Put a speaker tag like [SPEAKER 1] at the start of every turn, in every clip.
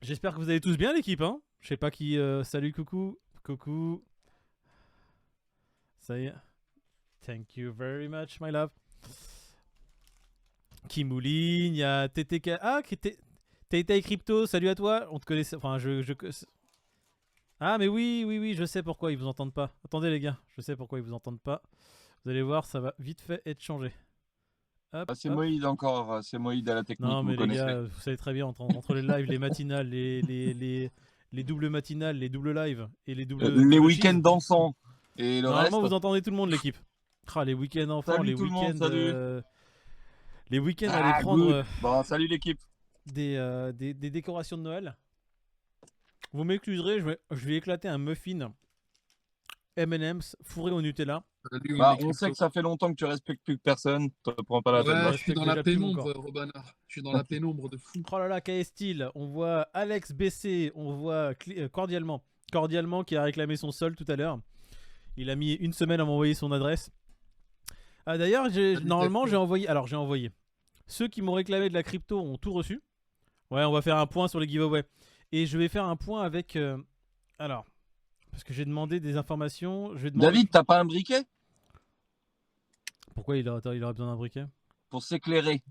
[SPEAKER 1] J'espère que vous allez tous bien, l'équipe. Hein, je sais pas qui. Salut, coucou. Coucou. Ça y est. Thank you very much, my love. Kimouline, il y a TTK. Ah, TT Crypto, salut à toi. On te connaissait. Enfin, Ah, mais oui, oui, oui, je sais pourquoi ils vous entendent pas. Attendez, les gars, je sais pourquoi ils vous entendent pas. Vous allez voir, ça va vite fait être changé. Hop,
[SPEAKER 2] Ah, c'est
[SPEAKER 1] hop.
[SPEAKER 2] Moïd encore, c'est Moïd à la technique,
[SPEAKER 1] Non,
[SPEAKER 2] vous
[SPEAKER 1] mais les
[SPEAKER 2] connaissez.
[SPEAKER 1] gars, vous savez très bien, entre les lives, les matinales, les doubles matinales, les doubles lives et les
[SPEAKER 2] Les
[SPEAKER 1] double
[SPEAKER 2] week-ends
[SPEAKER 1] cheese.
[SPEAKER 2] dansants et le
[SPEAKER 1] Normalement,
[SPEAKER 2] reste.
[SPEAKER 1] vous entendez tout le monde, l'équipe. Ah, les week-ends enfants,
[SPEAKER 2] Salut tout le monde, salut.
[SPEAKER 1] les week-ends aller
[SPEAKER 2] Ah,
[SPEAKER 1] prendre
[SPEAKER 2] good. Bon, salut l'équipe.
[SPEAKER 1] des décorations de Noël. Vous m'excuserez, je vais éclater un muffin M&M's fourré au Nutella.
[SPEAKER 3] Salut,
[SPEAKER 2] Bah,
[SPEAKER 3] les
[SPEAKER 2] on sait
[SPEAKER 3] cryptos.
[SPEAKER 2] que ça fait longtemps que tu respectes plus que personne. Te prends pas la tête.
[SPEAKER 1] Je
[SPEAKER 3] Ouais, je suis
[SPEAKER 1] respecte
[SPEAKER 3] dans
[SPEAKER 1] déjà
[SPEAKER 3] la
[SPEAKER 1] plus mon
[SPEAKER 3] pénombre,
[SPEAKER 1] corps.
[SPEAKER 3] Robanard. Je suis dans la pénombre de fou.
[SPEAKER 1] Oh là là, KS Steel, on voit Alex BC, on voit Cordialement qui a réclamé son sol tout à l'heure. Il a mis une semaine à m'envoyer son adresse. Ah, d'ailleurs, normalement, j'ai envoyé. Alors, j'ai envoyé. Ceux qui m'ont réclamé de la crypto ont tout reçu. Ouais, on va faire un point sur les giveaways. Et je vais faire un point avec. Alors, parce que j'ai demandé des informations. Je vais demander...
[SPEAKER 2] David, t'as pas un briquet
[SPEAKER 1] Pourquoi il aurait besoin d'un briquet?
[SPEAKER 2] pour s'éclairer?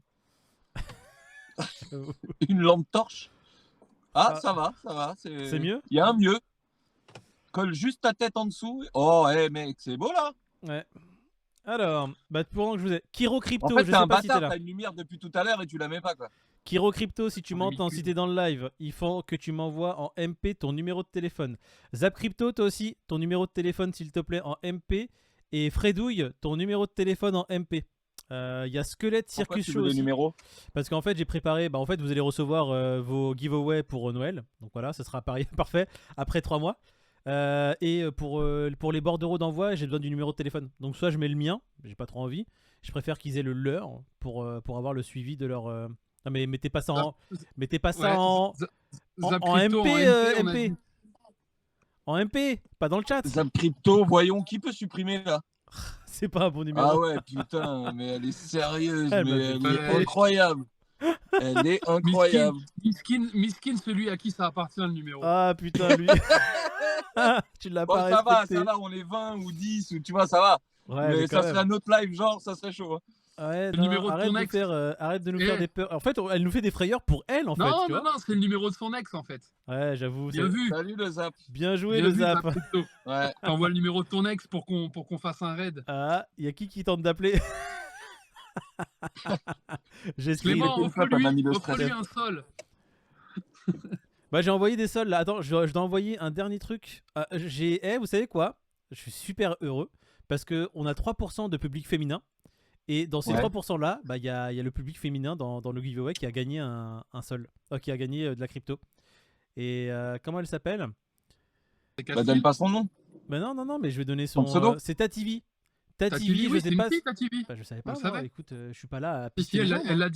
[SPEAKER 2] Une lampe torche? Ah, ça va, ça va.
[SPEAKER 1] C'est mieux?
[SPEAKER 2] Il y a un mieux. Colle juste ta tête en dessous. Oh, hé mec, c'est beau là.
[SPEAKER 1] Ouais. Alors, bah, pendant que je vous ai. Kiro Crypto,
[SPEAKER 2] En fait,
[SPEAKER 1] je
[SPEAKER 2] t'es
[SPEAKER 1] sais
[SPEAKER 2] un
[SPEAKER 1] pas si t'es
[SPEAKER 2] bâtard,
[SPEAKER 1] là.
[SPEAKER 2] t'as une lumière depuis tout à l'heure et tu la mets pas quoi.
[SPEAKER 1] Kiro Crypto, si tu
[SPEAKER 3] On est
[SPEAKER 1] m'entends,
[SPEAKER 3] mis
[SPEAKER 1] si
[SPEAKER 3] cul.
[SPEAKER 1] t'es dans le live, il faut que tu m'envoies en MP ton numéro de téléphone. Zap Crypto, toi aussi, ton numéro de téléphone, s'il te plaît, en MP. Et Fredouille, ton numéro de téléphone en MP. Il y a Squelette
[SPEAKER 2] Pourquoi
[SPEAKER 1] Circus
[SPEAKER 2] tu
[SPEAKER 1] Show
[SPEAKER 2] veux les
[SPEAKER 1] aussi.
[SPEAKER 2] numéros?
[SPEAKER 1] Parce qu'en fait, j'ai préparé. Bah, en fait, vous allez recevoir vos giveaways pour Noël. Donc voilà, ça sera parfait après 3 mois. Et pour les bordereaux d'envoi, j'ai besoin du numéro de téléphone. Donc soit je mets le mien, j'ai pas trop envie. Je préfère qu'ils aient le leur pour avoir le suivi de leur. Non mais mettez pas ça en, mettez pas ça
[SPEAKER 3] Ouais,
[SPEAKER 1] en,
[SPEAKER 3] Zap
[SPEAKER 1] en
[SPEAKER 3] Crypto,
[SPEAKER 1] MP,
[SPEAKER 3] on a
[SPEAKER 1] MP,
[SPEAKER 3] dit.
[SPEAKER 1] en MP, pas dans le chat.
[SPEAKER 2] Zap Crypto, voyons qui peut supprimer là.
[SPEAKER 1] C'est pas un bon numéro.
[SPEAKER 2] Ah ouais, putain, mais elle est sérieuse,
[SPEAKER 1] Elle
[SPEAKER 2] mais
[SPEAKER 1] m'a fait
[SPEAKER 2] elle
[SPEAKER 3] kiffer.
[SPEAKER 2] est incroyable. Elle est incroyable.
[SPEAKER 3] Miskin, celui à qui ça appartient le numéro.
[SPEAKER 1] Ah putain lui. Tu l'as
[SPEAKER 2] Bon,
[SPEAKER 1] pas
[SPEAKER 2] ça
[SPEAKER 1] respecté.
[SPEAKER 2] va, on est 20 ou 10, ou tu vois, ça va.
[SPEAKER 1] Ouais,
[SPEAKER 2] mais
[SPEAKER 1] quand
[SPEAKER 2] ça
[SPEAKER 1] même.
[SPEAKER 2] serait un autre live, genre, ça serait chaud. Hein.
[SPEAKER 1] Ouais,
[SPEAKER 3] Le
[SPEAKER 1] non,
[SPEAKER 3] numéro de
[SPEAKER 1] arrête
[SPEAKER 3] ton
[SPEAKER 1] de
[SPEAKER 3] ex.
[SPEAKER 1] arrête de nous faire des peurs. En fait, elle nous fait des frayeurs pour elle, en fait.
[SPEAKER 3] Non,
[SPEAKER 1] Tu
[SPEAKER 3] non,
[SPEAKER 1] vois.
[SPEAKER 3] non, c'est le numéro de son ex en fait.
[SPEAKER 1] Ouais, j'avoue.
[SPEAKER 3] Bien vu.
[SPEAKER 2] Salut le Zap.
[SPEAKER 1] Bien joué,
[SPEAKER 3] Bien
[SPEAKER 1] le
[SPEAKER 3] vu,
[SPEAKER 1] Zap.
[SPEAKER 3] Zap Crypto.
[SPEAKER 2] Ouais.
[SPEAKER 3] T'envoies le numéro de ton ex pour qu'on fasse un raid.
[SPEAKER 1] Ah, il y a qui tente d'appeler? J'explique.
[SPEAKER 3] Clément,
[SPEAKER 2] une fois, t'as pas mis de
[SPEAKER 3] offre-lui
[SPEAKER 2] stress.
[SPEAKER 3] un sol.
[SPEAKER 1] Bah, j'ai envoyé des soldes là. Attends, je dois envoyer un dernier truc. Vous savez quoi? Je suis super heureux parce que on a 3% de public féminin. Et dans ces
[SPEAKER 2] Ouais.
[SPEAKER 1] 3% là, bah, il y a le public féminin dans le giveaway qui a gagné un solde. Qui a gagné de la crypto. Et comment elle s'appelle?
[SPEAKER 3] C'est
[SPEAKER 2] Bah,
[SPEAKER 3] Castille.
[SPEAKER 2] donne pas son nom.
[SPEAKER 1] Bah non, je vais donner
[SPEAKER 2] Son
[SPEAKER 1] son.
[SPEAKER 2] pseudo.
[SPEAKER 1] C'est Tativi. Tativi,
[SPEAKER 3] Tativi,
[SPEAKER 1] je
[SPEAKER 3] oui,
[SPEAKER 1] sais
[SPEAKER 3] c'est
[SPEAKER 1] pas.
[SPEAKER 3] une fille, Tativi.
[SPEAKER 1] Bah, je savais
[SPEAKER 3] On
[SPEAKER 1] pas,
[SPEAKER 3] le
[SPEAKER 1] moi.
[SPEAKER 3] savait.
[SPEAKER 1] Écoute, je suis pas là à
[SPEAKER 3] Si,
[SPEAKER 1] pister les gens,
[SPEAKER 3] elle
[SPEAKER 1] moi.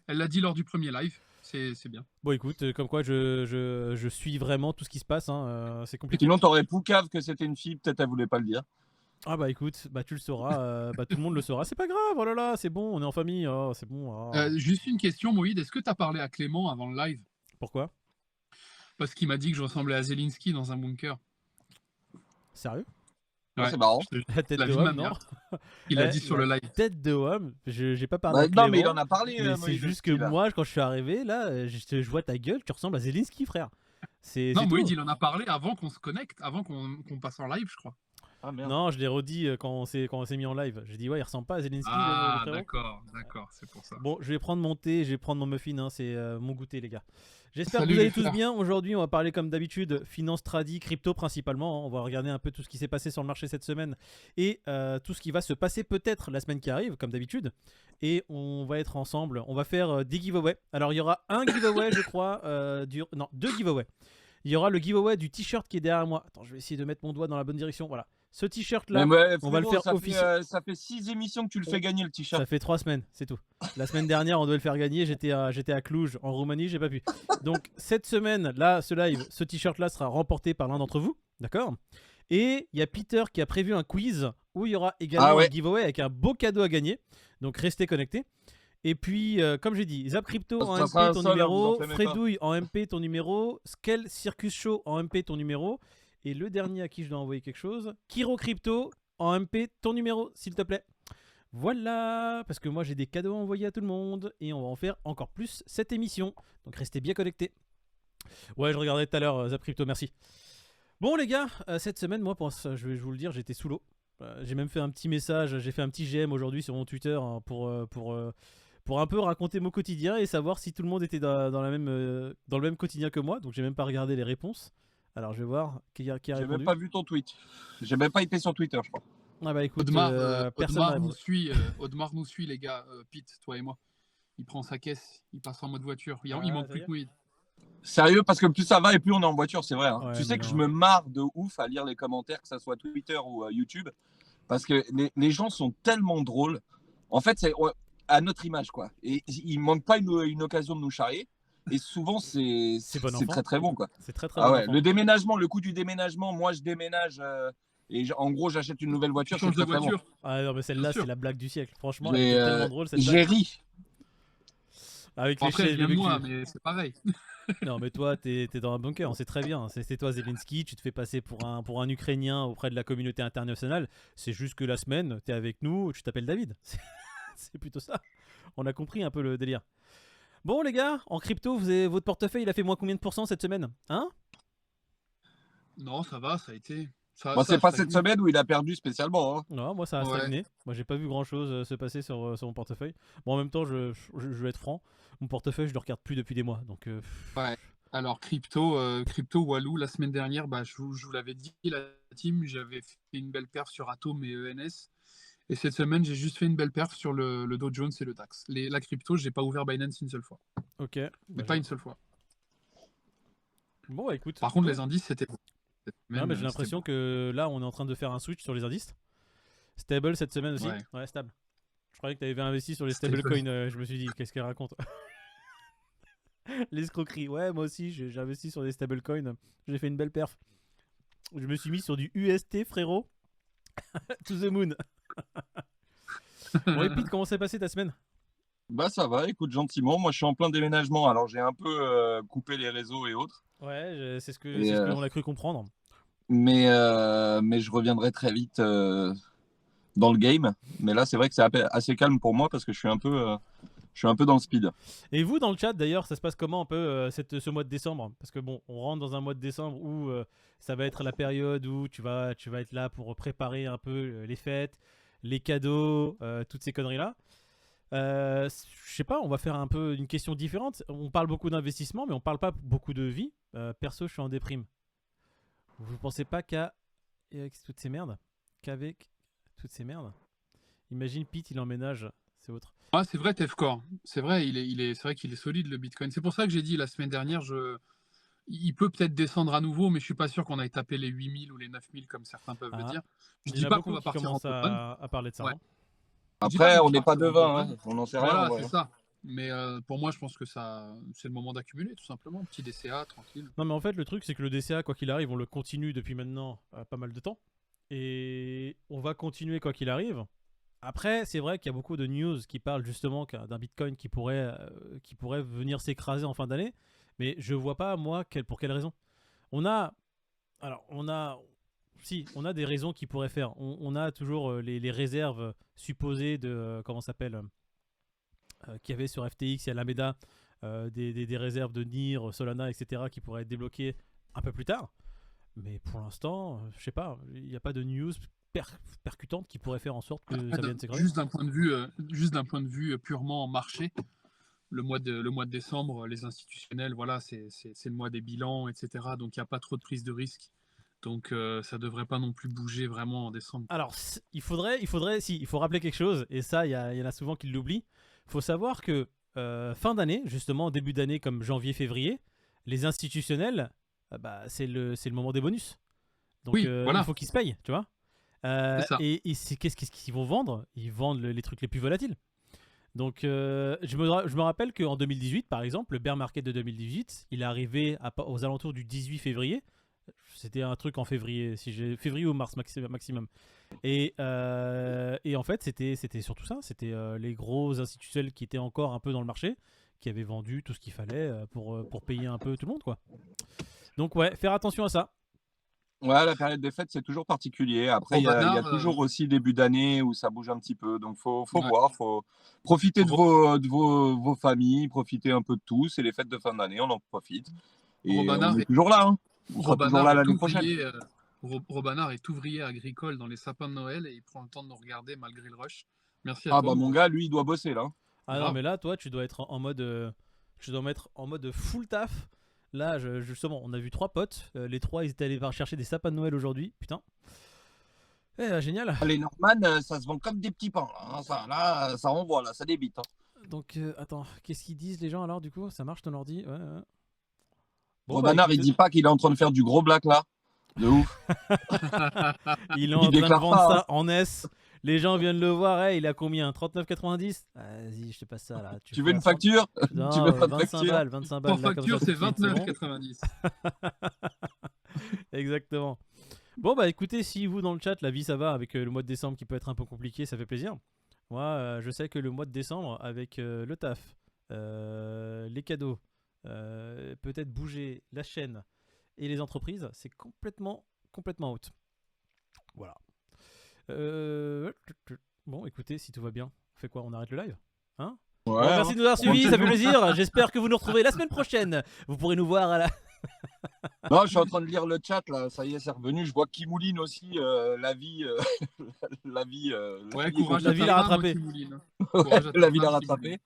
[SPEAKER 3] l'a dit lors du premier live. C'est bien.
[SPEAKER 1] Bon, écoute, comme quoi je suis vraiment tout ce qui se passe. Hein, c'est compliqué.
[SPEAKER 2] Sinon, t'aurais poucave que c'était une fille, peut-être elle voulait pas le dire.
[SPEAKER 1] Ah bah écoute, bah tu le sauras, bah tout le monde le saura. C'est pas grave, oh là là, c'est bon, on est en famille, oh, c'est bon. Oh.
[SPEAKER 3] Juste une question, Moïd. Est-ce que tu as parlé à Clément avant le live?
[SPEAKER 1] Pourquoi?
[SPEAKER 3] Parce qu'il m'a dit que je ressemblais à Zelensky dans un bunker.
[SPEAKER 1] Sérieux?
[SPEAKER 2] Ouais, c'est marrant.
[SPEAKER 1] La tête
[SPEAKER 3] La
[SPEAKER 1] de
[SPEAKER 3] vie de ma
[SPEAKER 1] homme, non?
[SPEAKER 3] mère. Il l'a dit sur le live.
[SPEAKER 1] Tête de homme, j'ai pas parlé
[SPEAKER 2] Bah,
[SPEAKER 1] à Clément.
[SPEAKER 2] non, mais il en a parlé.
[SPEAKER 1] Mais c'est
[SPEAKER 2] Moïse,
[SPEAKER 1] juste que
[SPEAKER 2] là.
[SPEAKER 1] moi, quand je suis arrivé, là, je vois ta gueule, tu ressembles à Zelensky, frère. C'est
[SPEAKER 3] Non, Moïd,
[SPEAKER 1] tout.
[SPEAKER 3] il en a parlé avant qu'on se connecte, avant qu'on passe en live, je crois.
[SPEAKER 2] Ah merde.
[SPEAKER 1] Non, je l'ai redit quand on s'est mis en live. J'ai dit ouais, il ressemble pas à Zelensky. le
[SPEAKER 3] Ah,
[SPEAKER 1] frérot.
[SPEAKER 3] d'accord, c'est pour ça.
[SPEAKER 1] Bon, je vais prendre mon thé, je vais prendre mon muffin, hein, c'est mon goûter, les gars. J'espère que
[SPEAKER 3] Salut,
[SPEAKER 1] vous allez
[SPEAKER 3] les
[SPEAKER 1] tous
[SPEAKER 3] frères.
[SPEAKER 1] bien. Aujourd'hui, on va parler comme d'habitude finance, tradi, crypto principalement. On va regarder un peu tout ce qui s'est passé sur le marché cette semaine et tout ce qui va se passer peut-être la semaine qui arrive, comme d'habitude. Et on va être ensemble. On va faire des giveaways. Alors, il y aura un giveaway, je crois. Non, 2 giveaways. Il y aura le giveaway du t-shirt qui est derrière moi. Attends, je vais essayer de mettre mon doigt dans la bonne direction. Voilà. Ce t-shirt là,
[SPEAKER 2] Mais ouais,
[SPEAKER 1] on va le
[SPEAKER 2] frérot,
[SPEAKER 1] faire officiel.
[SPEAKER 2] ça fait 6 émissions que tu le fais gagner le t-shirt.
[SPEAKER 1] Ça fait 3 semaines, c'est tout. La semaine dernière, on devait le faire gagner. J'étais à Cluj, en Roumanie, j'ai pas pu. Donc, cette semaine, là, ce live, ce t-shirt là sera remporté par l'un d'entre vous. D'accord? Et il y a Peter qui a prévu un quiz où il y aura également un giveaway avec un beau cadeau à gagner. Donc, restez connectés. Et puis, comme j'ai dit, Zap Crypto en
[SPEAKER 2] Ça sera
[SPEAKER 1] MP
[SPEAKER 2] un
[SPEAKER 1] ton
[SPEAKER 2] seul, hein, vous
[SPEAKER 1] numéro,
[SPEAKER 2] enflammez pas.
[SPEAKER 1] Fredouille en MP ton numéro, Skel Circus Show en MP ton numéro, et le dernier à qui je dois envoyer quelque chose, Kiro Crypto en MP ton numéro, s'il te plaît. Voilà, parce que moi j'ai des cadeaux à envoyer à tout le monde, et on va en faire encore plus cette émission. Donc restez bien connectés. Ouais, je regardais tout à l'heure Zap Crypto, merci. Bon les gars, cette semaine, moi, je vais vous le dire, j'étais sous l'eau. J'ai même fait un petit message, j'ai fait un petit GM aujourd'hui sur mon Twitter hein, pour un peu raconter mon quotidien et savoir si tout le monde était dans le même quotidien que moi. Donc j'ai même pas regardé les réponses. Alors je vais voir qui a
[SPEAKER 2] J'ai même
[SPEAKER 1] répondu.
[SPEAKER 2] pas vu ton tweet. J'ai même pas été sur Twitter, je crois.
[SPEAKER 1] Ah bah écoute,
[SPEAKER 3] Audemars,
[SPEAKER 1] personne n'a
[SPEAKER 3] Audemars nous
[SPEAKER 1] répondu.
[SPEAKER 3] suit, Audemars nous suit, les gars. Pete, toi et moi. Il prend sa caisse, il passe en mode voiture. Il
[SPEAKER 1] Ah,
[SPEAKER 3] manque
[SPEAKER 1] ça
[SPEAKER 3] plus
[SPEAKER 1] y est.
[SPEAKER 3] que Moïd.
[SPEAKER 2] Sérieux, parce que plus ça va et plus on est en voiture, c'est vrai. Hein.
[SPEAKER 1] Ouais,
[SPEAKER 2] Tu sais
[SPEAKER 1] mais
[SPEAKER 2] que
[SPEAKER 1] non.
[SPEAKER 2] je me marre de ouf à lire les commentaires, que ça soit Twitter ou YouTube, parce que les gens sont tellement drôles. En fait, c'est à notre image, quoi. Et il manque pas une occasion de nous charrier. Et souvent, c'est
[SPEAKER 1] bon enfant.
[SPEAKER 2] très très bon, quoi.
[SPEAKER 1] C'est très très
[SPEAKER 2] Ah
[SPEAKER 1] bon
[SPEAKER 2] ouais,
[SPEAKER 1] enfant.
[SPEAKER 2] le déménagement, le coût du déménagement, moi je déménage en gros j'achète une nouvelle
[SPEAKER 3] Tu
[SPEAKER 2] voiture, c'est
[SPEAKER 3] changes de
[SPEAKER 2] très très bon.
[SPEAKER 3] voiture.
[SPEAKER 1] Ah non mais celle-là
[SPEAKER 3] Bien sûr.
[SPEAKER 1] c'est la blague du siècle. Franchement, elle était tellement drôle cette
[SPEAKER 2] J'ai
[SPEAKER 1] blague.
[SPEAKER 2] ri.
[SPEAKER 1] Avec les
[SPEAKER 3] Après,
[SPEAKER 1] chaises
[SPEAKER 3] je viens de
[SPEAKER 1] bébé
[SPEAKER 3] moi,
[SPEAKER 1] cul.
[SPEAKER 3] mais c'est pareil.
[SPEAKER 1] Non mais toi t'es dans un bunker, on sait très bien. C'est toi Zelensky, tu te fais passer pour un Ukrainien auprès de la communauté internationale. C'est juste que la semaine t'es avec nous, tu t'appelles David. C'est plutôt ça. On a compris un peu le délire. Bon les gars, en crypto, votre portefeuille il a fait moins combien de pourcents cette semaine? Hein?
[SPEAKER 3] Non, ça va, ça a été. Ça,
[SPEAKER 2] Moi
[SPEAKER 3] ça
[SPEAKER 2] c'est
[SPEAKER 3] a
[SPEAKER 2] pas cette
[SPEAKER 3] stagné.
[SPEAKER 2] semaine où il a perdu spécialement. Hein.
[SPEAKER 1] Non, moi ça a
[SPEAKER 3] Ouais.
[SPEAKER 1] stagné. Moi j'ai pas vu grand chose se passer sur mon portefeuille. Bon en même temps je vais être franc, mon portefeuille je le regarde plus depuis des mois. Donc
[SPEAKER 3] Ouais. Alors, crypto Walou, la semaine dernière, bah, je vous l'avais dit, la team, j'avais fait une belle perf sur Atom et ENS. Et cette semaine, j'ai juste fait une belle perf sur le Dow Jones et le DAX. La crypto, j'ai pas ouvert Binance une seule fois.
[SPEAKER 1] ok.
[SPEAKER 3] Mais
[SPEAKER 1] Bah,
[SPEAKER 3] pas une seule fois.
[SPEAKER 1] Bon bah écoute.
[SPEAKER 3] Par contre, les indices, c'était bon. Cette
[SPEAKER 1] Non,
[SPEAKER 3] semaine,
[SPEAKER 1] mais j'ai l'impression que là on est en train de faire un switch sur les indices. Stable cette semaine aussi.
[SPEAKER 3] Ouais.
[SPEAKER 1] Stable. Je croyais que t'avais investi sur les
[SPEAKER 3] Stable.
[SPEAKER 1] stablecoins. Je me suis dit qu'est-ce qu'elle raconte. L'escroquerie. Ouais, moi aussi j'ai investi sur des stablecoins. J'ai fait une belle perf. Je me suis mis sur du UST frérot. To the moon. Bon et Pete, comment s'est passée ta semaine?
[SPEAKER 2] Bah ça va, écoute gentiment, moi je suis en plein déménagement, alors j'ai un peu coupé les réseaux et autres,
[SPEAKER 1] Ouais, c'est ce que
[SPEAKER 2] Et,
[SPEAKER 1] l'on a cru comprendre.
[SPEAKER 2] mais je reviendrai très vite dans le game. Mais là c'est vrai que c'est assez calme pour moi parce que je suis un peu dans le speed.
[SPEAKER 1] Et vous dans le chat d'ailleurs, ça se passe comment un peu ce mois de décembre? Parce que bon, on rentre dans un mois de décembre où ça va être la période où tu vas être là pour préparer un peu les fêtes, les cadeaux, toutes ces conneries là. Je sais pas, on va faire un peu une question différente. On parle beaucoup d'investissement, mais on parle pas beaucoup de vie. Perso, je suis en déprime. Vous pensez pas qu'avec toutes ces merdes, imagine Pete, il emménage, c'est autre.
[SPEAKER 3] Ah, c'est vrai, Tefcore. C'est vrai, c'est vrai qu'il est solide, le Bitcoin. C'est pour ça que j'ai dit la semaine dernière, il peut peut-être descendre à nouveau, mais je suis pas sûr qu'on aille taper les 8000 ou les 9000 comme certains peuvent le dire. Je
[SPEAKER 1] Il y
[SPEAKER 3] dis
[SPEAKER 1] en a
[SPEAKER 3] pas
[SPEAKER 1] beaucoup
[SPEAKER 3] qu'on va
[SPEAKER 1] qui
[SPEAKER 3] partir en
[SPEAKER 1] commencent
[SPEAKER 3] open.
[SPEAKER 1] à parler de ça.
[SPEAKER 3] Ouais.
[SPEAKER 1] hein.
[SPEAKER 3] Je dis pas
[SPEAKER 2] Après
[SPEAKER 3] qu'on
[SPEAKER 2] on n'est pas
[SPEAKER 3] partira en
[SPEAKER 2] devin,
[SPEAKER 3] open.
[SPEAKER 2] hein, on n'en sait rien.
[SPEAKER 3] Voilà,
[SPEAKER 2] ouais.
[SPEAKER 3] c'est ça. Mais pour moi, je pense que c'est le moment d'accumuler, tout simplement. Petit DCA, tranquille.
[SPEAKER 1] Non mais en fait le truc c'est que le DCA quoi qu'il arrive on le continue depuis maintenant pas mal de temps et on va continuer quoi qu'il arrive. Après c'est vrai qu'il y a beaucoup de news qui parlent justement d'un Bitcoin qui pourrait venir s'écraser en fin d'année, mais je vois pas moi pour quelle raison. On a des raisons qui pourraient faire. On a toujours les réserves supposées de comment ça s'appelle qu'il y avait sur FTX et Alameda, des réserves de NIR, Solana, etc. qui pourraient être débloquées un peu plus tard. Mais pour l'instant, je sais pas, il n'y a pas de news percutante qui pourrait faire en sorte que ça vienne s'écraser.
[SPEAKER 3] Juste d'un point de vue purement marché, le mois de décembre, les institutionnels, voilà, c'est le mois des bilans, etc. Donc il n'y a pas trop de prise de risque. Donc ça devrait pas non plus bouger vraiment en décembre.
[SPEAKER 1] Alors, il faut rappeler quelque chose, et ça, il y en a souvent qui l'oublient. Il faut savoir que fin d'année, justement, début d'année comme janvier-février, les institutionnels, c'est le moment des bonus. Donc
[SPEAKER 3] Oui, voilà.
[SPEAKER 1] il faut qu'ils se payent, tu vois.
[SPEAKER 3] ça.
[SPEAKER 1] Et qu'est-ce qu'ils vont vendre? Ils vendent les trucs les plus volatiles. Donc je me rappelle qu'en 2018, par exemple, le bear market de 2018, il est arrivé aux alentours du 18 février. C'était un truc en février, février ou mars maximum. Et en fait, c'était surtout ça. C'était les gros institutionnels qui étaient encore un peu dans le marché, qui avaient vendu tout ce qu'il fallait pour payer un peu tout le monde, quoi. Donc ouais, faire attention à ça.
[SPEAKER 2] Ouais, la période des fêtes, c'est toujours particulier. Après, il y a
[SPEAKER 3] Robanard,
[SPEAKER 2] toujours aussi début d'année où ça bouge un petit peu. Donc, faut
[SPEAKER 3] Ouais.
[SPEAKER 2] voir, faut profiter de
[SPEAKER 3] Ro-
[SPEAKER 2] vos familles, profiter un peu de tout. C'est les fêtes de fin d'année, on en profite. Et
[SPEAKER 3] Robanard
[SPEAKER 2] on est
[SPEAKER 3] est,
[SPEAKER 2] toujours là, hein. On sera toujours
[SPEAKER 3] Robanard
[SPEAKER 2] là
[SPEAKER 3] est
[SPEAKER 2] l'année prochaine.
[SPEAKER 3] ouvrier, Robanard est ouvrier agricole dans les sapins de Noël et il prend le temps de nous regarder malgré le rush. Merci à
[SPEAKER 2] Ah
[SPEAKER 3] toi,
[SPEAKER 2] bah mon gars, lui, il doit bosser là.
[SPEAKER 1] Ah non,
[SPEAKER 3] Grave.
[SPEAKER 1] mais là, toi, tu dois être en mode, tu dois mettre en mode full taf. Là, justement, on a vu 3 potes. Les 3, ils étaient allés chercher des sapins de Noël aujourd'hui. Putain. Génial.
[SPEAKER 2] Les Norman, ça se vend comme des petits pains. Là, ça envoie, là, ça débite. Hein.
[SPEAKER 1] Donc, attends, qu'est-ce qu'ils disent les gens alors du coup? Ça marche ton ordi? Ouais. Bon,
[SPEAKER 2] Robanard, il dit pas qu'il est en train de faire du gros black là. De ouf.
[SPEAKER 1] il est en train de
[SPEAKER 2] déclare
[SPEAKER 1] vendre
[SPEAKER 2] pas,
[SPEAKER 1] ça en S. Les gens viennent le voir. Hey, il a combien? 39,90? Vas-y, je te passe ça là.
[SPEAKER 2] Tu veux une facture?
[SPEAKER 1] Non,
[SPEAKER 2] Tu veux pas de
[SPEAKER 1] 25
[SPEAKER 2] facture?
[SPEAKER 1] balles, 25 balles.
[SPEAKER 3] Pour
[SPEAKER 1] là, comme
[SPEAKER 3] facture,
[SPEAKER 1] ça,
[SPEAKER 3] c'est
[SPEAKER 1] tout de suite, bon.
[SPEAKER 3] 29,90.
[SPEAKER 1] Exactement. Bon, bah écoutez, si vous dans le chat, la vie ça va avec le mois de décembre qui peut être un peu compliqué, ça fait plaisir. Moi, je sais que le mois de décembre, avec le taf, les cadeaux, peut-être bouger la chaîne et les entreprises, c'est complètement out. Voilà. Bon, écoutez, si tout va bien, on fait quoi? On arrête le live? Hein?
[SPEAKER 2] Ouais,
[SPEAKER 1] Bon, merci de nous avoir suivis, ça fait plaisir. J'espère que vous nous retrouvez la semaine prochaine. Vous pourrez nous voir à la.
[SPEAKER 2] Non, je suis en train de lire le chat là, ça y est, c'est revenu. Je vois Kimouline aussi, la vie, la vie,
[SPEAKER 3] Ouais,
[SPEAKER 2] est
[SPEAKER 3] courage
[SPEAKER 1] La
[SPEAKER 3] à
[SPEAKER 1] vie
[SPEAKER 3] ta
[SPEAKER 1] l'a
[SPEAKER 3] main,
[SPEAKER 1] rattrapé.
[SPEAKER 3] moi, Kimouline.
[SPEAKER 2] Ouais,
[SPEAKER 3] Courage à ta
[SPEAKER 2] la vie
[SPEAKER 3] main,
[SPEAKER 2] l'a
[SPEAKER 3] Kimouline.
[SPEAKER 2] rattrapé.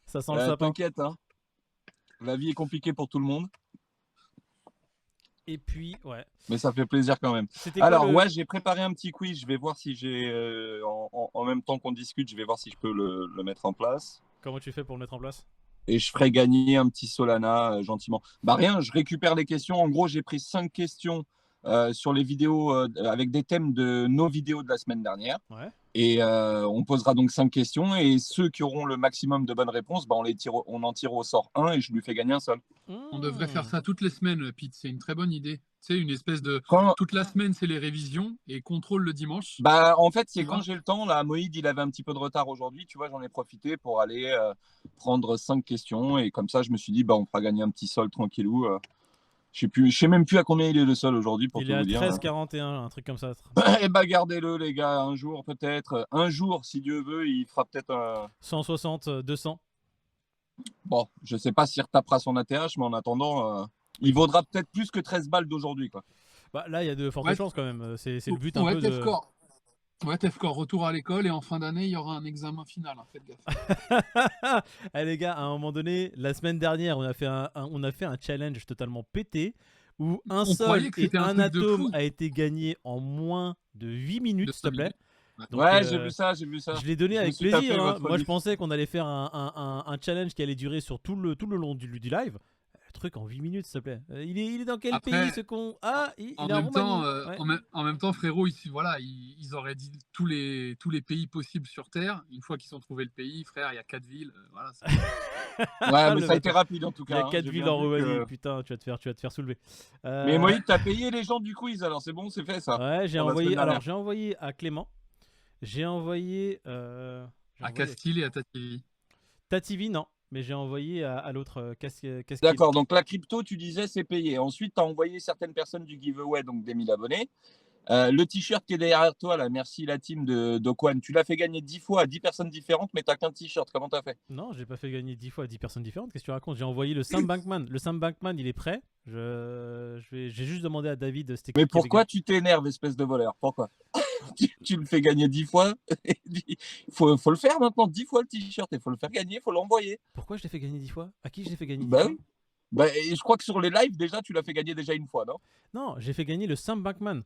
[SPEAKER 1] Ça sent le sapin.
[SPEAKER 2] T'inquiète, hein. La vie est compliquée pour tout le monde,
[SPEAKER 1] Et puis, ouais.
[SPEAKER 2] mais ça fait plaisir quand même.
[SPEAKER 1] C'était quoi
[SPEAKER 2] Alors,
[SPEAKER 1] le-
[SPEAKER 2] ouais, j'ai préparé un petit quiz. Je vais voir si j'ai, en même temps qu'on discute, je vais voir si je peux le mettre en place.
[SPEAKER 1] Comment tu fais pour le mettre en place?
[SPEAKER 2] Et je ferai gagner un petit Solana gentiment. Bah rien, je récupère les questions. En gros, j'ai pris 5 questions sur les vidéos avec des thèmes de nos vidéos de la semaine dernière.
[SPEAKER 1] Ouais.
[SPEAKER 2] Et on posera donc 5 questions. Et ceux qui auront le maximum de bonnes réponses, bah, on en tire au sort un et je lui fais gagner un seul.
[SPEAKER 3] On devrait faire ça toutes les semaines, Pete. C'est une très bonne idée. Tu sais, une espèce de.
[SPEAKER 2] Quand,
[SPEAKER 3] Toute la semaine, c'est les révisions et contrôle le dimanche.
[SPEAKER 2] bah, en fait, c'est
[SPEAKER 3] Tu
[SPEAKER 2] quand
[SPEAKER 3] vois.
[SPEAKER 2] j'ai le temps. Là, Moïd, il avait un petit peu de retard aujourd'hui. Tu vois, j'en ai profité pour aller prendre 5 questions. Et comme ça, je me suis dit, bah, on fera gagner un petit sol tranquillou. Je sais même plus à combien il est le sol aujourd'hui pour
[SPEAKER 1] Il
[SPEAKER 2] tout
[SPEAKER 1] est à
[SPEAKER 2] vous dire.
[SPEAKER 1] 13,41, un truc comme ça.
[SPEAKER 2] Eh bah, gardez-le, les gars, un jour peut-être. Un jour, si Dieu veut, il fera peut-être un.
[SPEAKER 1] 160, 200.
[SPEAKER 2] Bon, je sais pas s'il retapera son ATH, mais en attendant, il vaudra peut-être plus que 13 balles d'aujourd'hui, quoi.
[SPEAKER 1] Bah, là, il y a de fortes
[SPEAKER 3] Ouais.
[SPEAKER 1] chances quand même. C'est le but un
[SPEAKER 3] Ouais,
[SPEAKER 1] peu de.
[SPEAKER 3] Tefcor. Ouais, Tefcor, retour à l'école et en fin d'année, il y aura un examen final. Hein, faites gaffe.
[SPEAKER 1] Eh les gars, à un moment donné, la semaine dernière, on a fait un challenge totalement pété où un
[SPEAKER 3] On
[SPEAKER 1] sol
[SPEAKER 3] croyait que
[SPEAKER 1] et
[SPEAKER 3] c'était un
[SPEAKER 1] un
[SPEAKER 3] truc de
[SPEAKER 1] atome
[SPEAKER 3] fou.
[SPEAKER 1] a été gagné en moins de 8 minutes,
[SPEAKER 3] De
[SPEAKER 1] s'il te plaît.
[SPEAKER 3] minutes.
[SPEAKER 1] Donc,
[SPEAKER 2] Ouais, j'ai vu ça, j'ai vu ça.
[SPEAKER 1] Je l'ai donné
[SPEAKER 2] Je me
[SPEAKER 1] avec
[SPEAKER 2] suis tapé
[SPEAKER 1] plaisir. Hein.
[SPEAKER 2] votre
[SPEAKER 1] Moi, je
[SPEAKER 2] livre.
[SPEAKER 1] pensais qu'on allait faire un challenge qui allait durer sur tout le long du live. Le truc en 8 minutes, s'il te plaît. Il est dans quel
[SPEAKER 3] Après,
[SPEAKER 1] pays ce con? Ah, il
[SPEAKER 3] En
[SPEAKER 1] est en
[SPEAKER 3] même, temps,
[SPEAKER 1] Roumanie. Ouais.
[SPEAKER 3] en même temps, frérot, voilà, ils auraient dit tous les pays possibles sur Terre. Une fois qu'ils ont trouvé le pays, frère, il y a 4 villes. Voilà,
[SPEAKER 2] Ouais, mais
[SPEAKER 1] Le
[SPEAKER 2] ça a été
[SPEAKER 1] bâtard.
[SPEAKER 2] rapide en tout
[SPEAKER 1] Il y
[SPEAKER 2] cas.
[SPEAKER 1] a 4
[SPEAKER 2] J'ai
[SPEAKER 1] villes
[SPEAKER 2] bien
[SPEAKER 1] en
[SPEAKER 2] vu
[SPEAKER 1] Roumanie.
[SPEAKER 2] que-
[SPEAKER 1] Putain, tu vas te faire soulever.
[SPEAKER 2] Mais Moïse, t'as payé les gens du quiz, alors c'est bon, c'est fait ça.
[SPEAKER 1] Ouais, j'ai
[SPEAKER 2] pour la
[SPEAKER 1] envoyé.
[SPEAKER 2] semaine dernière.
[SPEAKER 1] Alors, j'ai envoyé à Clément. J'ai envoyé. J'ai
[SPEAKER 3] à
[SPEAKER 1] envoyé
[SPEAKER 3] Castille et à Tativi.
[SPEAKER 1] Tativi, non. Mais j'ai envoyé à l'autre casque.
[SPEAKER 2] D'accord, donc la crypto, tu disais, c'est payé. Ensuite, tu as envoyé certaines personnes du giveaway, donc des 1000 abonnés. Le t-shirt qui est derrière toi, là, merci la team de d'Okwan, tu l'as fait gagner 10 fois à 10 personnes différentes, mais t'as qu'un t-shirt. Comment t'as fait?
[SPEAKER 1] Non, j'ai pas fait gagner 10 fois à 10 personnes différentes. Qu'est-ce que tu racontes? J'ai envoyé le Sam Bankman. Le Sam Bankman, il est prêt. J'ai juste demandé à David. C'était qui
[SPEAKER 2] Mais
[SPEAKER 1] qui avait
[SPEAKER 2] pourquoi tu t'énerves, espèce de voleur? Pourquoi? Tu le fais gagner 10 fois. Il faut le faire maintenant, 10 fois le t-shirt. Il faut le faire gagner, il faut l'envoyer.
[SPEAKER 1] gagné. Pourquoi je l'ai fait gagner 10 fois? À qui je l'ai fait gagner 10
[SPEAKER 2] Bah
[SPEAKER 1] fois?
[SPEAKER 2] oui. Bah, et je crois que sur les lives, déjà, tu l'as fait gagner déjà une fois, non?
[SPEAKER 1] Non, j'ai fait gagner le Sam Bankman.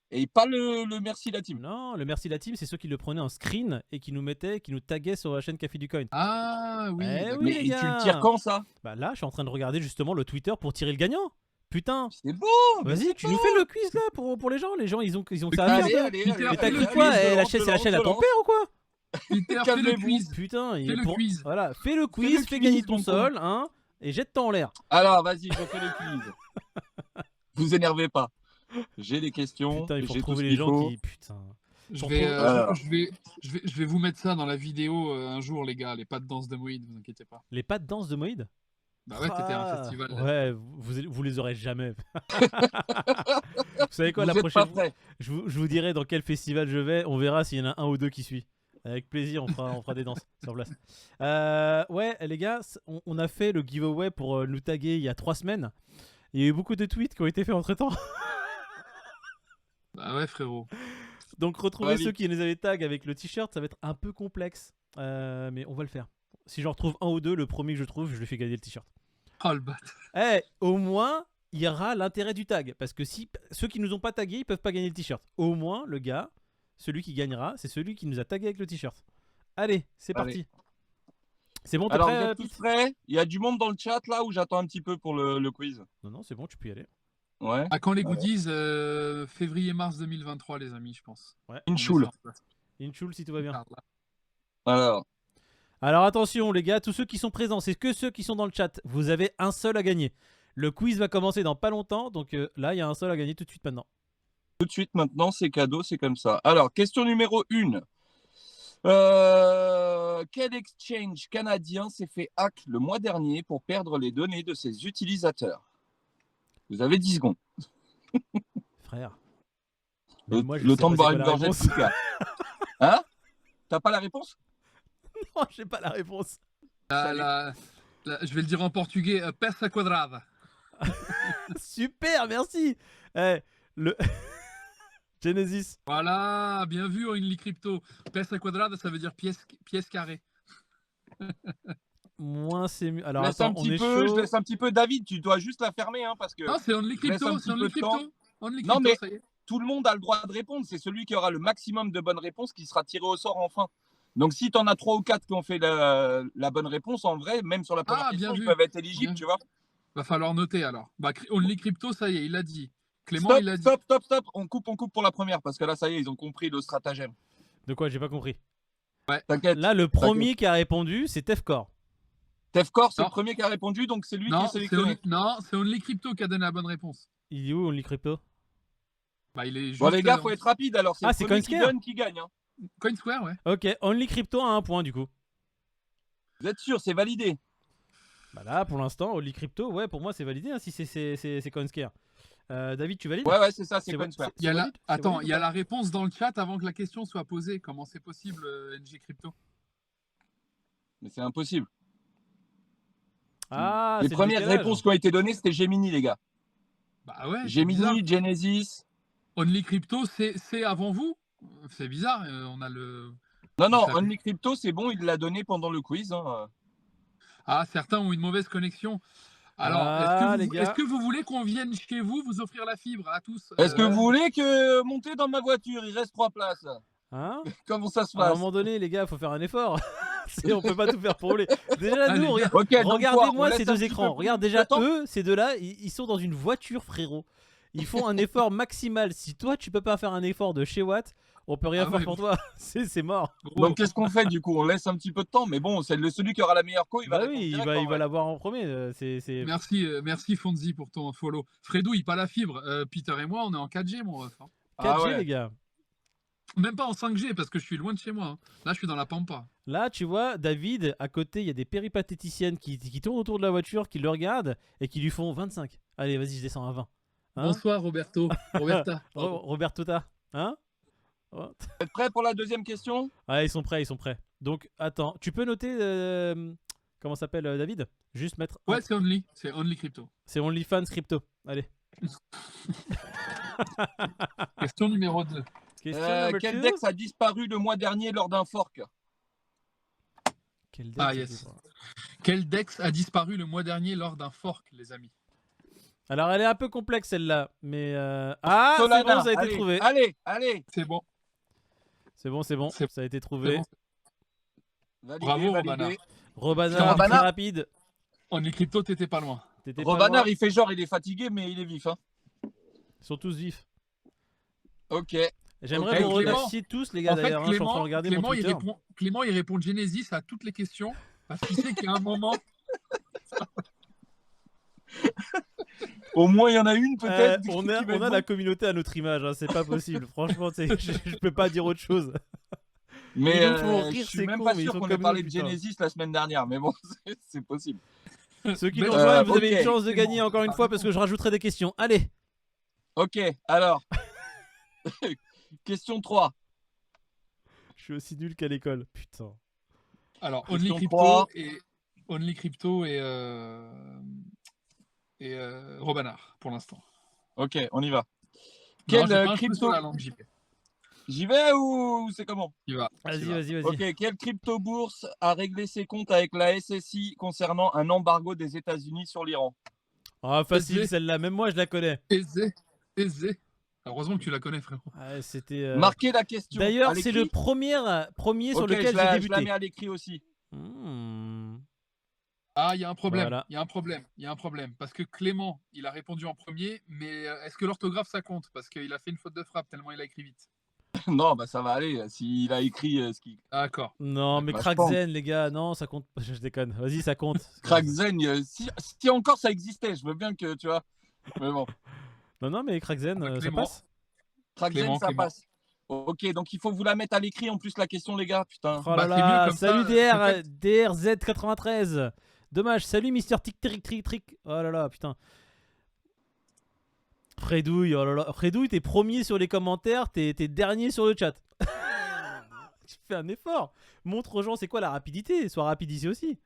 [SPEAKER 2] Et pas le merci la team.
[SPEAKER 1] Non, le merci la team, c'est ceux qui le prenaient en screen et qui nous taguaient sur la chaîne Café du Coin.
[SPEAKER 3] Ah oui.
[SPEAKER 1] Eh
[SPEAKER 3] d'accord.
[SPEAKER 1] oui,
[SPEAKER 2] Mais
[SPEAKER 1] les
[SPEAKER 2] tu
[SPEAKER 1] gars.
[SPEAKER 2] le tires quand, ça?
[SPEAKER 1] Bah là, je suis en train de regarder justement le Twitter pour tirer le gagnant. Putain.
[SPEAKER 2] C'est beau.
[SPEAKER 1] Vas-y, tu nous fais le quiz là pour les gens. Les gens, ils ont que ça à
[SPEAKER 2] Allez,
[SPEAKER 1] faire.
[SPEAKER 2] allez,
[SPEAKER 3] Peter,
[SPEAKER 2] allez,
[SPEAKER 1] Mais t'as
[SPEAKER 3] fais
[SPEAKER 1] cru
[SPEAKER 3] le
[SPEAKER 1] quoi?
[SPEAKER 3] quiz,
[SPEAKER 1] La chaîne, c'est la chaîne à ton père ou quoi?
[SPEAKER 3] Peter, fais le
[SPEAKER 2] Calmez-vous.
[SPEAKER 3] quiz.
[SPEAKER 1] Putain,
[SPEAKER 3] Fais le quiz.
[SPEAKER 1] Voilà, fais le quiz,
[SPEAKER 3] le
[SPEAKER 1] fais
[SPEAKER 3] quiz,
[SPEAKER 1] gagner ton
[SPEAKER 3] mon
[SPEAKER 1] sol, hein, et jette-toi en l'air.
[SPEAKER 2] Alors, vas-y, je fais le quiz. Vous énervez pas. J'ai des questions.
[SPEAKER 1] Putain, il faut
[SPEAKER 2] j'ai tout
[SPEAKER 1] retrouver
[SPEAKER 2] ce
[SPEAKER 1] les
[SPEAKER 2] qu'il
[SPEAKER 1] gens
[SPEAKER 2] faut.
[SPEAKER 1] qui. Putain.
[SPEAKER 3] Je
[SPEAKER 1] Pour
[SPEAKER 3] vais,
[SPEAKER 1] toi-
[SPEAKER 2] Alors.
[SPEAKER 3] je vais vous mettre ça dans la vidéo un jour, les gars. Les pas de danse de Moïd, vous inquiétez pas.
[SPEAKER 1] Les pas de danse de Moïd.
[SPEAKER 3] Bah ouais, t'étais à un
[SPEAKER 1] Ah,
[SPEAKER 3] festival.
[SPEAKER 1] Ouais, vous les aurez jamais. Vous savez quoi,
[SPEAKER 2] Vous
[SPEAKER 1] la
[SPEAKER 2] êtes
[SPEAKER 1] prochaine
[SPEAKER 2] pas prêts.
[SPEAKER 1] je vous dirai dans quel festival je vais. On verra s'il y en a un ou deux qui suit. Avec plaisir, on fera des danses sur place. Ouais, les gars, on a fait le giveaway pour nous taguer il y a 3 semaines. Il y a eu beaucoup de tweets qui ont été faits entre temps.
[SPEAKER 3] Bah ouais, frérot.
[SPEAKER 1] Donc retrouver
[SPEAKER 2] Vas-y.
[SPEAKER 1] ceux qui les avaient tag avec le t-shirt, ça va être un peu complexe. Mais on va le faire. Si j'en retrouve un ou deux, le premier que je trouve, je lui fais gagner le t-shirt.
[SPEAKER 3] Oh le bat.
[SPEAKER 1] Eh, au moins, il y aura l'intérêt du tag. Parce que si ceux qui nous ont pas tagués, ils peuvent pas gagner le t-shirt. Au moins, le gars, celui qui gagnera, c'est celui qui nous a tagué avec le t-shirt. Allez, c'est
[SPEAKER 2] Allez.
[SPEAKER 1] parti. C'est bon, t'es
[SPEAKER 2] Alors,
[SPEAKER 1] prêt,
[SPEAKER 2] vous êtes tous
[SPEAKER 1] Pete
[SPEAKER 2] prêts? Il y a du monde dans le chat là où j'attends un petit peu pour le quiz.
[SPEAKER 1] Non, c'est bon, tu peux y aller.
[SPEAKER 2] Ouais.
[SPEAKER 3] À quand les goodies février-mars 2023, les amis, je pense.
[SPEAKER 1] Ouais.
[SPEAKER 2] Une
[SPEAKER 3] On
[SPEAKER 2] choule.
[SPEAKER 3] met ça en place.
[SPEAKER 1] Inchul, si tout va bien.
[SPEAKER 3] Regarde, là.
[SPEAKER 2] Alors,
[SPEAKER 1] attention, les gars, tous ceux qui sont présents, c'est que ceux qui sont dans le chat. Vous avez un seul à gagner. Le quiz va commencer dans pas longtemps. Donc là, il y a un seul à gagner tout de suite maintenant.
[SPEAKER 2] tout de suite maintenant, c'est cadeau, c'est comme ça. Alors, question numéro 1. Quel exchange canadien s'est fait hack le mois dernier pour perdre les données de ses utilisateurs? Vous avez 10 secondes.
[SPEAKER 1] Frère.
[SPEAKER 2] Le,
[SPEAKER 1] Mais moi, je
[SPEAKER 2] le
[SPEAKER 1] sais
[SPEAKER 2] temps
[SPEAKER 1] pas
[SPEAKER 2] de boire
[SPEAKER 1] c'est
[SPEAKER 2] une
[SPEAKER 1] quoi la
[SPEAKER 2] gorgée de
[SPEAKER 1] réponse.
[SPEAKER 2] Pika. Hein? T'as pas la réponse?
[SPEAKER 1] Non, j'ai pas la réponse.
[SPEAKER 3] Je vais le dire en portugais. Peça quadrada.
[SPEAKER 1] Super, merci. Eh, le Genesis.
[SPEAKER 3] Voilà, bien vu, Only Crypto. Peça quadrada, ça veut dire pièce carrée.
[SPEAKER 1] Moins c'est mieux. Alors
[SPEAKER 2] Laisse
[SPEAKER 1] attends,
[SPEAKER 2] un
[SPEAKER 1] on
[SPEAKER 2] petit
[SPEAKER 1] est
[SPEAKER 2] peu,
[SPEAKER 1] chaud.
[SPEAKER 2] je laisse un petit peu. David, tu dois juste la fermer hein, parce que
[SPEAKER 3] Non, c'est Only
[SPEAKER 2] je laisse un
[SPEAKER 3] Crypto,
[SPEAKER 2] petit
[SPEAKER 3] c'est Only
[SPEAKER 2] peu de temps.
[SPEAKER 3] Crypto. Only
[SPEAKER 2] Non,
[SPEAKER 3] Crypto,
[SPEAKER 2] mais-
[SPEAKER 3] ça y est.
[SPEAKER 2] tout le monde a le droit de répondre. C'est celui qui aura le maximum de bonnes réponses qui sera tiré au sort enfin. Donc si tu en as 3 ou 4 qui ont fait la bonne réponse, en vrai, même sur la première
[SPEAKER 3] Ah, bien
[SPEAKER 2] question, ils
[SPEAKER 3] vu.
[SPEAKER 2] peuvent être éligibles,
[SPEAKER 3] Bien
[SPEAKER 2] tu vois.
[SPEAKER 3] Va falloir noter alors. Bah, Only Crypto, ça y est, il a dit. Clément,
[SPEAKER 2] Stop,
[SPEAKER 3] il a dit.
[SPEAKER 2] stop. On coupe pour la première parce que là, ça y est, ils ont compris le stratagème.
[SPEAKER 1] De quoi? J'ai pas compris.
[SPEAKER 2] T'inquiète.
[SPEAKER 1] Là, le premier qui a répondu, c'est Tefcor.
[SPEAKER 2] Tefcor, c'est
[SPEAKER 3] Non.
[SPEAKER 2] le premier qui a répondu, donc c'est lui qui
[SPEAKER 3] Non,
[SPEAKER 2] est
[SPEAKER 3] c'est
[SPEAKER 2] sélectionné.
[SPEAKER 3] Only Crypto qui a donné la bonne réponse.
[SPEAKER 1] Il est où, Only Crypto?
[SPEAKER 3] Bah, il est juste.
[SPEAKER 2] Bon, les gars, faut être rapide alors. C'est
[SPEAKER 1] Ah,
[SPEAKER 2] le
[SPEAKER 1] c'est
[SPEAKER 2] premier qui
[SPEAKER 1] Coinsquare
[SPEAKER 2] donne qui gagne. Hein.
[SPEAKER 3] CoinSquare, ouais.
[SPEAKER 1] Ok, Only Crypto a un point du coup.
[SPEAKER 2] Vous êtes sûr, c'est validé.
[SPEAKER 1] Bah là, pour l'instant, Only Crypto, ouais, pour moi, c'est validé hein, si c'est Coinsquare. David, tu valides?
[SPEAKER 2] Ouais, c'est ça, c'est
[SPEAKER 1] C'est
[SPEAKER 2] Coinsquare.
[SPEAKER 1] c'est
[SPEAKER 3] Il y a la...
[SPEAKER 1] valide C'est
[SPEAKER 3] Attends,
[SPEAKER 1] valide
[SPEAKER 3] il y a
[SPEAKER 1] ou pas
[SPEAKER 3] la réponse dans le chat avant que la question soit posée. Comment c'est possible, NG Crypto?
[SPEAKER 2] Mais c'est impossible.
[SPEAKER 1] Ah,
[SPEAKER 2] Les
[SPEAKER 1] c'est le
[SPEAKER 2] premières
[SPEAKER 1] décalage.
[SPEAKER 2] réponses qui ont été données, c'était Gemini, les gars.
[SPEAKER 3] Bah ouais. c'est bizarre.
[SPEAKER 2] Gemini, Genesis.
[SPEAKER 3] Only Crypto, c'est avant vous? C'est bizarre. On a le.
[SPEAKER 2] Non,
[SPEAKER 3] Ça-
[SPEAKER 2] Only Crypto, c'est bon, il l'a donné pendant le quiz. Hein.
[SPEAKER 3] Ah, certains ont une mauvaise connexion. Alors,
[SPEAKER 1] Ah, les gars.
[SPEAKER 3] est-ce que vous voulez qu'on vienne chez vous offrir la fibre à tous?
[SPEAKER 2] Est-ce que vous voulez que monter dans ma voiture, il reste 3 places?
[SPEAKER 1] Hein?
[SPEAKER 2] Comment ça se
[SPEAKER 1] À un
[SPEAKER 2] passe?
[SPEAKER 1] moment donné, les gars, faut faire un effort. On peut pas tout faire pour rouler. Déjà,
[SPEAKER 3] Ah,
[SPEAKER 1] nous,
[SPEAKER 3] les gars.
[SPEAKER 2] Ok, donc quoi,
[SPEAKER 1] regardez-moi
[SPEAKER 2] on laisse
[SPEAKER 1] ces
[SPEAKER 2] un
[SPEAKER 1] deux
[SPEAKER 2] petit
[SPEAKER 1] écrans.
[SPEAKER 2] peu
[SPEAKER 1] Regarde
[SPEAKER 2] plus
[SPEAKER 1] déjà
[SPEAKER 2] de temps
[SPEAKER 1] eux, ces deux-là, ils sont dans une voiture, frérot. Ils font un effort maximal. Si toi, tu peux pas faire un effort de chez Watt, on peut rien
[SPEAKER 3] Ah
[SPEAKER 1] faire
[SPEAKER 3] ouais.
[SPEAKER 1] pour toi. C'est mort.
[SPEAKER 3] Gros,
[SPEAKER 2] Donc qu'est-ce qu'on fait du coup? On laisse un petit peu de temps, mais bon, c'est celui qui aura la meilleure co, il va
[SPEAKER 1] Bah
[SPEAKER 2] répondre
[SPEAKER 1] oui,
[SPEAKER 2] direct,
[SPEAKER 1] il
[SPEAKER 2] en
[SPEAKER 1] va
[SPEAKER 2] vrai.
[SPEAKER 1] l'avoir en premier. C'est.
[SPEAKER 3] Merci Fonzi pour ton follow. Fredouille, pas la fibre. Peter et moi, on est en 4G, mon ref. Hein.
[SPEAKER 1] 4G,
[SPEAKER 2] Ah ouais.
[SPEAKER 1] les gars.
[SPEAKER 3] Même pas en 5G parce que je suis loin de chez moi. Hein. Là, je suis dans la pampa.
[SPEAKER 1] Là, tu vois, David, à côté, il y a des péripatéticiennes qui tournent autour de la voiture, qui le regardent et qui lui font 25. Allez, vas-y, je descends à 20. Hein?
[SPEAKER 3] Bonsoir, Roberto. Roberta.
[SPEAKER 1] Roberto Ta. Hein? Oh.
[SPEAKER 2] Vous êtes prêts pour la deuxième question?
[SPEAKER 1] Ah, ils sont prêts. Donc, attends, tu peux noter comment s'appelle David? Juste mettre.
[SPEAKER 3] Ouais, c'est Only. C'est Only Crypto.
[SPEAKER 1] C'est OnlyFans Crypto. Allez.
[SPEAKER 3] Question numéro 2.
[SPEAKER 1] Question number
[SPEAKER 2] Quel
[SPEAKER 1] two.
[SPEAKER 2] Dex a disparu le mois dernier lors d'un fork?
[SPEAKER 1] Quel deck
[SPEAKER 3] Ah,
[SPEAKER 1] c'est
[SPEAKER 3] yes.
[SPEAKER 1] ça?
[SPEAKER 3] Quel Dex a disparu le mois dernier lors d'un fork, les amis?
[SPEAKER 1] Alors, elle est un peu complexe celle-là, mais ah, c'est
[SPEAKER 2] Solana,
[SPEAKER 1] bon, ça a été
[SPEAKER 2] allez,
[SPEAKER 1] trouvé.
[SPEAKER 2] Allez,
[SPEAKER 3] C'est bon.
[SPEAKER 1] C'est bon,
[SPEAKER 3] C'est-
[SPEAKER 1] ça a été
[SPEAKER 3] C'est
[SPEAKER 1] trouvé.
[SPEAKER 3] bon.
[SPEAKER 2] validé,
[SPEAKER 3] Bravo,
[SPEAKER 2] validé.
[SPEAKER 3] Robana.
[SPEAKER 1] Robanar,
[SPEAKER 2] Robanar.
[SPEAKER 1] très rapide.
[SPEAKER 3] Only Crypto, t'étais pas loin.
[SPEAKER 1] T'étais pas
[SPEAKER 2] Robanar,
[SPEAKER 1] loin.
[SPEAKER 2] il fait genre, il est fatigué, mais il est vif. Hein.
[SPEAKER 1] Ils sont tous vifs.
[SPEAKER 2] Ok.
[SPEAKER 1] J'aimerais
[SPEAKER 2] Ok,
[SPEAKER 1] vous
[SPEAKER 3] Clément.
[SPEAKER 1] remercier tous, les gars,
[SPEAKER 3] En fait,
[SPEAKER 1] d'ailleurs. Hein, je suis en train de regarder mon Twitter.
[SPEAKER 3] Clément, il répond Genesis à toutes les questions parce qu'il sait qu'il y a un moment.
[SPEAKER 2] Au moins, il y en a une peut-être.
[SPEAKER 1] On
[SPEAKER 2] qui va
[SPEAKER 1] a
[SPEAKER 2] être
[SPEAKER 1] la
[SPEAKER 2] bon.
[SPEAKER 1] communauté à notre image, hein, c'est pas possible. Franchement, je peux pas dire autre chose.
[SPEAKER 2] Mais
[SPEAKER 1] Ils nous font
[SPEAKER 2] je
[SPEAKER 1] rire,
[SPEAKER 2] suis
[SPEAKER 1] c'est
[SPEAKER 2] même
[SPEAKER 1] con,
[SPEAKER 2] pas
[SPEAKER 1] mais ils
[SPEAKER 2] sûr
[SPEAKER 1] sont
[SPEAKER 2] qu'on ait
[SPEAKER 1] comme
[SPEAKER 2] parlé
[SPEAKER 1] nous,
[SPEAKER 2] de
[SPEAKER 1] putain.
[SPEAKER 2] Genesis la semaine dernière, mais bon, c'est possible.
[SPEAKER 1] Ceux qui
[SPEAKER 3] Ben,
[SPEAKER 1] nous rejoignent, vous
[SPEAKER 2] ok.
[SPEAKER 1] avez une chance de
[SPEAKER 3] C'est
[SPEAKER 1] gagner
[SPEAKER 3] bon,
[SPEAKER 1] encore une
[SPEAKER 3] t'as
[SPEAKER 1] fois
[SPEAKER 3] raison.
[SPEAKER 1] parce que je rajouterai des questions. Allez,
[SPEAKER 2] Ok, alors. Question 3.
[SPEAKER 1] je suis aussi nul qu'à l'école. Putain.
[SPEAKER 3] Alors,
[SPEAKER 2] Question 3.
[SPEAKER 3] Only Crypto et Robanard pour l'instant.
[SPEAKER 2] Ok, on y va.
[SPEAKER 3] Non,
[SPEAKER 2] Quel
[SPEAKER 3] j'ai pas un cheveu sur
[SPEAKER 2] crypto.
[SPEAKER 3] la langue, j'y vais.
[SPEAKER 2] J'y vais ou c'est comment?
[SPEAKER 3] Tu vas.
[SPEAKER 1] Vas-y.
[SPEAKER 2] Ok, quelle crypto-bourse a réglé ses comptes avec la SSI concernant un embargo des États-Unis sur l'Iran?
[SPEAKER 1] Ah, facile
[SPEAKER 3] Aisé.
[SPEAKER 1] celle-là, même moi je la connais.
[SPEAKER 3] Aisé. Heureusement que tu la connais, frérot.
[SPEAKER 1] Ah, c'était.
[SPEAKER 2] Marquez la question.
[SPEAKER 1] D'ailleurs,
[SPEAKER 2] à
[SPEAKER 1] c'est le
[SPEAKER 2] l'écrit.
[SPEAKER 1] premier sur
[SPEAKER 2] Ok,
[SPEAKER 1] lequel
[SPEAKER 2] je
[SPEAKER 1] j'ai
[SPEAKER 2] la
[SPEAKER 1] débuté.
[SPEAKER 2] mets à l'écrit aussi.
[SPEAKER 3] Ah, il y a un problème.
[SPEAKER 1] Voilà.
[SPEAKER 3] Il y a un problème. Parce que Clément, il a répondu en premier, mais est-ce que l'orthographe, ça compte? Parce qu'il a fait une faute de frappe tellement il a écrit vite.
[SPEAKER 2] Non, bah ça va aller. S'il a écrit ce qui.
[SPEAKER 3] D'accord.
[SPEAKER 1] Non, mais
[SPEAKER 2] Bah, je
[SPEAKER 1] Crackzen, les gars, non, ça compte. Je déconne. Vas-y, ça compte.
[SPEAKER 2] Crackzen, si encore ça existait, je veux bien que tu vois. Mais bon,
[SPEAKER 1] Non, mais Crackzen,
[SPEAKER 3] Bah,
[SPEAKER 1] ça
[SPEAKER 3] Clément.
[SPEAKER 1] passe.
[SPEAKER 2] Crackzen, ça
[SPEAKER 3] Clément.
[SPEAKER 2] passe. Ok, donc il faut vous la mettre à l'écrit en plus la question, les gars. Putain.
[SPEAKER 1] Oh
[SPEAKER 3] Bah,
[SPEAKER 1] là
[SPEAKER 3] c'est mieux
[SPEAKER 1] là,
[SPEAKER 3] comme
[SPEAKER 1] salut
[SPEAKER 3] ça,
[SPEAKER 1] DRZ93. Dommage, salut Mister Tic Tric Tric Tric. Oh là là, putain. Fredouille, oh là là. Fredouille, t'es premier sur les commentaires, t'es dernier sur le chat. Tu fais un effort. Montre aux gens c'est quoi la rapidité. Sois rapide ici aussi.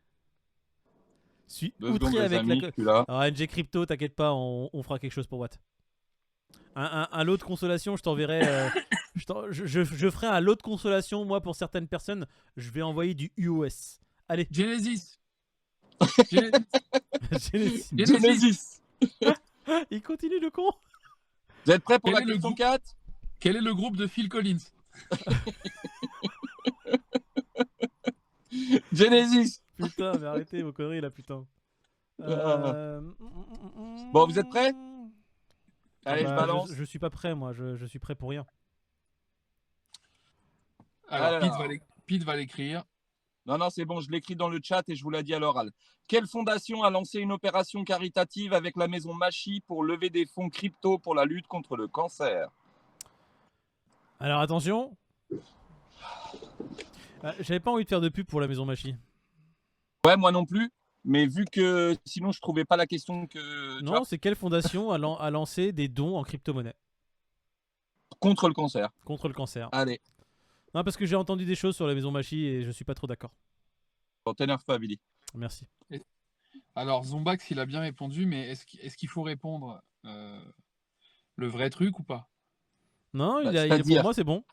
[SPEAKER 1] Suis
[SPEAKER 2] 2 secondes,
[SPEAKER 1] outré
[SPEAKER 2] les
[SPEAKER 1] avec
[SPEAKER 2] amis,
[SPEAKER 1] la.
[SPEAKER 2] je suis là.
[SPEAKER 1] Alors NG Crypto, t'inquiète pas, on fera quelque chose pour Watt. Un lot de consolation, je t'enverrai. Je ferai un lot de consolation, moi, pour certaines personnes. Je vais envoyer du UOS. Allez,
[SPEAKER 3] Genesis.
[SPEAKER 1] Genesis.
[SPEAKER 2] Genesis.
[SPEAKER 1] Il continue le con.
[SPEAKER 2] Vous êtes prêts pour
[SPEAKER 3] Quel
[SPEAKER 2] la
[SPEAKER 3] est le
[SPEAKER 2] question
[SPEAKER 3] groupe
[SPEAKER 2] 4?
[SPEAKER 3] Quel est le groupe de Phil Collins?
[SPEAKER 2] Genesis.
[SPEAKER 1] Putain, mais arrêtez vos conneries là, putain.
[SPEAKER 2] Bon, vous êtes prêts? Allez,
[SPEAKER 1] Bah,
[SPEAKER 2] je balance.
[SPEAKER 1] je suis pas prêt, moi. Je suis prêt pour rien.
[SPEAKER 3] Alors,
[SPEAKER 2] Alors.
[SPEAKER 3] Pete va l'écrire.
[SPEAKER 2] Non, c'est bon, je l'écris dans le chat et je vous l'ai dit à l'oral. Quelle fondation a lancé une opération caritative avec la maison Machi pour lever des fonds crypto pour la lutte contre le cancer?
[SPEAKER 1] Alors attention. J'avais pas envie de faire de pub pour la maison Machi.
[SPEAKER 2] Ouais, moi non plus. Mais vu que sinon je trouvais pas la question que.
[SPEAKER 1] Non, c'est quelle fondation a lancé des dons en crypto-monnaie
[SPEAKER 2] Contre le cancer.
[SPEAKER 1] contre le cancer?
[SPEAKER 2] Allez,
[SPEAKER 1] Non, parce que j'ai entendu des choses sur la maison Machi et je suis pas trop d'accord.
[SPEAKER 2] bon, t'énerve pas, Billy.
[SPEAKER 1] Merci.
[SPEAKER 3] Alors, Zombax, il a bien répondu, mais est-ce qu'il faut répondre le vrai truc ou pas?
[SPEAKER 1] Non,
[SPEAKER 2] Bah,
[SPEAKER 1] pour
[SPEAKER 2] c'est-à-dire
[SPEAKER 1] moi c'est bon.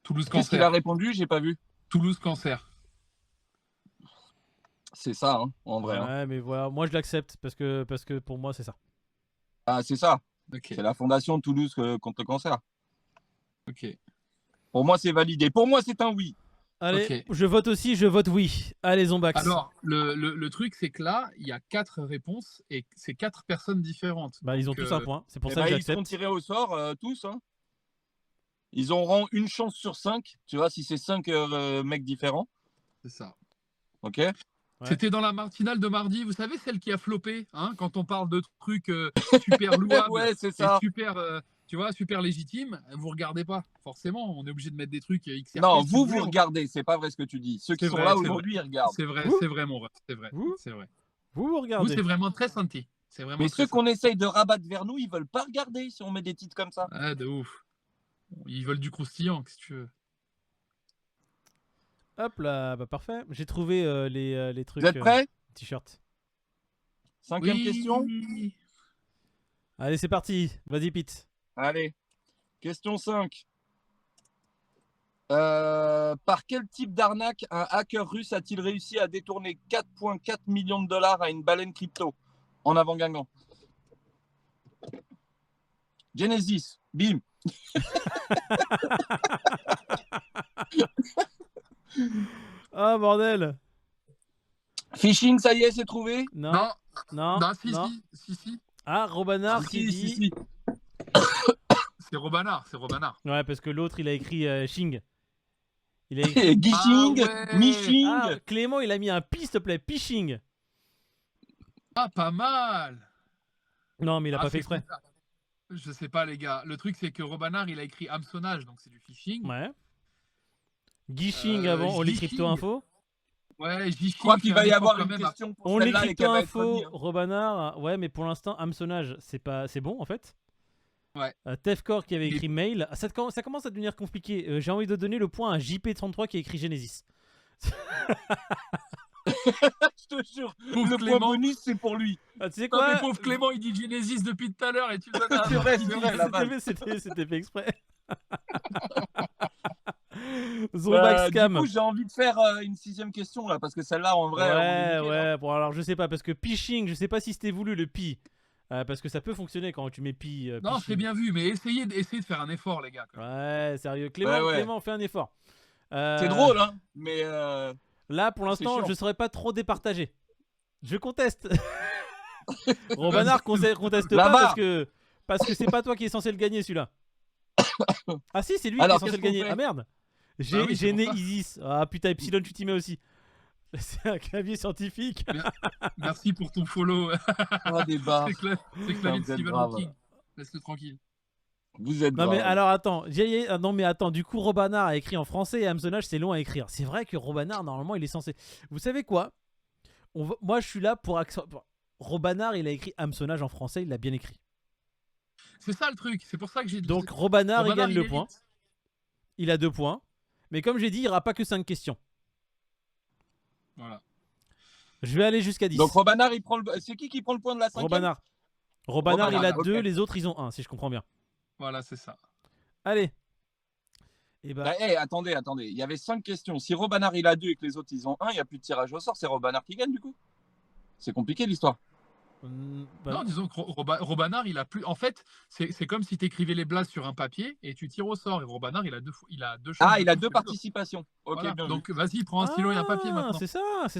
[SPEAKER 3] Toulouse
[SPEAKER 2] Qu'est-ce qu'il a
[SPEAKER 3] Cancer.
[SPEAKER 2] répondu? J'ai pas vu.
[SPEAKER 3] Toulouse Cancer.
[SPEAKER 2] C'est ça, hein, en vrai. Hein.
[SPEAKER 1] Ouais, mais voilà, moi je l'accepte parce que pour moi c'est ça.
[SPEAKER 2] Ah, c'est ça.
[SPEAKER 3] Ok.
[SPEAKER 2] C'est la fondation Toulouse contre le cancer.
[SPEAKER 3] Ok.
[SPEAKER 2] Pour moi, c'est validé. Pour moi, c'est un oui.
[SPEAKER 1] Allez,
[SPEAKER 3] Ok.
[SPEAKER 1] je vote aussi, je vote oui. Allez, Zombax.
[SPEAKER 3] Alors, le truc, c'est que là, il y a 4 réponses et c'est 4 personnes différentes.
[SPEAKER 1] Bah, ils ont
[SPEAKER 3] Donc,
[SPEAKER 1] tous un point, c'est pour
[SPEAKER 2] Eh
[SPEAKER 1] ça
[SPEAKER 2] ben,
[SPEAKER 1] que
[SPEAKER 2] ils seront
[SPEAKER 1] j'accepte.
[SPEAKER 2] tirés au sort, tous. Hein. Ils auront une chance sur 5. Tu vois, si c'est 5 mecs différents.
[SPEAKER 3] C'est ça.
[SPEAKER 2] Ok.
[SPEAKER 1] Ouais.
[SPEAKER 3] C'était dans la matinale de mardi, vous savez, celle qui a floppé, hein, quand on parle de trucs super louables
[SPEAKER 2] Ouais, c'est
[SPEAKER 3] et
[SPEAKER 2] ça.
[SPEAKER 3] super, tu vois, super légitimes. Vous regardez pas, forcément. On est obligé de mettre des trucs XRP.
[SPEAKER 2] Non,
[SPEAKER 3] si
[SPEAKER 2] vous
[SPEAKER 3] voulez.
[SPEAKER 2] regardez. C'est pas vrai ce que tu dis. Ceux qui
[SPEAKER 3] C'est
[SPEAKER 2] sont
[SPEAKER 3] vrai,
[SPEAKER 2] là
[SPEAKER 3] c'est
[SPEAKER 2] aujourd'hui, ils regardent.
[SPEAKER 3] C'est vrai,
[SPEAKER 1] Vous
[SPEAKER 3] c'est vrai, mon ref, c'est vrai,
[SPEAKER 1] Vous
[SPEAKER 3] c'est vrai.
[SPEAKER 1] Vous
[SPEAKER 3] Vous,
[SPEAKER 1] regardez.
[SPEAKER 3] c'est vraiment très senti. C'est vraiment
[SPEAKER 2] Mais
[SPEAKER 3] très
[SPEAKER 2] ceux qu'on essaye de rabattre vers nous, ils veulent pas regarder si on met des titres comme ça.
[SPEAKER 3] Ah, de ouf. Ils veulent du croustillant, si tu veux.
[SPEAKER 1] Hop là, bah parfait. J'ai trouvé les trucs.
[SPEAKER 2] Vous êtes prêts?
[SPEAKER 1] T-shirt.
[SPEAKER 2] Cinquième question.
[SPEAKER 1] Allez, c'est parti. Vas-y, Pete.
[SPEAKER 2] Allez. Question 5. Par quel type d'arnaque un hacker russe a-t-il réussi à détourner 4,4 millions de dollars à une baleine crypto en avant Guingamp? Genesis, bim.
[SPEAKER 1] Ah, bordel.
[SPEAKER 2] Phishing, ça y est, c'est trouvé?
[SPEAKER 1] Non.
[SPEAKER 3] Non,
[SPEAKER 1] Non.
[SPEAKER 3] non,
[SPEAKER 1] non.
[SPEAKER 3] si.
[SPEAKER 1] Ah, Robanard qui dit.
[SPEAKER 2] si.
[SPEAKER 3] C'est Robanard, c'est Robanard.
[SPEAKER 1] Ouais, parce que l'autre il a écrit Shing. Il a écrit.
[SPEAKER 2] Gishing,
[SPEAKER 3] Ah ouais.
[SPEAKER 2] Mishing.
[SPEAKER 1] Ah, Clément il a mis un pi, s'il te plaît. Pishing.
[SPEAKER 3] Ah, pas mal.
[SPEAKER 1] Non, mais il a pas fait
[SPEAKER 3] c'est
[SPEAKER 1] exprès.
[SPEAKER 3] cool. Je sais pas, les gars. Le truc, c'est que Robanard, il a écrit hameçonnage, donc c'est du phishing.
[SPEAKER 1] Ouais. Guiching avant, Only Crypto
[SPEAKER 3] Guiching.
[SPEAKER 1] Info.
[SPEAKER 3] Ouais,
[SPEAKER 2] Je crois qu'il va y avoir
[SPEAKER 3] quand
[SPEAKER 2] une
[SPEAKER 3] même.
[SPEAKER 2] question pour
[SPEAKER 1] Only
[SPEAKER 2] celle-là et
[SPEAKER 1] Crypto
[SPEAKER 2] qu'elle va être
[SPEAKER 1] Info,
[SPEAKER 2] remise, hein.
[SPEAKER 1] Robanard. Ouais, mais pour l'instant, hameçonnage, c'est bon en fait.
[SPEAKER 3] Ouais.
[SPEAKER 1] Tefcore qui avait
[SPEAKER 3] Mais-
[SPEAKER 1] écrit mail. Ça commence à devenir compliqué. J'ai envie de donner le point à JP33 qui a écrit Genesis.
[SPEAKER 2] Je te jure,
[SPEAKER 3] Pauvre
[SPEAKER 2] le point
[SPEAKER 3] Clément.
[SPEAKER 2] bonus, c'est pour lui.
[SPEAKER 1] Ah, tu sais
[SPEAKER 3] Non, mais
[SPEAKER 1] quoi
[SPEAKER 3] pauvre Clément, il dit Genesis depuis tout à l'heure et tu le donnes à
[SPEAKER 2] C'est vrai, la balle.
[SPEAKER 1] C'était fait exprès.
[SPEAKER 2] Du
[SPEAKER 1] Zombaxcam.
[SPEAKER 2] coup, j'ai envie de faire une 6ème question là, parce que celle-là, en vrai, on est
[SPEAKER 1] Ouais,
[SPEAKER 2] nickel, hein.
[SPEAKER 1] ouais. Bon, alors je sais pas, parce que phishing, je sais pas si c'était voulu le pi. Parce que ça peut fonctionner quand tu mets pi.
[SPEAKER 3] Non,
[SPEAKER 1] phishing.
[SPEAKER 3] c'est bien vu, mais essayez de faire un effort, les gars.
[SPEAKER 1] Ouais, sérieux. Clément,
[SPEAKER 2] Ouais.
[SPEAKER 1] Clément, fais un effort.
[SPEAKER 2] C'est drôle, hein, mais
[SPEAKER 1] Là, pour l'instant,
[SPEAKER 2] chiant.
[SPEAKER 1] je serais pas trop départagé. Je conteste. Robanard conteste
[SPEAKER 2] La
[SPEAKER 1] pas
[SPEAKER 2] barre.
[SPEAKER 1] parce que c'est pas toi qui est censé le gagner celui-là. Ah si, c'est lui
[SPEAKER 2] Alors,
[SPEAKER 1] qui est censé le
[SPEAKER 2] qu'est-ce qu'on
[SPEAKER 1] gagner.
[SPEAKER 2] fait
[SPEAKER 1] Ah merde.
[SPEAKER 3] oui,
[SPEAKER 1] J'ai
[SPEAKER 3] c'est pour
[SPEAKER 1] né
[SPEAKER 3] ça.
[SPEAKER 1] Isis. Ah putain, Epsilon, tu t'y mets aussi. C'est un clavier scientifique.
[SPEAKER 3] Merci pour ton follow.
[SPEAKER 2] Ah, des barres.
[SPEAKER 3] C'est clavier
[SPEAKER 2] Putain,
[SPEAKER 3] de
[SPEAKER 2] vous êtes
[SPEAKER 3] Stephen
[SPEAKER 2] grave.
[SPEAKER 3] Hawking. Laisse-le tranquille.
[SPEAKER 2] Vous êtes
[SPEAKER 1] Non mais
[SPEAKER 2] grave.
[SPEAKER 1] alors attends, non mais attends, du coup Robanard a écrit en français et hameçonnage c'est long à écrire. C'est vrai que Robanard normalement il est censé. Vous savez quoi? Moi je suis là pour Robanard il a écrit hameçonnage en français, il l'a bien écrit.
[SPEAKER 3] C'est ça le truc. C'est pour ça que j'ai dit.
[SPEAKER 1] Donc Robanard il gagne
[SPEAKER 3] il
[SPEAKER 1] le
[SPEAKER 3] est
[SPEAKER 1] point.
[SPEAKER 3] vite.
[SPEAKER 1] Il a 2 points. Mais comme j'ai dit, il n'y aura pas que 5 questions.
[SPEAKER 3] Voilà.
[SPEAKER 1] Je vais aller jusqu'à 10.
[SPEAKER 2] Donc Robanard, il prend le. C'est qui prend le point de la 5ème?
[SPEAKER 1] Robanard,
[SPEAKER 2] Robanard,
[SPEAKER 1] il a
[SPEAKER 2] ok.
[SPEAKER 1] 2, les autres ils ont 1 si je comprends bien.
[SPEAKER 3] Voilà, c'est ça.
[SPEAKER 1] Allez. Et bah,
[SPEAKER 2] Bah, attendez. Il y avait 5 questions. Si Robanard il a 2 et que les autres ils ont 1, il n'y a plus de tirage au sort. C'est Robanard qui gagne du coup. C'est compliqué l'histoire.
[SPEAKER 3] Non, disons que Robanard, il a plus. En fait, c'est comme si tu écrivais les blagues sur un papier et tu tires au sort. Et Robanard, il a deux chances.
[SPEAKER 2] Ah, il a
[SPEAKER 3] de
[SPEAKER 2] 2
[SPEAKER 3] plus que les autres.
[SPEAKER 2] participations. Ok,
[SPEAKER 3] Voilà.
[SPEAKER 2] bien vu.
[SPEAKER 3] Donc vas-y, prends un stylo et un papier maintenant.
[SPEAKER 1] c'est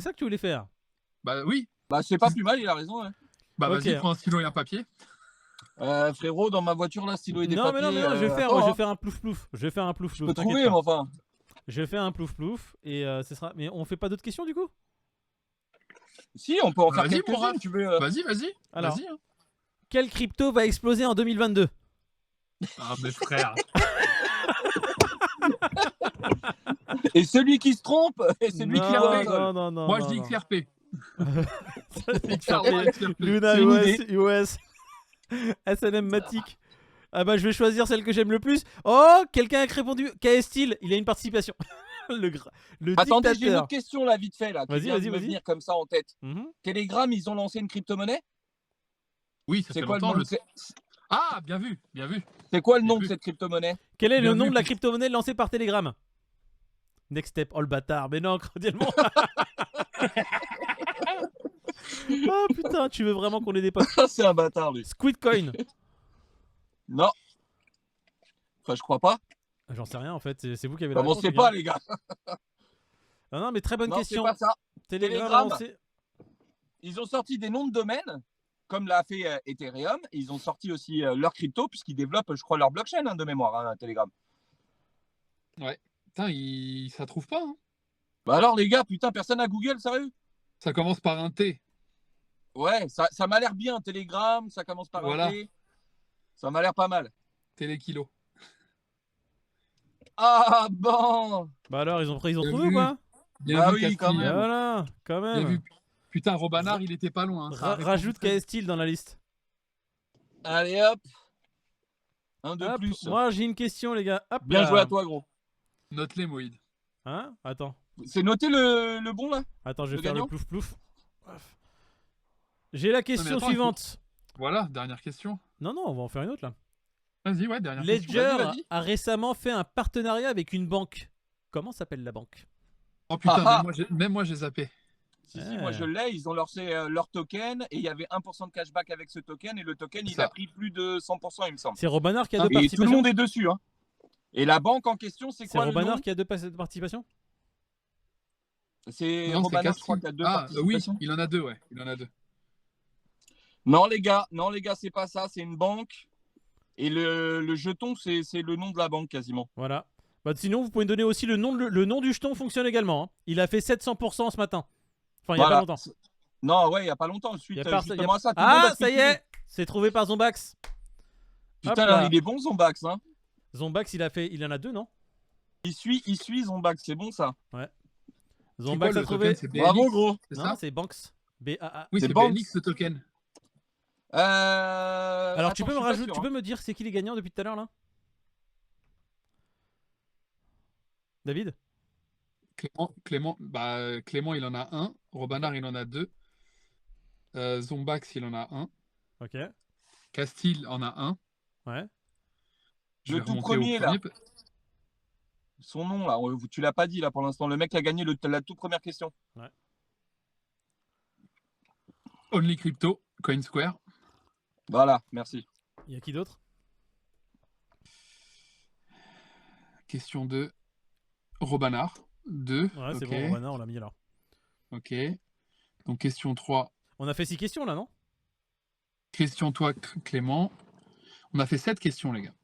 [SPEAKER 1] ça que tu voulais faire.
[SPEAKER 3] Bah oui.
[SPEAKER 2] Bah, c'est pas plus mal, il a raison. Hein.
[SPEAKER 3] Bah
[SPEAKER 1] Ok.
[SPEAKER 3] vas-y, prends un stylo et un papier.
[SPEAKER 2] Frérot, dans ma voiture, là, stylo et des
[SPEAKER 1] Non,
[SPEAKER 2] papiers.
[SPEAKER 1] mais non, je vais faire,
[SPEAKER 2] attends,
[SPEAKER 1] je vais
[SPEAKER 2] hein.
[SPEAKER 1] faire un plouf-plouf. Je vais faire un plouf-plouf.
[SPEAKER 2] Je peux
[SPEAKER 1] t'inquiète
[SPEAKER 2] trouver,
[SPEAKER 1] pas.
[SPEAKER 2] mais enfin.
[SPEAKER 1] Je fais un plouf-plouf et ce sera. Mais on fait pas d'autres questions du coup?
[SPEAKER 2] Si, on peut en faire
[SPEAKER 3] Vas-y,
[SPEAKER 2] quelques-unes,
[SPEAKER 3] Mourad.
[SPEAKER 2] tu veux.
[SPEAKER 3] Vas-y.
[SPEAKER 1] Alors.
[SPEAKER 3] Vas-y. Hein.
[SPEAKER 1] Quelle crypto va exploser en 2022?
[SPEAKER 3] Ah, mes frères.
[SPEAKER 2] Et celui qui se trompe, et celui qui
[SPEAKER 1] Non,
[SPEAKER 2] rigole.
[SPEAKER 1] non.
[SPEAKER 3] Moi, je dis XRP.
[SPEAKER 1] Ça, c'est
[SPEAKER 3] Clairement,
[SPEAKER 1] XRP.
[SPEAKER 3] XRP.
[SPEAKER 1] Luna
[SPEAKER 2] C'est une
[SPEAKER 1] US, SNM Matic. Ah bah je vais choisir celle que j'aime le plus. Oh, quelqu'un a répondu. KS Steel, il a une participation. le
[SPEAKER 2] Attendez, j'ai une
[SPEAKER 1] dictateur.
[SPEAKER 2] autre question là, vite fait, là, qui
[SPEAKER 1] Vas-y,
[SPEAKER 2] vient de
[SPEAKER 1] vas-y,
[SPEAKER 2] me
[SPEAKER 1] vas-y.
[SPEAKER 2] venir comme ça en tête.
[SPEAKER 1] Mhm.
[SPEAKER 2] Telegram, ils ont lancé une crypto-monnaie.
[SPEAKER 3] Oui, ça
[SPEAKER 2] C'est
[SPEAKER 3] fait
[SPEAKER 2] quoi le
[SPEAKER 3] longtemps.
[SPEAKER 2] nom
[SPEAKER 3] Ah, bien vu.
[SPEAKER 2] C'est quoi le
[SPEAKER 3] J'ai
[SPEAKER 2] nom de
[SPEAKER 3] vu.
[SPEAKER 2] cette crypto-monnaie?
[SPEAKER 1] Quel est le
[SPEAKER 3] Bien
[SPEAKER 1] nom
[SPEAKER 3] vu,
[SPEAKER 1] de la
[SPEAKER 3] puis-
[SPEAKER 1] crypto-monnaie lancée par Telegram? Next Step, oh le bâtard. Mais non, cordialement. Oh putain, tu veux vraiment qu'on ait des potes?
[SPEAKER 2] C'est un bâtard, lui.
[SPEAKER 1] Squidcoin.
[SPEAKER 2] Non. Enfin, je crois pas.
[SPEAKER 1] J'en sais rien en fait, c'est vous qui avez la
[SPEAKER 2] Bah, on
[SPEAKER 1] réponse,
[SPEAKER 2] sait
[SPEAKER 1] les
[SPEAKER 2] pas,
[SPEAKER 1] gars.
[SPEAKER 2] les gars.
[SPEAKER 1] Non, mais très bonne
[SPEAKER 2] Non, c'est
[SPEAKER 1] question.
[SPEAKER 2] pas ça.
[SPEAKER 1] Telegram a
[SPEAKER 2] Telegram.
[SPEAKER 1] lancé-
[SPEAKER 2] Ils ont sorti des noms de domaine, comme l'a fait Ethereum. Ils ont sorti aussi leur crypto, puisqu'ils développent, je crois, leur blockchain hein, de mémoire, hein, Telegram.
[SPEAKER 3] Putain, ça trouve pas. Hein.
[SPEAKER 2] Bah alors, les gars, putain, personne à Google, sérieux?
[SPEAKER 3] Ça commence par un T.
[SPEAKER 2] Ouais, ça m'a l'air bien, Telegram, ça commence par
[SPEAKER 3] Voilà.
[SPEAKER 2] un T. Ça m'a l'air pas mal.
[SPEAKER 3] Télékilo.
[SPEAKER 2] Ah bon.
[SPEAKER 1] Bah alors, ils ont
[SPEAKER 3] Bien
[SPEAKER 1] trouvé ou
[SPEAKER 3] vu.
[SPEAKER 1] quoi?
[SPEAKER 3] Bien
[SPEAKER 2] Ah
[SPEAKER 3] vu,
[SPEAKER 2] oui,
[SPEAKER 3] Castille.
[SPEAKER 2] quand même.
[SPEAKER 1] Voilà, quand
[SPEAKER 3] Bien
[SPEAKER 1] même.
[SPEAKER 3] vu. Putain, Robanard, il était pas loin. Hein. Ça a répondu
[SPEAKER 1] Rajoute
[SPEAKER 3] très
[SPEAKER 1] KS Steel dans la liste.
[SPEAKER 2] Allez, hop. Un de
[SPEAKER 1] Hop,
[SPEAKER 2] plus.
[SPEAKER 1] moi j'ai une question les gars. Hop
[SPEAKER 2] Bien
[SPEAKER 1] là.
[SPEAKER 2] joué à toi, gros.
[SPEAKER 3] Note-les, Moïd.
[SPEAKER 1] Hein? Attends,
[SPEAKER 2] C'est noté le bon, là?
[SPEAKER 1] je vais
[SPEAKER 2] Le
[SPEAKER 1] faire
[SPEAKER 2] gagnant
[SPEAKER 1] le plouf plouf. J'ai la question
[SPEAKER 3] attends,
[SPEAKER 1] suivante.
[SPEAKER 3] Voilà, dernière question.
[SPEAKER 1] Non, on va en faire une autre là.
[SPEAKER 3] Vas-y, ouais, dernière question.
[SPEAKER 1] Ledger
[SPEAKER 2] Vas-y.
[SPEAKER 1] a récemment fait un partenariat avec une banque. Comment s'appelle la banque?
[SPEAKER 3] Oh putain,
[SPEAKER 2] Ah,
[SPEAKER 3] même moi j'ai zappé.
[SPEAKER 2] Si,
[SPEAKER 1] Ouais.
[SPEAKER 2] moi je l'ai. Ils ont lancé leur token et il y avait 1% de cashback avec ce token. Et le token, il
[SPEAKER 3] Ça.
[SPEAKER 2] a pris plus de 100%, il me semble.
[SPEAKER 1] C'est Robanard qui a deux
[SPEAKER 2] Et tout le
[SPEAKER 1] participations.
[SPEAKER 2] monde est dessus. Hein. Et la banque en question, c'est
[SPEAKER 1] C'est
[SPEAKER 2] quoi le
[SPEAKER 1] Robanard
[SPEAKER 2] nom?
[SPEAKER 1] qui a deux participations?
[SPEAKER 2] C'est
[SPEAKER 3] Non, c'est
[SPEAKER 2] Robanard, je crois,
[SPEAKER 3] Castille.
[SPEAKER 2] qui a 2
[SPEAKER 3] Ah, oui,
[SPEAKER 2] participations.
[SPEAKER 3] il en a deux, ouais. Il en a deux.
[SPEAKER 2] Non, les gars, c'est pas ça. C'est une banque. Et le jeton, c'est le nom de la banque quasiment.
[SPEAKER 1] Voilà. Bah, sinon, vous pouvez me donner aussi le nom, le nom du jeton fonctionne également. Hein. Il a fait 700% ce matin. Enfin, il y a pas longtemps.
[SPEAKER 2] Non, ouais, il y a pas longtemps. Suite
[SPEAKER 1] Y a pas-
[SPEAKER 2] justement
[SPEAKER 1] y a-
[SPEAKER 2] à ça. Tout le monde
[SPEAKER 1] Ah,
[SPEAKER 2] a
[SPEAKER 1] ça y
[SPEAKER 2] spéculé.
[SPEAKER 1] est! C'est trouvé par Zombax. Hop
[SPEAKER 2] Putain,
[SPEAKER 1] là.
[SPEAKER 2] il est bon Zombax. Hein.
[SPEAKER 1] Zombax, il en a 2, non?
[SPEAKER 2] Il suit Zombax, c'est bon ça.
[SPEAKER 1] Zombax a
[SPEAKER 3] le
[SPEAKER 1] trouvé.
[SPEAKER 3] token, c'est
[SPEAKER 2] Bravo
[SPEAKER 3] BNX,
[SPEAKER 2] gros.
[SPEAKER 3] c'est
[SPEAKER 1] Non,
[SPEAKER 3] ça?
[SPEAKER 1] c'est Banks. B-A-A.
[SPEAKER 3] Oui,
[SPEAKER 2] c'est
[SPEAKER 3] c'est
[SPEAKER 2] Banks.
[SPEAKER 3] BNX le token.
[SPEAKER 1] Alors, tu
[SPEAKER 2] attends,
[SPEAKER 1] peux
[SPEAKER 2] je
[SPEAKER 1] me
[SPEAKER 2] suis pas
[SPEAKER 1] rajouter,
[SPEAKER 2] sûr,
[SPEAKER 1] tu
[SPEAKER 2] hein.
[SPEAKER 1] peux me dire c'est qui les gagnants depuis tout à l'heure là? David?
[SPEAKER 3] Clément, il en a un. Robanard, il en a 2. Zombax, il en a 1.
[SPEAKER 1] Ok.
[SPEAKER 3] Castille en a 1.
[SPEAKER 1] Ouais.
[SPEAKER 3] Je
[SPEAKER 2] Le
[SPEAKER 3] vais
[SPEAKER 2] tout
[SPEAKER 3] remonter au
[SPEAKER 2] premier, là.
[SPEAKER 3] premier.
[SPEAKER 2] Son nom là, tu l'as pas dit là pour l'instant. Le mec qui a gagné la toute première question.
[SPEAKER 3] Only Crypto, CoinSquare.
[SPEAKER 2] Voilà, merci.
[SPEAKER 1] Il y a qui d'autre?
[SPEAKER 3] Question 2. Robanard. 2.
[SPEAKER 1] Ouais, c'est
[SPEAKER 3] Ok.
[SPEAKER 1] bon, Robanard, on l'a mis alors.
[SPEAKER 3] Ok. Donc question 3.
[SPEAKER 1] On a fait 6 questions là, non?
[SPEAKER 3] Question toi, Clément. On a fait 7 questions, les gars.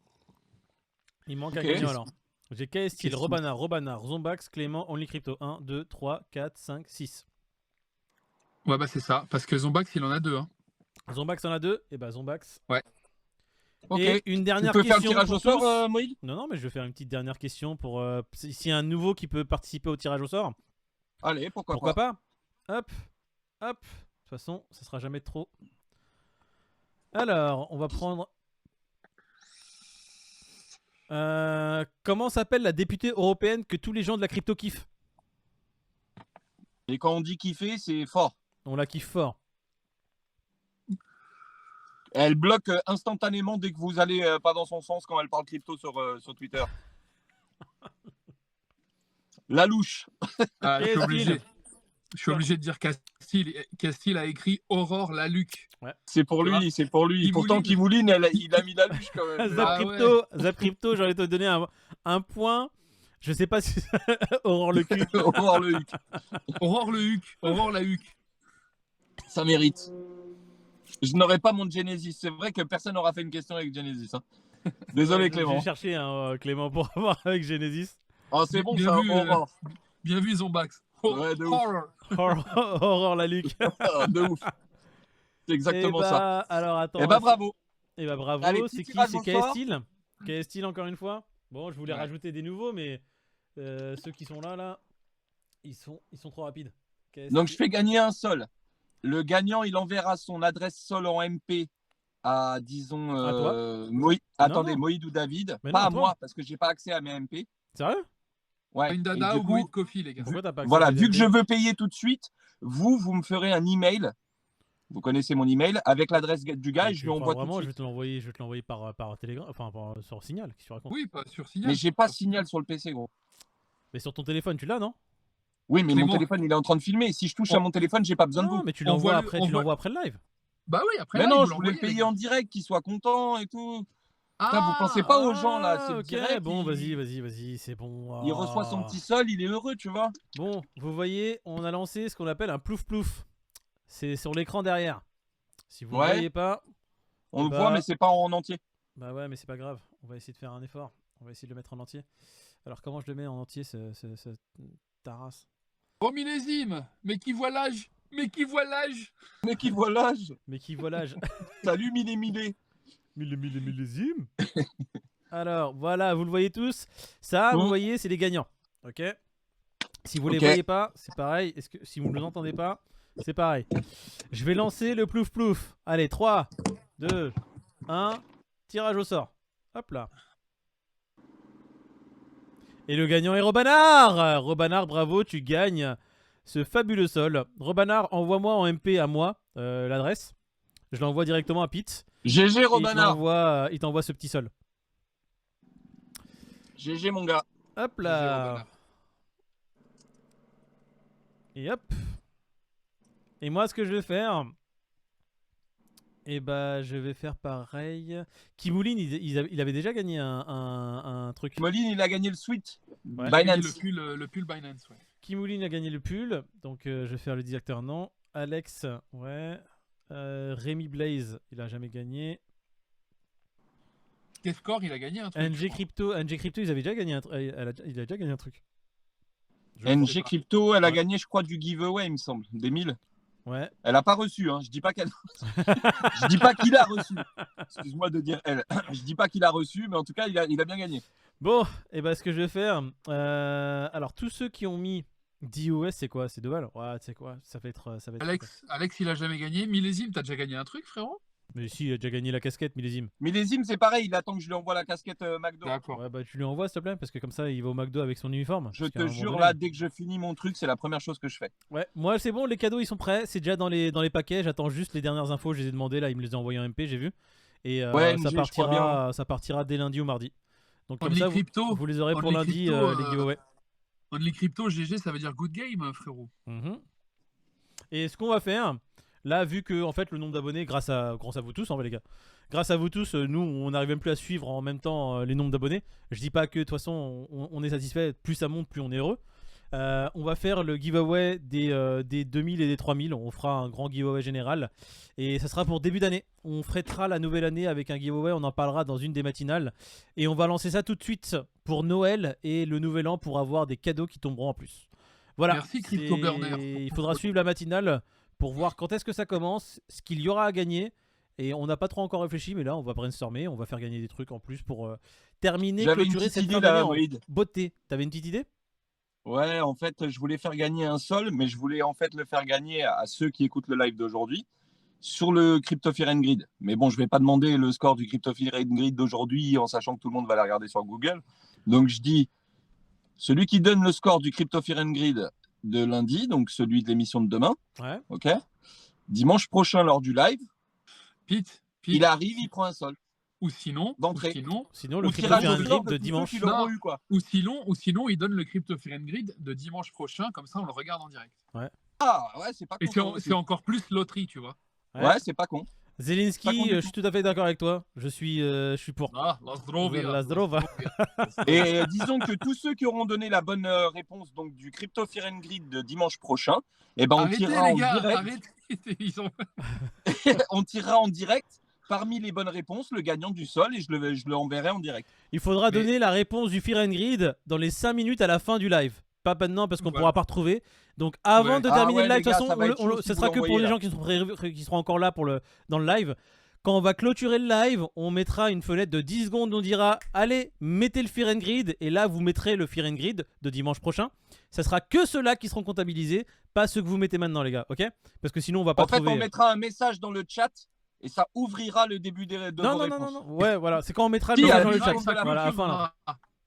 [SPEAKER 1] Il manque
[SPEAKER 2] Ok.
[SPEAKER 1] un gagnant alors. J'ai KSTIL,
[SPEAKER 3] Question.
[SPEAKER 1] Robanard, Zombax, Clément, Only Crypto. 1, 2, 3, 4, 5, 6.
[SPEAKER 3] Ouais, bah c'est ça. Parce que Zombax, il en a 2. Hein.
[SPEAKER 1] Zombax en a 2. Et bah Zombax.
[SPEAKER 2] Ok.
[SPEAKER 1] Et une
[SPEAKER 2] Tu
[SPEAKER 1] dernière
[SPEAKER 2] peux faire
[SPEAKER 1] question
[SPEAKER 2] le tirage
[SPEAKER 1] pour
[SPEAKER 2] au sort,
[SPEAKER 1] tous.
[SPEAKER 2] Moïd?
[SPEAKER 1] Non, mais je vais faire une petite dernière question pour s'il y a un nouveau qui peut participer au tirage au sort.
[SPEAKER 2] Allez, pourquoi
[SPEAKER 1] Pas? Hop, hop. De toute façon, ça sera jamais trop. Alors, on va prendre. Comment s'appelle la députée européenne que tous les gens de la crypto kiffent?
[SPEAKER 2] Et quand on dit kiffer, c'est fort.
[SPEAKER 1] On la kiffe fort.
[SPEAKER 2] Elle bloque instantanément dès que vous allez pas dans son sens quand elle parle crypto sur Twitter. La louche.
[SPEAKER 3] Ah, je suis
[SPEAKER 1] Qu'est-ce
[SPEAKER 3] obligé.
[SPEAKER 1] qu'il-
[SPEAKER 3] Je suis obligé de dire Castille. Castille a écrit Aurore Laluc.
[SPEAKER 2] C'est pour
[SPEAKER 3] Tu
[SPEAKER 2] lui, c'est pour lui.
[SPEAKER 3] Kivouline.
[SPEAKER 2] Pourtant, Kivouline, il a mis la louche quand même.
[SPEAKER 1] Zap
[SPEAKER 3] Ah
[SPEAKER 1] Crypto, Zap Crypto, j'ai envie de te donner un point. Je sais pas si. Aurore le cul.
[SPEAKER 2] Aurore le hic.
[SPEAKER 3] Aurore le Huc. Aurore la Huc.
[SPEAKER 2] Ça mérite. Je n'aurais pas mon Genesis. C'est vrai que personne n'aura fait une question avec Genesis. Hein. Désolé,
[SPEAKER 1] J'ai
[SPEAKER 2] Clément.
[SPEAKER 1] cherché Clément pour avoir avec Genesis.
[SPEAKER 2] Oh, c'est bon,
[SPEAKER 3] Bien
[SPEAKER 2] ça.
[SPEAKER 3] vu,
[SPEAKER 2] Aurore.
[SPEAKER 3] Bien vu, Zombax.
[SPEAKER 2] Ouais, de ouf.
[SPEAKER 3] Horror.
[SPEAKER 1] Aurore la Luc.
[SPEAKER 2] Ah, de ouf. C'est exactement ça.
[SPEAKER 1] Alors attends.
[SPEAKER 2] Eh bah, bravo.
[SPEAKER 1] Et bah bravo.
[SPEAKER 2] Allez,
[SPEAKER 1] C'est
[SPEAKER 2] petit
[SPEAKER 1] qui?
[SPEAKER 2] tirage
[SPEAKER 1] C'est
[SPEAKER 2] au sort.
[SPEAKER 1] KSTIL. KSTIL encore une fois. Bon, je voulais
[SPEAKER 3] Ouais.
[SPEAKER 1] rajouter des nouveaux, mais ceux qui sont là, ils sont trop rapides. KSTIL.
[SPEAKER 2] Donc, je fais gagner un sol. Le gagnant, il enverra son adresse sol en MP à, disons,
[SPEAKER 1] À toi
[SPEAKER 2] Attendez,
[SPEAKER 1] non.
[SPEAKER 2] Moïd ou David.
[SPEAKER 1] Mais
[SPEAKER 2] Pas
[SPEAKER 1] non,
[SPEAKER 2] à
[SPEAKER 1] à toi.
[SPEAKER 2] moi, parce que j'ai pas accès à mes MP.
[SPEAKER 1] Sérieux?
[SPEAKER 2] Ouais.
[SPEAKER 3] Une
[SPEAKER 2] Et
[SPEAKER 3] dada
[SPEAKER 2] du
[SPEAKER 3] ou
[SPEAKER 2] coup,
[SPEAKER 3] bouillie de coffee, les gars.
[SPEAKER 1] Pourquoi t'as pas accès
[SPEAKER 2] voilà,
[SPEAKER 1] à tes
[SPEAKER 2] vu que je
[SPEAKER 1] MP?
[SPEAKER 2] veux payer tout de suite, vous me ferez un email. Vous connaissez mon email avec l'adresse du gars et je lui envoie tout
[SPEAKER 1] vraiment,
[SPEAKER 2] de
[SPEAKER 1] je vais
[SPEAKER 2] suite.
[SPEAKER 1] te l'envoyer par Telegram, enfin sur Signal, qu'est-ce que tu racontes?
[SPEAKER 3] Oui, pas sur Signal.
[SPEAKER 2] Mais j'ai pas signal sur le PC, gros.
[SPEAKER 1] Mais sur ton téléphone, tu l'as, non?
[SPEAKER 2] Oui, mais
[SPEAKER 3] Clément.
[SPEAKER 2] mon téléphone, il est en train de filmer. Si je touche à mon téléphone, j'ai pas besoin de
[SPEAKER 1] Non,
[SPEAKER 2] vous.
[SPEAKER 1] mais tu
[SPEAKER 3] Envoie-le-
[SPEAKER 1] l'envoies après,
[SPEAKER 3] envoie-
[SPEAKER 1] après le live.
[SPEAKER 3] Bah oui, après
[SPEAKER 2] Mais
[SPEAKER 3] là,
[SPEAKER 2] non,
[SPEAKER 3] vous
[SPEAKER 2] je voulais le
[SPEAKER 3] l'envoyez, les
[SPEAKER 2] payer
[SPEAKER 3] gars.
[SPEAKER 2] en direct, qu'il soit content et tout.
[SPEAKER 3] Ah,
[SPEAKER 2] Putain, vous pensez pas aux gens là, c'est
[SPEAKER 1] ok,
[SPEAKER 2] le direct.
[SPEAKER 1] bon,
[SPEAKER 2] il...
[SPEAKER 1] vas-y, c'est bon.
[SPEAKER 2] il reçoit son petit sol, il est heureux, tu vois.
[SPEAKER 1] Bon, vous voyez, on a lancé ce qu'on appelle un plouf plouf. C'est sur l'écran derrière. Si vous ne
[SPEAKER 2] Ouais.
[SPEAKER 1] voyez pas,
[SPEAKER 2] On le
[SPEAKER 1] Bah.
[SPEAKER 2] voit, mais c'est pas en entier.
[SPEAKER 1] bah ouais, mais c'est pas grave. On va essayer de faire un effort. On va essayer de le mettre en entier. Alors, comment je le mets en entier, ce tarasse?
[SPEAKER 3] Oh millésime. Mais qui voit l'âge. Mais qui voit l'âge.
[SPEAKER 2] Mais qui voit l'âge.
[SPEAKER 1] Mais qui voit l'âge?
[SPEAKER 2] Salut, Milé.
[SPEAKER 1] millésime. Alors, voilà, vous le voyez tous. Ça,
[SPEAKER 2] Bon.
[SPEAKER 1] vous voyez, c'est les gagnants. Ok. Si vous les
[SPEAKER 2] Ok.
[SPEAKER 1] voyez pas, c'est pareil. Si vous ne l'entendez pas, c'est pareil. Je vais lancer le plouf plouf. Allez, 3, 2, 1. Tirage au sort. Hop là. Et le gagnant est Robanard. Robanard, bravo, tu gagnes ce fabuleux sol. Robanard, envoie-moi en MP à moi l'adresse. Je l'envoie directement à Pete.
[SPEAKER 2] GG,
[SPEAKER 1] Et
[SPEAKER 2] Robanard.
[SPEAKER 1] il t'envoie ce petit sol.
[SPEAKER 2] GG, mon gars.
[SPEAKER 1] Hop
[SPEAKER 3] GG,
[SPEAKER 1] là.
[SPEAKER 3] Robanard.
[SPEAKER 1] Et hop. Et moi, ce que je vais faire, je vais faire pareil. Kimouline, il avait déjà gagné un truc.
[SPEAKER 2] Moline, il a gagné le suite.
[SPEAKER 1] Ouais.
[SPEAKER 3] Il a gagné
[SPEAKER 2] Binance.
[SPEAKER 3] le pull Binance, ouais.
[SPEAKER 1] Kimouline a gagné le pull, donc je vais faire le directeur non. Alex, ouais. Rémi Blaze, il a jamais gagné.
[SPEAKER 3] Kefcore, il a gagné un truc. je
[SPEAKER 1] NG
[SPEAKER 3] crois.
[SPEAKER 1] Crypto, ils avaient déjà gagné il a déjà gagné un truc. Je
[SPEAKER 2] NG
[SPEAKER 1] crois.
[SPEAKER 2] Crypto, elle a
[SPEAKER 1] Ouais.
[SPEAKER 2] gagné, je crois, du giveaway, il me semble. Des 1000.
[SPEAKER 1] Ouais.
[SPEAKER 2] Elle a pas reçu, hein. Je dis pas qu'elle. Je dis pas qu'il a reçu. Excuse-moi de dire elle. Je dis pas qu'il a reçu, mais en tout cas, il a bien gagné.
[SPEAKER 1] Bon, et bah ce que je vais faire. Alors, tous ceux qui ont mis DOS, c'est quoi? C'est 2 balles? Ouais, tu sais quoi? Ça va être.
[SPEAKER 3] Alex, il a jamais gagné. Millésime, t'as déjà gagné un truc, frérot?
[SPEAKER 1] Mais si, il a déjà gagné la casquette, millésime.
[SPEAKER 2] Millésime, c'est pareil. Il attend que je lui envoie la casquette McDo.
[SPEAKER 3] D'accord.
[SPEAKER 1] Ouais, bah tu lui envoies s'il te plaît, parce que comme ça il va au McDo avec son uniforme.
[SPEAKER 2] Je
[SPEAKER 1] Parce qu'à
[SPEAKER 2] te
[SPEAKER 1] un moment
[SPEAKER 2] jure,
[SPEAKER 1] donné-
[SPEAKER 2] là, dès que je finis mon truc, c'est la première chose que je fais.
[SPEAKER 1] Ouais, moi c'est bon, les cadeaux ils sont prêts, c'est déjà dans les paquets, j'attends juste les dernières infos, je les ai demandées là, il me les a envoyés en MP, j'ai vu. Et
[SPEAKER 2] Ouais,
[SPEAKER 1] ça,
[SPEAKER 2] MG, je crois bien.
[SPEAKER 1] ça partira dès lundi ou mardi. Donc comme
[SPEAKER 3] Only
[SPEAKER 1] ça,
[SPEAKER 3] crypto.
[SPEAKER 1] vous les aurez pour
[SPEAKER 3] Only
[SPEAKER 1] lundi,
[SPEAKER 3] crypto,
[SPEAKER 1] les giveaways.
[SPEAKER 3] Only crypto, GG, ça veut dire good game, frérot.
[SPEAKER 1] Mhm. Et ce qu'on va faire, là, vu que en fait le nombre d'abonnés, grâce à vous tous, en vrai les gars, grâce à vous tous, nous on n'arrive même plus à suivre en même temps les nombres d'abonnés. Je dis pas que de toute façon on est satisfait, plus ça monte, plus on est heureux. On va faire le giveaway des 2000 et des 3000. On fera un grand giveaway général. Et ça sera pour début d'année. On fêtera la nouvelle année avec un giveaway. On en parlera dans une des matinales. Et on va lancer ça tout de suite pour Noël et le nouvel an pour avoir des cadeaux qui tomberont en plus. Voilà.
[SPEAKER 3] Merci, Crypto Burner.
[SPEAKER 1] Il faudra suivre la matinale pour voir quand est-ce que ça commence, ce qu'il y aura à gagner. Et on n'a pas trop encore réfléchi, mais là on va brainstormer. On va faire gagner des trucs en plus pour terminer,
[SPEAKER 2] J'avais une
[SPEAKER 1] clôturer
[SPEAKER 2] petite
[SPEAKER 1] cette
[SPEAKER 2] idée
[SPEAKER 1] fin
[SPEAKER 2] là,
[SPEAKER 1] d'année en
[SPEAKER 2] Walid.
[SPEAKER 1] beauté. T'avais une petite idée?
[SPEAKER 2] Ouais, en fait, je voulais faire gagner un sol, mais je voulais en fait le faire gagner à ceux qui écoutent le live d'aujourd'hui sur le Crypto Fear and Grid. Mais bon, je vais pas demander le score du Crypto Fear and Grid d'aujourd'hui en sachant que tout le monde va la regarder sur Google. Donc je dis, celui qui donne le score du Crypto Fear and Grid de lundi, donc celui de l'émission de demain,
[SPEAKER 1] Ouais.
[SPEAKER 2] ok, dimanche prochain lors du live,
[SPEAKER 3] Pete,
[SPEAKER 2] il arrive, il prend un sol.
[SPEAKER 3] ou sinon,
[SPEAKER 2] D'entrée.
[SPEAKER 1] Sinon, le
[SPEAKER 2] Ou
[SPEAKER 1] Crypto
[SPEAKER 2] tirage
[SPEAKER 1] Fear
[SPEAKER 2] au
[SPEAKER 1] and
[SPEAKER 2] sort
[SPEAKER 1] Grid de
[SPEAKER 2] tous
[SPEAKER 1] dimanche.
[SPEAKER 2] ceux qui l'auront eu, quoi.
[SPEAKER 3] ou sinon, il donne le Crypto Fear and Grid de dimanche prochain, comme ça on le regarde en direct.
[SPEAKER 2] Ah ouais, c'est pas
[SPEAKER 3] Et
[SPEAKER 2] con.
[SPEAKER 3] c'est encore plus loterie, tu vois.
[SPEAKER 2] Ouais, c'est pas con. Pas con
[SPEAKER 1] Zelensky,
[SPEAKER 2] du
[SPEAKER 1] je suis tout à fait d'accord avec toi. Je suis pour.
[SPEAKER 3] Ah, la zdrovia.
[SPEAKER 1] La zdrova.
[SPEAKER 2] Et disons que tous ceux qui auront donné la bonne réponse donc du Crypto Fear and Grid de dimanche prochain, eh ben on
[SPEAKER 3] Arrêtez
[SPEAKER 2] tirera
[SPEAKER 3] les
[SPEAKER 2] en
[SPEAKER 3] gars,
[SPEAKER 2] direct.
[SPEAKER 3] arrêtez. Ils ont...
[SPEAKER 2] On tirera en direct parmi les bonnes réponses le gagnant du sol et je le enverrai en direct.
[SPEAKER 1] Il faudra
[SPEAKER 3] Mais-
[SPEAKER 1] donner la réponse du Fear and Grid dans les 5 minutes à la fin du live. Pas maintenant parce qu'on
[SPEAKER 3] Voilà.
[SPEAKER 1] pourra pas retrouver. Donc avant
[SPEAKER 3] Ouais.
[SPEAKER 1] de
[SPEAKER 2] Ah
[SPEAKER 1] terminer
[SPEAKER 2] ouais,
[SPEAKER 1] le live,
[SPEAKER 2] les
[SPEAKER 1] de toute
[SPEAKER 2] gars,
[SPEAKER 1] façon,
[SPEAKER 2] ça va être chaud si
[SPEAKER 1] ce
[SPEAKER 2] vous
[SPEAKER 1] sera que pour
[SPEAKER 2] l'envoyez,
[SPEAKER 1] les
[SPEAKER 2] là.
[SPEAKER 1] gens qui seront encore là dans le live. Quand on va clôturer le live, on mettra une fenêtre de 10 secondes, on dira allez, mettez le Fear and Grid, et là vous mettrez le Fear and Grid de dimanche prochain. Ça sera que ceux-là qui seront comptabilisés, pas ceux que vous mettez maintenant les gars, ok? Parce que sinon on va pas
[SPEAKER 2] En fait,
[SPEAKER 1] trouver.
[SPEAKER 2] on mettra un message dans le chat et ça ouvrira le début de
[SPEAKER 1] Non,
[SPEAKER 2] vos
[SPEAKER 1] non,
[SPEAKER 2] réponses.
[SPEAKER 1] non. Ouais, voilà, c'est quand on mettra
[SPEAKER 2] Si,
[SPEAKER 1] le message
[SPEAKER 2] à
[SPEAKER 1] dans le
[SPEAKER 2] 10
[SPEAKER 1] chat.
[SPEAKER 2] secondes de la
[SPEAKER 1] Voilà, à la fin là.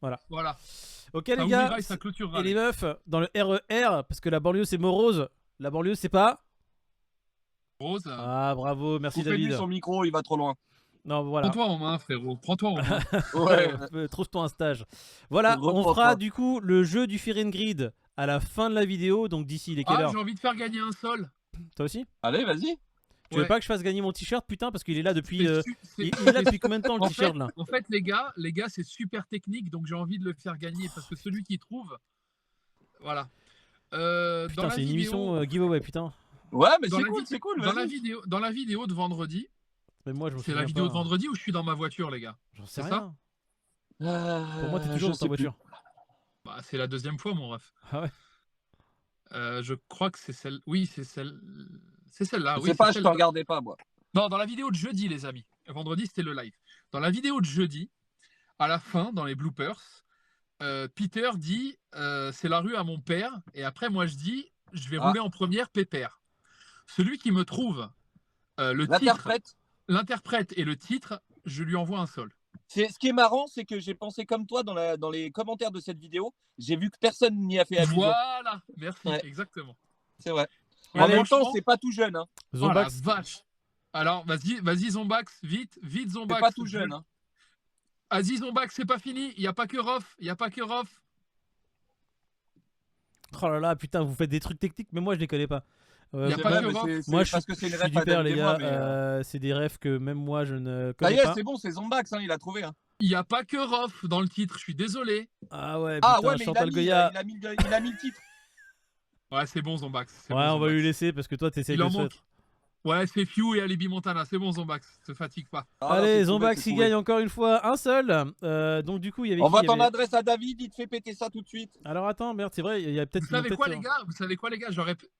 [SPEAKER 3] Voilà.
[SPEAKER 1] Voilà. Ok
[SPEAKER 3] Ça
[SPEAKER 1] les gars,
[SPEAKER 3] ouvrira et ça clôturera.
[SPEAKER 1] et les meufs, dans le RER, parce que la banlieue c'est morose, la banlieue c'est pas.
[SPEAKER 3] Rose,
[SPEAKER 1] Ah bravo, merci
[SPEAKER 2] Coupez-lui
[SPEAKER 1] David.
[SPEAKER 2] son micro, il va trop loin.
[SPEAKER 1] Non voilà.
[SPEAKER 3] prends-toi en main, frérot. Prends-toi en main.
[SPEAKER 2] Ouais.
[SPEAKER 1] Trouve-toi un stage. Voilà, on
[SPEAKER 2] Reprends
[SPEAKER 1] fera
[SPEAKER 2] pas.
[SPEAKER 1] du coup le jeu du Fear and Grid à la fin de la vidéo, donc d'ici les quelle
[SPEAKER 3] Ah,
[SPEAKER 1] heure?
[SPEAKER 3] j'ai envie de faire gagner un sol.
[SPEAKER 1] Toi aussi?
[SPEAKER 2] Allez, vas-y.
[SPEAKER 1] Tu veux
[SPEAKER 3] Ouais.
[SPEAKER 1] pas que je fasse gagner mon t-shirt putain parce qu'il est là depuis
[SPEAKER 3] C'est su- c'est-
[SPEAKER 1] il est là depuis combien de temps le
[SPEAKER 3] En
[SPEAKER 1] t-shirt
[SPEAKER 3] fait,
[SPEAKER 1] là?
[SPEAKER 3] en fait, les gars, c'est super technique, donc j'ai envie de le faire gagner parce que celui qui trouve, voilà. Dans
[SPEAKER 1] Putain,
[SPEAKER 3] la
[SPEAKER 1] c'est une
[SPEAKER 3] vidéo,
[SPEAKER 1] émission giveaway putain.
[SPEAKER 2] Ouais, mais
[SPEAKER 3] dans
[SPEAKER 2] c'est
[SPEAKER 3] la
[SPEAKER 2] cool,
[SPEAKER 3] vid-
[SPEAKER 2] c'est cool.
[SPEAKER 3] dans la
[SPEAKER 2] vas-y.
[SPEAKER 3] vidéo de vendredi,
[SPEAKER 1] Mais moi je me
[SPEAKER 3] c'est la
[SPEAKER 1] souviens
[SPEAKER 3] vidéo
[SPEAKER 1] pas.
[SPEAKER 3] de vendredi où je suis dans ma voiture, les gars.
[SPEAKER 1] J'en sais
[SPEAKER 3] c'est
[SPEAKER 1] rien.
[SPEAKER 3] ça
[SPEAKER 1] Pour moi t'es toujours dans ta voiture.
[SPEAKER 3] Bah, c'est la deuxième fois, mon ref.
[SPEAKER 1] Ah ouais.
[SPEAKER 3] Je crois que c'est celle. Oui, c'est celle. C'est celle-là.
[SPEAKER 2] Je
[SPEAKER 3] Oui,
[SPEAKER 2] sais pas,
[SPEAKER 3] c'est
[SPEAKER 2] je
[SPEAKER 3] celle-
[SPEAKER 2] te regardais pas, moi.
[SPEAKER 3] Non, dans la vidéo de jeudi, les amis. Vendredi, c'était le live. Dans la vidéo de jeudi, à la fin, dans les bloopers, Peter dit c'est la rue à mon père. Et après, moi, je dis je vais
[SPEAKER 2] Ah.
[SPEAKER 3] rouler en première, pépère. Celui qui me trouve le titre,
[SPEAKER 2] L'interprète.
[SPEAKER 3] l'interprète et le titre, je lui envoie un sol.
[SPEAKER 2] Ce qui est marrant, c'est que j'ai pensé comme toi dans les commentaires de cette vidéo. J'ai vu que personne n'y a fait allusion.
[SPEAKER 3] Voilà, merci,
[SPEAKER 2] Ouais.
[SPEAKER 3] exactement.
[SPEAKER 2] C'est vrai.
[SPEAKER 3] Ouais,
[SPEAKER 2] En même
[SPEAKER 3] franchement,
[SPEAKER 2] temps, c'est pas tout jeune. Hein.
[SPEAKER 3] oh la
[SPEAKER 1] Zombax.
[SPEAKER 3] vache. Alors, vas-y, Zombax, vite,
[SPEAKER 2] C'est
[SPEAKER 3] Zombax.
[SPEAKER 2] pas tout jeune. Hein.
[SPEAKER 3] Vas-y, Zombax, c'est pas fini. Il n'y a pas que Rof.
[SPEAKER 1] Oh là là, putain, vous faites des trucs techniques, mais moi je les connais pas.
[SPEAKER 3] Y a
[SPEAKER 2] C'est
[SPEAKER 3] pas
[SPEAKER 2] vrai,
[SPEAKER 3] que
[SPEAKER 2] mais
[SPEAKER 3] Rof.
[SPEAKER 1] Moi je
[SPEAKER 2] parce
[SPEAKER 1] suis,
[SPEAKER 2] que c'est
[SPEAKER 1] je
[SPEAKER 2] une
[SPEAKER 1] suis
[SPEAKER 2] ref
[SPEAKER 1] du
[SPEAKER 2] à
[SPEAKER 1] père,
[SPEAKER 2] David
[SPEAKER 1] les
[SPEAKER 2] et moi,
[SPEAKER 1] gars.
[SPEAKER 2] mais,
[SPEAKER 1] C'est des refs que même moi je ne
[SPEAKER 2] Ça
[SPEAKER 1] connais
[SPEAKER 2] y est,
[SPEAKER 1] pas.
[SPEAKER 2] c'est bon, c'est Zombax, hein, il a trouvé. Hein.
[SPEAKER 3] Il n'y a pas que Rof dans le titre, je suis désolé.
[SPEAKER 1] Ah ouais,
[SPEAKER 2] Ah
[SPEAKER 1] putain,
[SPEAKER 2] ouais, mais
[SPEAKER 1] Chantal Goya.
[SPEAKER 2] il a mis le titre.
[SPEAKER 3] Ouais, c'est bon, Zombax. c'est
[SPEAKER 1] Ouais,
[SPEAKER 3] bon,
[SPEAKER 1] on va
[SPEAKER 3] Zombax.
[SPEAKER 1] lui laisser parce que toi t'essayes
[SPEAKER 3] Il
[SPEAKER 1] de
[SPEAKER 3] en
[SPEAKER 1] le
[SPEAKER 3] manque.
[SPEAKER 1] faire.
[SPEAKER 3] Ouais, c'est Few et Alibi Montana. C'est bon, Zombax. Se fatigue pas.
[SPEAKER 2] Ah, non,
[SPEAKER 1] Allez,
[SPEAKER 2] c'est trouvé,
[SPEAKER 1] Zombax
[SPEAKER 2] c'est
[SPEAKER 1] il
[SPEAKER 2] trouvé.
[SPEAKER 1] gagne encore une fois un seul. Donc du coup il y avait qui?
[SPEAKER 2] Envoie
[SPEAKER 1] Il y
[SPEAKER 2] ton
[SPEAKER 1] avait-
[SPEAKER 2] adresse à David, il te fait péter ça tout de suite.
[SPEAKER 1] Alors attends, merde, c'est vrai, il y a peut-être.
[SPEAKER 3] Vous savez quoi, les gars,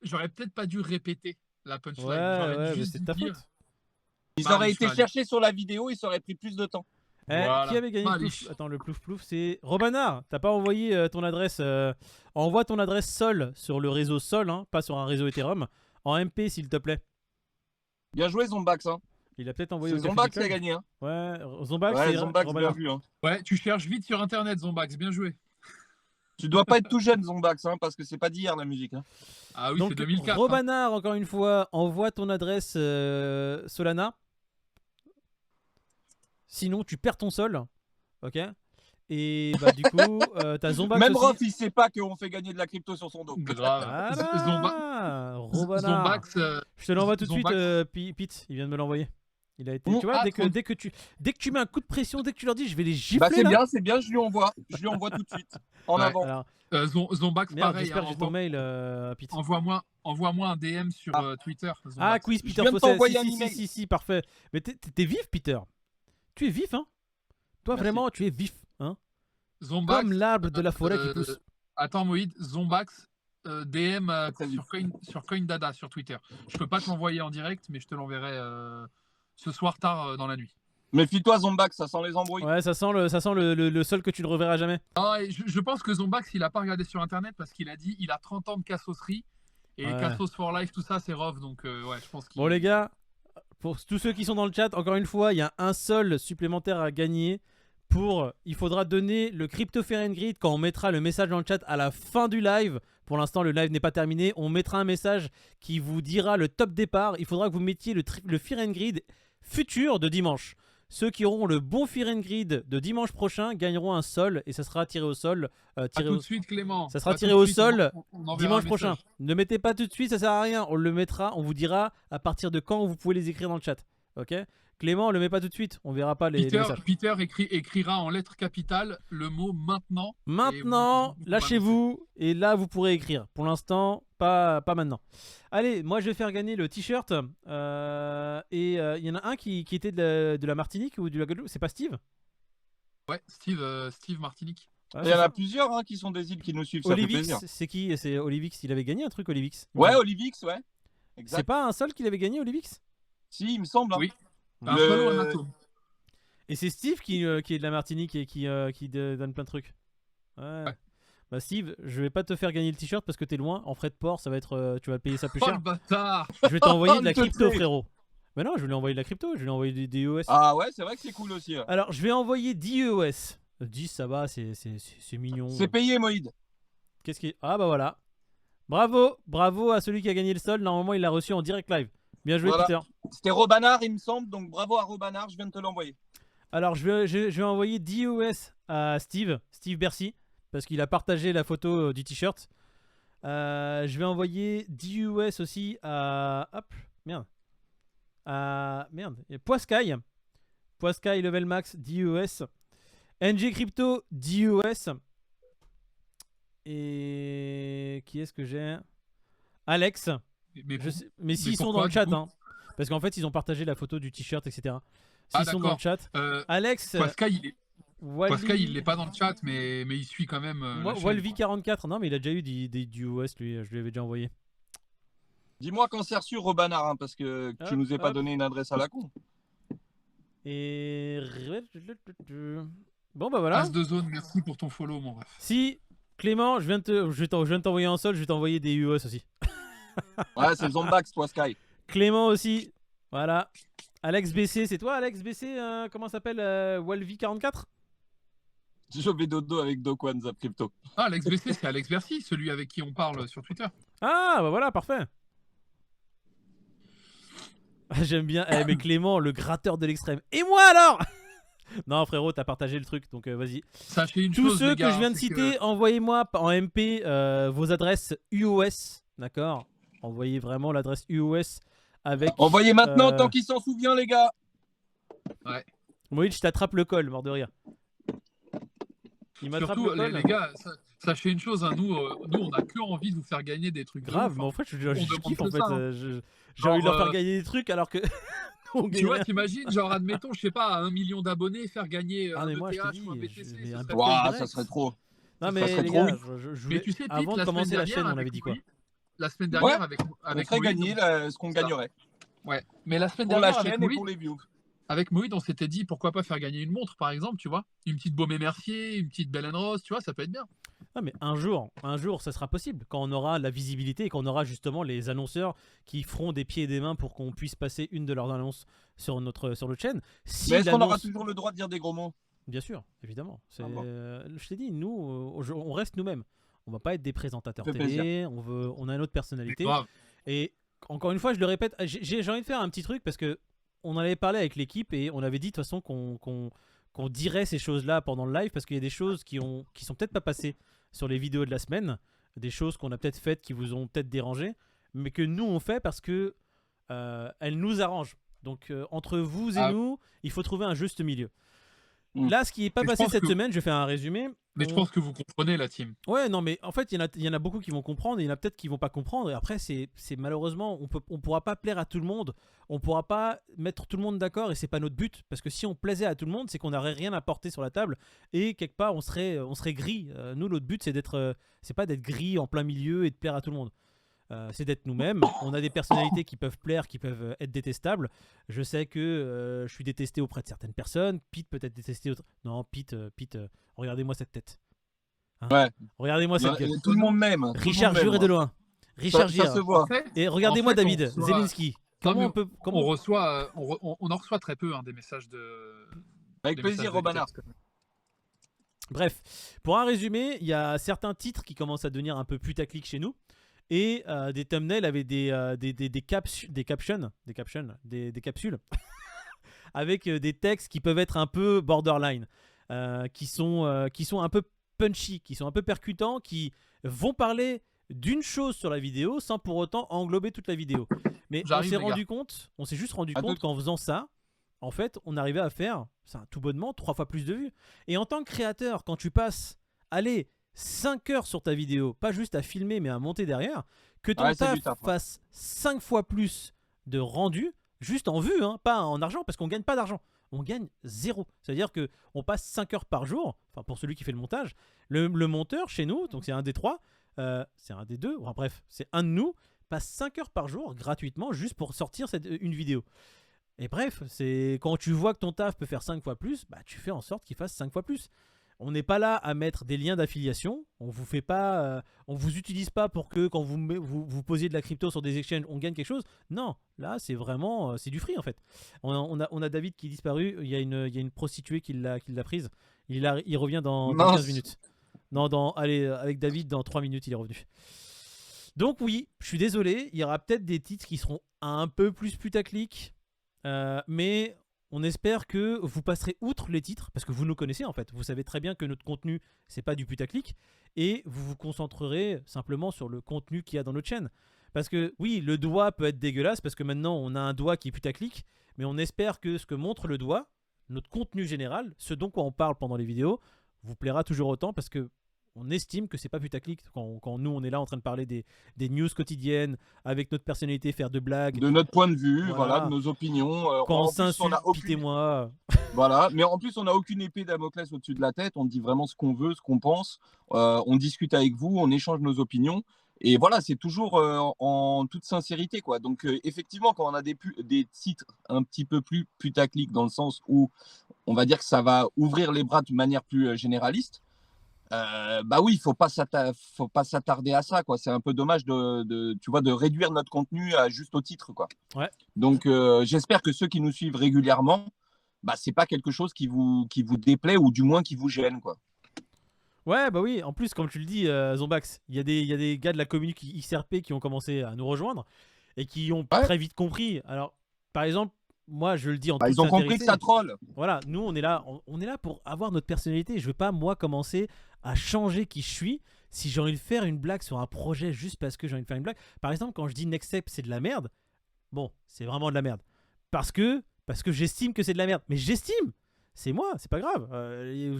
[SPEAKER 3] J'aurais peut-être pas dû répéter. la punchline.
[SPEAKER 1] Ouais,
[SPEAKER 3] J'aurais
[SPEAKER 1] ouais, mais
[SPEAKER 3] juste
[SPEAKER 1] c'est
[SPEAKER 3] dû
[SPEAKER 1] ta
[SPEAKER 3] dire,
[SPEAKER 1] faute.
[SPEAKER 2] Ils
[SPEAKER 3] Mal,
[SPEAKER 2] auraient été
[SPEAKER 3] cheval.
[SPEAKER 2] cherchés sur la vidéo, ils auraient pris plus de temps.
[SPEAKER 1] Eh,
[SPEAKER 3] Voilà.
[SPEAKER 1] qui avait gagné le
[SPEAKER 3] Mal,
[SPEAKER 1] plouf? Attends, le plouf plouf, c'est Robanard. T'as pas envoyé ton adresse. Envoie ton adresse Sol sur le réseau Sol, hein, pas sur un réseau Ethereum. En MP, s'il te plaît.
[SPEAKER 2] Bien joué, Zombax. Hein.
[SPEAKER 1] Il a peut-être envoyé
[SPEAKER 2] C'est
[SPEAKER 1] au Café
[SPEAKER 2] Zombax
[SPEAKER 1] du
[SPEAKER 2] qui a
[SPEAKER 1] Club.
[SPEAKER 2] gagné. Hein.
[SPEAKER 1] Ouais, Zombax,
[SPEAKER 2] Ouais,
[SPEAKER 1] c'est
[SPEAKER 2] Zombax, bien
[SPEAKER 1] Robanard.
[SPEAKER 2] vu. Hein.
[SPEAKER 3] Ouais, tu cherches vite sur internet, Zombax, bien joué.
[SPEAKER 2] Tu dois pas être tout jeune, Zombax, hein, parce que c'est pas d'hier la musique. Hein.
[SPEAKER 3] Ah oui,
[SPEAKER 1] Donc,
[SPEAKER 3] c'est 2004. Hein.
[SPEAKER 1] Robanard, encore une fois, envoie ton adresse Solana. Sinon, tu perds ton sol. Ok. Et bah, du coup, t'as Zombax
[SPEAKER 2] Même
[SPEAKER 1] aussi.
[SPEAKER 2] Rof, il sait pas qu'on fait gagner de la crypto sur son dos.
[SPEAKER 3] Grave.
[SPEAKER 1] Voilà, Robanard.
[SPEAKER 3] Zombax,
[SPEAKER 1] Je te l'envoie tout de suite,
[SPEAKER 3] Zombax.
[SPEAKER 1] Pete. Il vient de me l'envoyer. Il a été.
[SPEAKER 2] Mmh.
[SPEAKER 1] Tu vois,
[SPEAKER 3] Ah,
[SPEAKER 1] dès que tu mets un coup de pression, dès que tu leur dis, je vais les gifler.
[SPEAKER 2] Bah,
[SPEAKER 1] là.
[SPEAKER 2] c'est bien, je lui envoie. Je lui envoie tout de suite. En
[SPEAKER 3] Ouais.
[SPEAKER 2] avant.
[SPEAKER 1] Alors,
[SPEAKER 3] Zombax,
[SPEAKER 1] merde,
[SPEAKER 3] pareil.
[SPEAKER 1] j'espère
[SPEAKER 3] hein,
[SPEAKER 1] que j'ai ton mail, Pete.
[SPEAKER 3] envoie-moi un DM sur Twitter.
[SPEAKER 1] Ah,
[SPEAKER 3] Zombax.
[SPEAKER 1] quiz
[SPEAKER 2] Je
[SPEAKER 1] Peter
[SPEAKER 2] viens de
[SPEAKER 1] Fossel.
[SPEAKER 2] t'envoyer un
[SPEAKER 1] Si,
[SPEAKER 2] email.
[SPEAKER 1] si, parfait. Mais t'es vif, Peter. Tu es vif, hein. Toi,
[SPEAKER 2] Merci.
[SPEAKER 1] vraiment, tu es vif, hein.
[SPEAKER 3] Zombax,
[SPEAKER 1] Comme l'arbre de la forêt qui pousse.
[SPEAKER 3] Attends, Moïd, Zombax, DM
[SPEAKER 2] Très vite.
[SPEAKER 3] sur CoinDada sur Twitter. Je peux pas te l'envoyer en direct, mais je te l'enverrai ce soir tard dans la nuit.
[SPEAKER 2] Méfie-toi, Zombax, ça sent les embrouilles.
[SPEAKER 1] Ouais, ça sent le sol que tu ne reverras jamais.
[SPEAKER 3] Ah, et je pense que Zombax, il a pas regardé sur internet parce qu'il a dit il a 30 ans de cassosserie et
[SPEAKER 1] Ouais.
[SPEAKER 3] Cassos for Life, tout ça, c'est rough. Donc, ouais, je pense qu'il.
[SPEAKER 1] Bon, les gars, pour tous ceux qui sont dans le chat, encore une fois, il y a un sol supplémentaire à gagner. Il faudra donner le Crypto Grid quand on mettra le message dans le chat à la fin du live. Pour l'instant, le live n'est pas terminé. On mettra un message qui vous dira le top départ. Il faudra que vous mettiez le Fear and Grid futur de dimanche. Ceux qui auront le bon Fear and Grid de dimanche prochain gagneront un sol et ça sera tiré au sol.
[SPEAKER 3] Pas tout de suite, Clément.
[SPEAKER 1] Ça sera
[SPEAKER 3] Pas
[SPEAKER 1] tiré
[SPEAKER 3] tout de
[SPEAKER 1] au
[SPEAKER 3] suite,
[SPEAKER 1] sol
[SPEAKER 3] on enverra
[SPEAKER 1] dimanche
[SPEAKER 3] un
[SPEAKER 1] prochain.
[SPEAKER 3] message.
[SPEAKER 1] Ne mettez pas tout de suite, ça sert à rien. On le mettra, on vous dira à partir de quand vous pouvez les écrire dans le chat. Ok? Clément, on le met pas tout de suite. On verra pas les messages.
[SPEAKER 3] Peter écrira en lettres capitales le mot maintenant.
[SPEAKER 1] Maintenant, lâchez-vous et là vous pourrez écrire. Pour l'instant, pas maintenant. Allez, moi je vais faire gagner le t-shirt. Et il y en a un qui était de la Martinique ou de la Guadeloupe. C'est pas Steve?
[SPEAKER 3] Ouais, Steve Martinique.
[SPEAKER 1] Ouais,
[SPEAKER 2] Il y en a plusieurs hein, qui sont des îles qui nous suivent, ça fait plaisir.
[SPEAKER 1] Olivix, c'est qui? C'est Olivix. Il avait gagné un truc, Olivix.
[SPEAKER 2] Ouais, Olivix, ouais. Exact.
[SPEAKER 1] C'est pas un sol qu'il avait gagné, Olivix?
[SPEAKER 2] Si, il me semble. Hein.
[SPEAKER 3] Oui.
[SPEAKER 2] Le-
[SPEAKER 3] Un follow, un atome.
[SPEAKER 1] Et c'est Steve qui est de la Martinique et qui donne plein de trucs. Ouais. Bah Steve, je vais pas te faire gagner le t-shirt parce que t'es loin. En frais de port, ça va être, tu vas payer ça plus
[SPEAKER 3] Oh
[SPEAKER 1] cher.
[SPEAKER 3] le bâtard!
[SPEAKER 1] Je vais t'envoyer de la
[SPEAKER 2] Il te
[SPEAKER 1] crypto,
[SPEAKER 2] fait.
[SPEAKER 1] frérot. Mais non, je vais lui envoyer de la crypto. Je vais lui envoyer des EOS.
[SPEAKER 2] Ah ouais, c'est vrai que c'est cool aussi. Hein.
[SPEAKER 1] Alors, je vais envoyer 10 EOS. 10, ça va, c'est mignon.
[SPEAKER 2] C'est payé, Moïd.
[SPEAKER 1] Qu'est-ce qui... Ah bah voilà. Bravo à celui qui a gagné le sol. Normalement, il l'a reçu en direct live. Bien joué,
[SPEAKER 2] Voilà.
[SPEAKER 1] Peter.
[SPEAKER 2] C'était Robanard, il me semble. Donc bravo à Robanard, je viens de te l'envoyer.
[SPEAKER 1] Alors, je vais envoyer 10 EOS à Steve Bercy, parce qu'il a partagé la photo du t-shirt. Je vais envoyer 10 EOS aussi à... Hop, merde. Poiscaille. Poiscaille level max, 10 EOS. NG Crypto, 10 EOS. Et... Qui est-ce que j'ai? Alex. Mais s'ils sont
[SPEAKER 3] pourquoi,
[SPEAKER 1] dans le chat,
[SPEAKER 3] du coup
[SPEAKER 1] hein. Parce qu'en fait, ils ont partagé la photo du t-shirt, etc.
[SPEAKER 3] Ah,
[SPEAKER 1] S'ils sont dans le
[SPEAKER 3] d'accord.
[SPEAKER 1] chat. Alex.
[SPEAKER 3] Pascal, il n'est pas dans le chat, mais il suit quand même. la chaîne,
[SPEAKER 1] Walvi44, non, mais il a déjà eu du OS, lui, je lui avais déjà envoyé.
[SPEAKER 2] Dis-moi quand c'est reçu, Robanard, hein, parce que tu nous ai pas donné une adresse à la con.
[SPEAKER 1] Et. Bon, bah voilà.
[SPEAKER 3] As de zone, merci pour ton follow, mon ref.
[SPEAKER 1] Si, Clément, je viens de t'envoyer un sol, je vais t'envoyer des UOS aussi.
[SPEAKER 2] Ouais, c'est Zombax, toi, Sky.
[SPEAKER 1] Clément aussi, voilà. Alex BC, c'est toi, Alex BC, comment ça s'appelle Walvi44?
[SPEAKER 2] Je vais dodo avec Dokwan Zap Crypto.
[SPEAKER 3] Ah, Alex BC, c'est Alex Bercy, celui avec qui on parle sur Twitter.
[SPEAKER 1] Ah, bah voilà, parfait. J'aime bien. Mais Clément, le gratteur de l'extrême. Et moi alors? Non, frérot, t'as partagé le truc, donc vas-y.
[SPEAKER 3] Sachez une
[SPEAKER 1] Tous
[SPEAKER 3] chose,
[SPEAKER 1] ceux
[SPEAKER 3] les gars,
[SPEAKER 1] que je viens de
[SPEAKER 3] c'est
[SPEAKER 1] citer, envoyez-moi en MP vos adresses UOS, d'accord? Envoyez vraiment l'adresse UOS avec...
[SPEAKER 2] Envoyez maintenant, tant qu'il s'en souvient, les gars.
[SPEAKER 3] Ouais.
[SPEAKER 1] Moïd, je t'attrape le col, mort de rire. Il m'attrape
[SPEAKER 3] Surtout,
[SPEAKER 1] le col.
[SPEAKER 3] les gars, sachez une chose, hein, nous, on a que envie de vous faire gagner des trucs.
[SPEAKER 1] Grave,
[SPEAKER 3] de
[SPEAKER 1] mais
[SPEAKER 3] ouf,
[SPEAKER 1] en fait, je
[SPEAKER 3] demande
[SPEAKER 1] kiffe en
[SPEAKER 3] que
[SPEAKER 1] fait.
[SPEAKER 3] ça, hein.
[SPEAKER 1] J'ai envie de leur
[SPEAKER 3] Genre,
[SPEAKER 1] faire gagner des trucs alors que... on
[SPEAKER 3] Tu
[SPEAKER 1] gagne
[SPEAKER 3] vois,
[SPEAKER 1] rien.
[SPEAKER 3] t'imagines, genre, admettons, je sais pas, à 1 million d'abonnés, faire gagner
[SPEAKER 1] Ah,
[SPEAKER 3] un
[SPEAKER 1] mais moi, je te
[SPEAKER 3] ETH
[SPEAKER 1] dis,
[SPEAKER 3] ou un
[SPEAKER 1] je
[SPEAKER 3] BTC.
[SPEAKER 1] vais
[SPEAKER 3] ça
[SPEAKER 1] un
[SPEAKER 3] serait
[SPEAKER 1] peu-
[SPEAKER 3] trop-
[SPEAKER 2] Ouah,
[SPEAKER 1] direct.
[SPEAKER 2] ça serait trop.
[SPEAKER 1] Non,
[SPEAKER 2] Ça
[SPEAKER 1] mais
[SPEAKER 2] serait
[SPEAKER 1] les
[SPEAKER 2] trop,
[SPEAKER 1] gars,
[SPEAKER 2] oui.
[SPEAKER 1] je
[SPEAKER 3] Mais
[SPEAKER 1] voulais...
[SPEAKER 3] tu sais, Pete,
[SPEAKER 1] avant de
[SPEAKER 3] la
[SPEAKER 1] commencer
[SPEAKER 3] semaine
[SPEAKER 1] la chaîne,
[SPEAKER 3] dernière,
[SPEAKER 1] on avait
[SPEAKER 3] avec
[SPEAKER 1] dit quoi?
[SPEAKER 3] Louis, la semaine
[SPEAKER 2] Ouais,
[SPEAKER 3] dernière
[SPEAKER 2] on
[SPEAKER 3] avec
[SPEAKER 2] ferait
[SPEAKER 3] Moïd,
[SPEAKER 2] gagner ce qu'on
[SPEAKER 3] ça.
[SPEAKER 2] gagnerait.
[SPEAKER 3] Ouais. Mais la semaine
[SPEAKER 2] Pour la
[SPEAKER 3] dernière avec
[SPEAKER 2] chaîne et
[SPEAKER 3] Moïd,
[SPEAKER 2] pour les views.
[SPEAKER 3] On s'était dit pourquoi pas faire gagner une montre, par exemple, tu vois. Une petite Baume et Mercier, une petite Bell Rose, tu vois, ça peut être bien.
[SPEAKER 1] Non, mais un jour, ça sera possible quand on aura la visibilité et qu'on aura justement les annonceurs qui feront des pieds et des mains pour qu'on puisse passer une de leurs annonces sur notre chaîne. Si
[SPEAKER 2] Mais est-ce qu'on aura
[SPEAKER 1] l'annonce,
[SPEAKER 2] toujours le droit de dire des gros mots?
[SPEAKER 1] bien sûr, évidemment.
[SPEAKER 2] Ah bon.
[SPEAKER 1] Je t'ai dit, nous, on reste nous-mêmes. On va pas être des présentateurs
[SPEAKER 2] Ça fait
[SPEAKER 1] télé. On a une autre
[SPEAKER 3] Mais
[SPEAKER 1] personnalité.
[SPEAKER 3] grave.
[SPEAKER 1] Et encore une fois, je le répète, j'ai envie de faire un petit truc parce que on en avait parlé avec l'équipe et on avait dit de toute façon qu'on dirait ces choses-là pendant le live parce qu'il y a des choses qui sont peut-être pas passées sur les vidéos de la semaine, des choses qu'on a peut-être faites qui vous ont peut-être dérangé, mais que nous on fait parce que elles nous arrangent. Donc entre vous et
[SPEAKER 3] Ah.
[SPEAKER 1] nous, il faut trouver un juste milieu.
[SPEAKER 2] Mm.
[SPEAKER 1] Là, ce qui n'est pas
[SPEAKER 3] Mais je
[SPEAKER 1] passé
[SPEAKER 3] pense
[SPEAKER 1] cette
[SPEAKER 3] que-
[SPEAKER 1] semaine, je fais un résumé.
[SPEAKER 3] Mais je pense que vous comprenez la team.
[SPEAKER 1] Ouais, non, mais en fait, il y en a beaucoup qui vont comprendre et il y en a peut-être qui vont pas comprendre. Et après, c'est malheureusement, on pourra pas plaire à tout le monde. On pourra pas mettre tout le monde d'accord et c'est pas notre but. Parce que si on plaisait à tout le monde, c'est qu'on n'aurait rien à porter sur la table et quelque part, on serait gris. Nous, notre but, c'est pas d'être gris en plein milieu et de plaire à tout le monde. C'est d'être nous-mêmes. On a des personnalités qui peuvent plaire, qui peuvent être détestables. Je sais que je suis détesté auprès de certaines personnes. Pete peut être détesté. Non, Pete, regardez-moi cette tête. Hein.
[SPEAKER 2] Ouais.
[SPEAKER 1] Regardez-moi cette gueule.
[SPEAKER 2] Tout le monde m'aime.
[SPEAKER 1] Richard juré de loin. Richard
[SPEAKER 2] Ça se
[SPEAKER 1] Gere.
[SPEAKER 2] voit.
[SPEAKER 3] En fait,
[SPEAKER 1] Et regardez-moi
[SPEAKER 3] en fait,
[SPEAKER 1] David
[SPEAKER 3] on reçoit-
[SPEAKER 1] Zelensky. Comment
[SPEAKER 3] mais
[SPEAKER 1] on peut. Comment...
[SPEAKER 3] on reçoit, on en reçoit très peu, hein, des messages de.
[SPEAKER 2] Avec
[SPEAKER 3] des
[SPEAKER 2] plaisir,
[SPEAKER 3] messages de
[SPEAKER 2] Robana.
[SPEAKER 3] texte.
[SPEAKER 1] Bref, pour un résumé, il y a certains titres qui commencent à devenir un peu putaclic chez nous. Et des thumbnails avec des captions, des capsules, avec des textes qui peuvent être un peu borderline, qui sont un peu punchy, qui sont un peu percutants, qui vont parler d'une chose sur la vidéo sans pour autant englober toute la vidéo. Mais
[SPEAKER 3] J'arrive,
[SPEAKER 1] on s'est juste rendu
[SPEAKER 2] À
[SPEAKER 1] compte
[SPEAKER 2] deux-
[SPEAKER 1] qu'en faisant ça, en fait, on arrivait à faire, tout bonnement, 3 fois plus de vues. Et en tant que créateur, quand tu passes, allez, 5 heures sur ta vidéo, pas juste à filmer mais à monter derrière, que ton
[SPEAKER 2] Ouais, c'est
[SPEAKER 1] taf
[SPEAKER 2] du taf, hein.
[SPEAKER 1] fasse 5 fois plus de rendu, juste en vue, hein, pas en argent, parce qu'on gagne pas d'argent. On gagne 0. C'est-à-dire qu'on passe 5 heures par jour, enfin pour celui qui fait le montage. Le monteur chez nous, donc c'est un des 3, c'est un des 2, enfin, bref, c'est un de nous, passe 5 heures par jour gratuitement juste pour sortir une vidéo. Et bref, c'est quand tu vois que ton taf peut faire 5 fois plus, bah tu fais en sorte qu'il fasse 5 fois plus. On n'est pas là à mettre des liens d'affiliation. On vous fait pas, on vous utilise pas pour que quand vous posiez de la crypto sur des exchanges, on gagne quelque chose. Non, là c'est vraiment, c'est du free en fait. On a David qui est disparu. Il y a une prostituée qui l'a prise. Il revient dans 15 minutes. Non, allez, avec David dans 3 minutes il est revenu. Donc oui, je suis désolé. Il y aura peut-être des titres qui seront un peu plus putaclic, mais on espère que vous passerez outre les titres, parce que vous nous connaissez en fait. Vous savez très bien que notre contenu, c'est pas du putaclic, et vous vous concentrerez simplement sur le contenu qu'il y a dans notre chaîne. Parce que oui, le doigt peut être dégueulasse, parce que maintenant on a un doigt qui est putaclic, mais on espère que ce que montre le doigt, notre contenu général, ce dont quoi on parle pendant les vidéos, vous plaira toujours autant, parce que on estime que c'est pas putaclic quand nous on est là en train de parler des news quotidiennes avec notre personnalité, faire de blagues.
[SPEAKER 2] De notre point de vue,
[SPEAKER 1] Voilà.
[SPEAKER 2] voilà, de nos opinions.
[SPEAKER 1] Quand on
[SPEAKER 2] en plus, on
[SPEAKER 1] s'insulte,
[SPEAKER 2] a aucune...
[SPEAKER 1] pitez-moi.
[SPEAKER 2] Voilà, mais en plus, on n'a aucune épée Damoclès au-dessus de la tête. On dit vraiment ce qu'on veut, ce qu'on pense. On discute avec vous, on échange nos opinions. Et voilà, c'est toujours en toute sincérité, quoi. Donc, effectivement, quand on a des titres un petit peu plus putaclic, dans le sens où on va dire que ça va ouvrir les bras de manière plus généraliste, bah oui, faut pas s'attarder à ça, quoi. C'est un peu dommage tu vois, de réduire notre contenu à juste au titre, quoi.
[SPEAKER 1] Ouais.
[SPEAKER 2] Donc, j'espère que ceux qui nous suivent régulièrement, bah c'est pas quelque chose qui vous déplaît ou du moins qui vous gêne, quoi.
[SPEAKER 1] Ouais, bah oui, en plus, comme tu le dis, Zombax, il y a des gars de la communauté XRP qui ont commencé à nous rejoindre et qui ont très vite compris. Alors, par exemple, moi, je le dis en toute
[SPEAKER 2] Ils ont compris que ça troll.
[SPEAKER 1] Voilà, nous, on est là pour avoir notre personnalité. Je veux pas, moi, commencer à changer qui je suis si j'ai envie de faire une blague sur un projet juste parce que j'ai envie de faire une blague. Par exemple, quand je dis Next Step, c'est de la merde, bon, c'est vraiment de la merde. Parce que j'estime que c'est de la merde. Mais j'estime, c'est moi, c'est pas grave.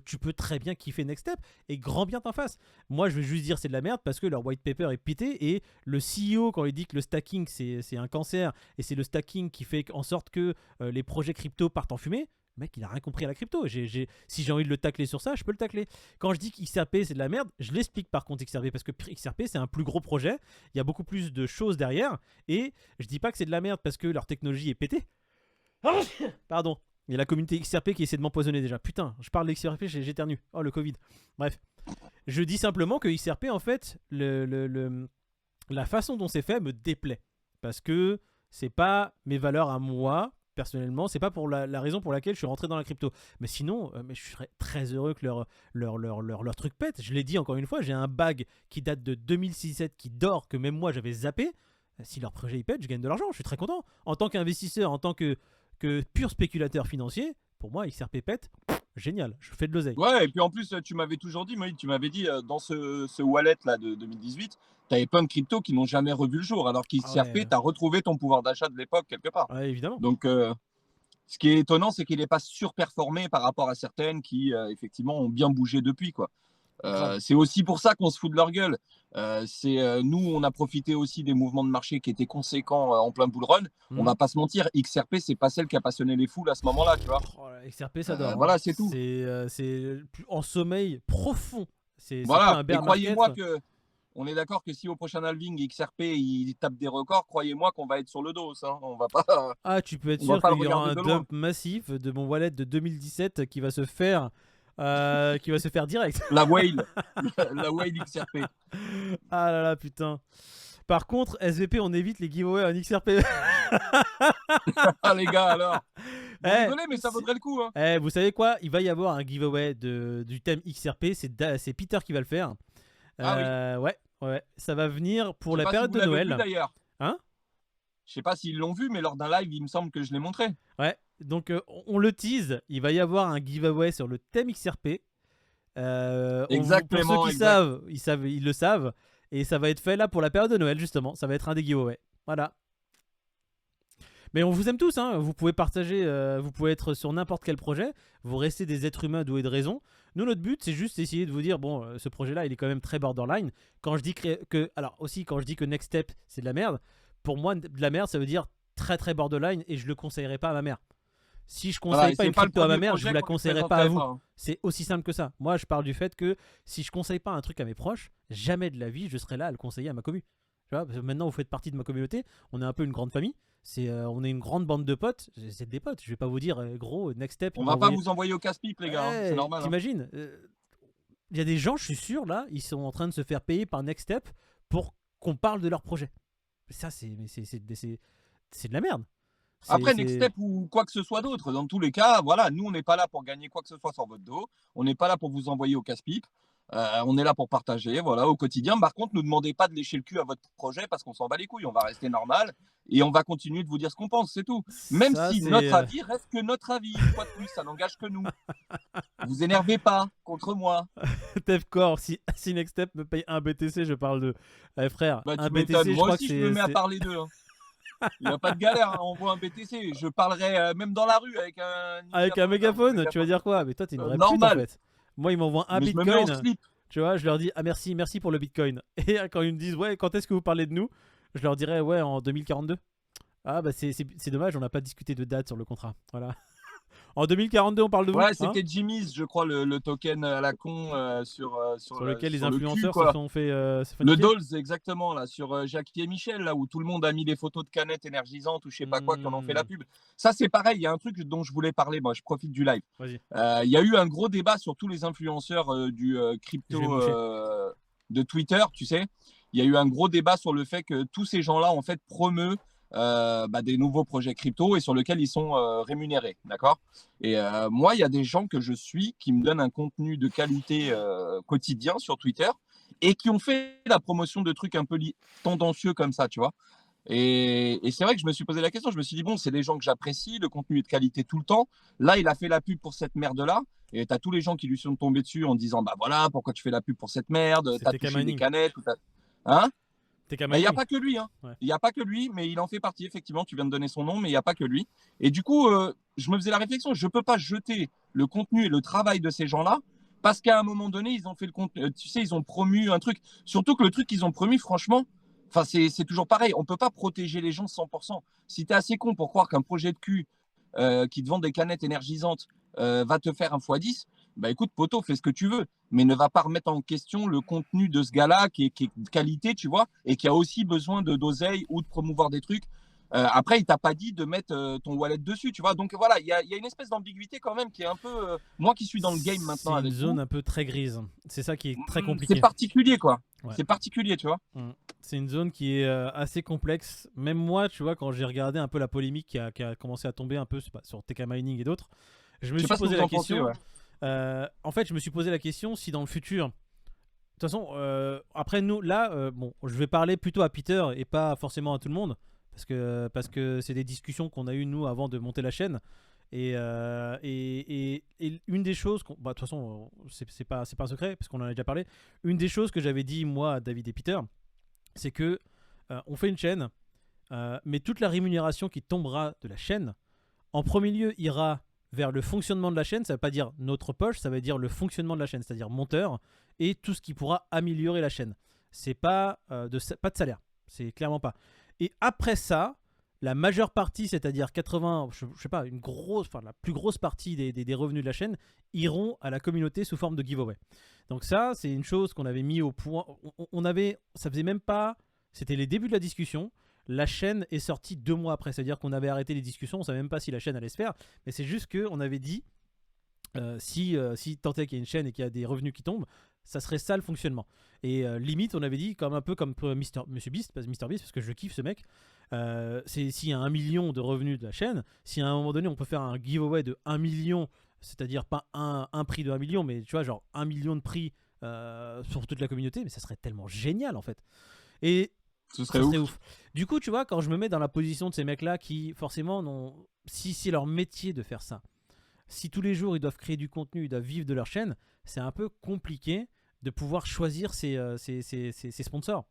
[SPEAKER 1] Tu peux très bien kiffer Next Step et grand bien t'en face. Moi, je vais juste dire c'est de la merde parce que leur white paper est pété et le CEO, quand il dit que le stacking c'est un cancer et c'est le stacking qui fait en sorte que les projets crypto partent en fumée, Le mec, il a rien compris à la crypto. Si j'ai envie de le tacler sur ça, je peux le tacler. Quand je dis qu'XRP c'est de la merde, je l'explique par contre XRP parce que XRP c'est un plus gros projet. Il y a beaucoup plus de choses derrière. Et je dis pas que c'est de la merde parce que leur technologie est pétée. Pardon. Il y a la communauté XRP qui essaie de m'empoisonner déjà. Putain, je parle d'XRP, j'éternue. Oh, le Covid. Bref. Je dis simplement que XRP, en fait, la façon dont c'est fait me déplaît. Parce que c'est pas mes valeurs à moi, personnellement. C'est pas pour la raison pour laquelle je suis rentré dans la crypto. Mais sinon, mais je serais très heureux que leur truc pète. Je l'ai dit encore une fois, j'ai un bag qui date de 2017 qui dort, que même moi j'avais zappé. Si leur projet il pète, je gagne de l'argent. Je suis très content. En tant qu'investisseur, en tant que pur spéculateur financier, pour moi, XRP pète, génial, je fais de l'oseille.
[SPEAKER 2] Ouais, et puis en plus, tu m'avais toujours dit, Moïse, tu m'avais dit dans ce wallet là de 2018, tu avais plein de cryptos qui n'ont jamais revu le jour, alors qu'XRP, tu as retrouvé ton pouvoir d'achat de l'époque quelque part.
[SPEAKER 1] Ouais, évidemment.
[SPEAKER 2] Donc, ce qui est étonnant, c'est qu'il n'est pas surperformé par rapport à certaines qui, effectivement, ont bien bougé depuis, quoi. C'est aussi pour ça qu'on se fout de leur gueule. Nous, on a profité aussi des mouvements de marché qui étaient conséquents en plein bull run. On va pas se mentir, XRP, c'est pas celle qui a passionné les foules à ce moment-là, tu vois.
[SPEAKER 1] XRP, ça dort.
[SPEAKER 2] Voilà, c'est tout.
[SPEAKER 1] C'est en sommeil profond.
[SPEAKER 2] Voilà. Et croyez-moi que on est d'accord que si au prochain halving XRP il tape des records, croyez-moi qu'on va être sur le dos. Hein. On va pas.
[SPEAKER 1] Ah, tu peux être sûr qu'il y aura un dump massif de mon wallet de 2017 qui va se faire. Direct.
[SPEAKER 2] La whale. La whale XRP.
[SPEAKER 1] Ah là là, putain. Par contre, SVP, on évite les giveaways en XRP.
[SPEAKER 2] Ah les gars, alors. Désolé, mais ça vaudrait le coup. Hein.
[SPEAKER 1] Vous savez quoi? Il va y avoir un giveaway du thème XRP. C'est Peter qui va le faire.
[SPEAKER 2] Oui.
[SPEAKER 1] Ouais. Ça va venir pour la période de Noël.
[SPEAKER 2] Vu, d'ailleurs.
[SPEAKER 1] Hein?
[SPEAKER 2] Je sais pas s'ils l'ont vu, mais lors d'un live, il me semble que je l'ai montré.
[SPEAKER 1] Ouais. Donc on le tease, il va y avoir un giveaway sur le thème XRP.
[SPEAKER 2] Exactement.
[SPEAKER 1] Pour ceux qui savent, ils le savent. Et ça va être fait là pour la période de Noël justement. Ça va être un des giveaways. Voilà. Mais on vous aime tous, hein. Vous pouvez partager, vous pouvez être sur n'importe quel projet. Vous restez des êtres humains doués de raison. Nous, notre but, c'est juste essayer de vous dire, bon, ce projet-là, il est quand même très borderline. Quand je dis quand je dis que Next Step, c'est de la merde, pour moi, de la merde, ça veut dire très très borderline et je le conseillerais pas à ma mère. Si je conseille pas une crypto à ma mère, je vous la conseillerais pas à vous. C'est aussi simple que ça. Moi, je parle du fait que si je conseille pas un truc à mes proches, jamais de la vie, je serai là à le conseiller à ma commu. Tu vois, parce que maintenant, vous faites partie de ma communauté. On est un peu une grande famille. On est une grande bande de potes. C'est des potes. Je vais pas vous dire, gros, Next Step.
[SPEAKER 2] On va pas vous envoyer au casse-pipe, les gars. C'est normal.
[SPEAKER 1] T'imagines, il y a des gens, je suis sûr, là, ils sont en train de se faire payer par Next Step pour qu'on parle de leur projet. Ça, c'est de la merde.
[SPEAKER 2] Après, Next Step ou quoi que ce soit d'autre, dans tous les cas, voilà, nous, on n'est pas là pour gagner quoi que ce soit sur votre dos. On n'est pas là pour vous envoyer au casse-pipe. On est là pour partager, voilà, au quotidien. Par contre, ne nous demandez pas de lécher le cul à votre projet parce qu'on s'en bat les couilles. On va rester normal et on va continuer de vous dire ce qu'on pense, c'est tout. Même si notre avis reste que notre avis. Une fois de plus, ça n'engage que nous. Vous énervez pas contre moi.
[SPEAKER 1] Tefcore, si Next Step me paye un BTC, je parle de. Frère, un BTC,
[SPEAKER 2] moi aussi, je me mets à parler d'eux. Hein. Il n'y a pas de galère, hein. On voit un BTC. Je parlerai même dans la rue avec un
[SPEAKER 1] mégaphone. Tu vas dire quoi? Mais toi, t'es une vraie pute en fait. Moi, ils m'envoient un bitcoin. Tu vois, je leur dis merci pour le bitcoin. Et quand ils me disent ouais, quand est-ce que vous parlez de nous? Je leur dirais ouais, en 2042. Ah bah c'est dommage, on n'a pas discuté de date sur le contrat. Voilà. En 2042, on parle de vous.
[SPEAKER 2] Ouais, c'était Jimmy's, je crois, le token à la con sur
[SPEAKER 1] lequel les influenceurs se sont fait.
[SPEAKER 2] Le Dolls, exactement, là, sur Jackie et Michel, là où tout le monde a mis des photos de canettes énergisantes ou je sais pas quoi, qui en ont fait la pub. Ça, c'est pareil, il y a un truc dont je voulais parler, moi, je profite du live. Il y a eu un gros débat sur tous les influenceurs du crypto de Twitter, tu sais. Il y a eu un gros débat sur le fait que tous ces gens-là, en fait, promeuvent des nouveaux projets crypto et sur lesquels ils sont rémunérés, d'accord. Et moi, il y a des gens que je suis qui me donnent un contenu de qualité quotidien sur Twitter et qui ont fait la promotion de trucs un peu tendancieux comme ça, tu vois. Et c'est vrai que je me suis posé la question, je me suis dit, bon, c'est des gens que j'apprécie, le contenu est de qualité tout le temps. Là, il a fait la pub pour cette merde-là et tu as tous les gens qui lui sont tombés dessus en disant, bah voilà, pourquoi tu fais la pub pour cette merde, t'as touché des canettes, hein. Il n'y a pas que lui, hein. Il n'y a pas que lui, mais il en fait partie, effectivement. Tu viens de donner son nom, mais il n'y a pas que lui. Et du coup, je me faisais la réflexion, je ne peux pas jeter le contenu et le travail de ces gens-là parce qu'à un moment donné, ils ont fait le contenu. Tu sais, ils ont promu un truc. Surtout que le truc qu'ils ont promu, franchement, c'est toujours pareil. On ne peut pas protéger les gens 100%. Si tu es assez con pour croire qu'un projet de cul qui te vend des canettes énergisantes va te faire un x10, bah écoute, poto, fais ce que tu veux, mais ne va pas remettre en question le contenu de ce gars-là qui est de qualité, tu vois, et qui a aussi besoin d'oseille ou de promouvoir des trucs. Après, il t'a pas dit de mettre ton wallet dessus, tu vois. Donc voilà, il y a une espèce d'ambiguïté quand même qui est un peu. Moi qui suis dans le game maintenant avec
[SPEAKER 1] C'est une zone
[SPEAKER 2] vous,
[SPEAKER 1] un peu très grise. C'est ça qui est très
[SPEAKER 2] c'est
[SPEAKER 1] compliqué.
[SPEAKER 2] particulier, quoi.
[SPEAKER 1] Ouais.
[SPEAKER 2] C'est particulier, tu vois.
[SPEAKER 1] C'est une zone qui est assez complexe. Même moi, tu vois, quand j'ai regardé un peu la polémique qui a commencé à tomber un peu sur TK Mining et d'autres, je me
[SPEAKER 2] Je sais
[SPEAKER 1] suis
[SPEAKER 2] pas ce que
[SPEAKER 1] posé
[SPEAKER 2] vous
[SPEAKER 1] la
[SPEAKER 2] en pensez,
[SPEAKER 1] question.
[SPEAKER 2] ouais.
[SPEAKER 1] En fait, je me suis posé la question si dans le futur. De toute façon, après nous, là, bon, je vais parler plutôt à Peter et pas forcément à tout le monde, parce que c'est des discussions qu'on a eues nous avant de monter la chaîne. Et une des choses, bah, de toute façon, c'est pas un secret, parce qu'on en a déjà parlé. Une des choses que j'avais dit moi à David et Peter, c'est que on fait une chaîne, mais toute la rémunération qui tombera de la chaîne, en premier lieu, ira vers le fonctionnement de la chaîne. Ça ne veut pas dire notre poche, ça veut dire le fonctionnement de la chaîne, c'est-à-dire monteur et tout ce qui pourra améliorer la chaîne. C'est pas de salaire, c'est clairement pas. Et après ça, la majeure partie, c'est-à-dire 80, je sais pas, la plus grosse partie des revenus de la chaîne iront à la communauté sous forme de giveaway. Donc ça, c'est une chose qu'on avait mis au point. Ça faisait même pas, c'était les débuts de la discussion. La chaîne est sortie 2 mois après, c'est-à-dire qu'on avait arrêté les discussions, on ne savait même pas si la chaîne allait se faire, mais c'est juste qu'on avait dit, si tant est qu'il y a une chaîne et qu'il y a des revenus qui tombent, ça serait ça le fonctionnement. Et limite, on avait dit, un peu comme Monsieur Beast, parce que je kiffe ce mec, c'est s'il y a 1 million de revenus de la chaîne, si à un moment donné on peut faire un giveaway de 1 million, c'est-à-dire pas un prix de 1 million, mais tu vois, genre 1 million de prix sur toute la communauté, mais ça serait tellement génial en fait. Et
[SPEAKER 2] ce serait ouf.
[SPEAKER 1] Du coup, tu vois, quand je me mets dans la position de ces mecs-là qui, forcément, si c'est leur métier de faire ça, si tous les jours ils doivent créer du contenu, ils doivent vivre de leur chaîne, c'est un peu compliqué de pouvoir choisir ses sponsors.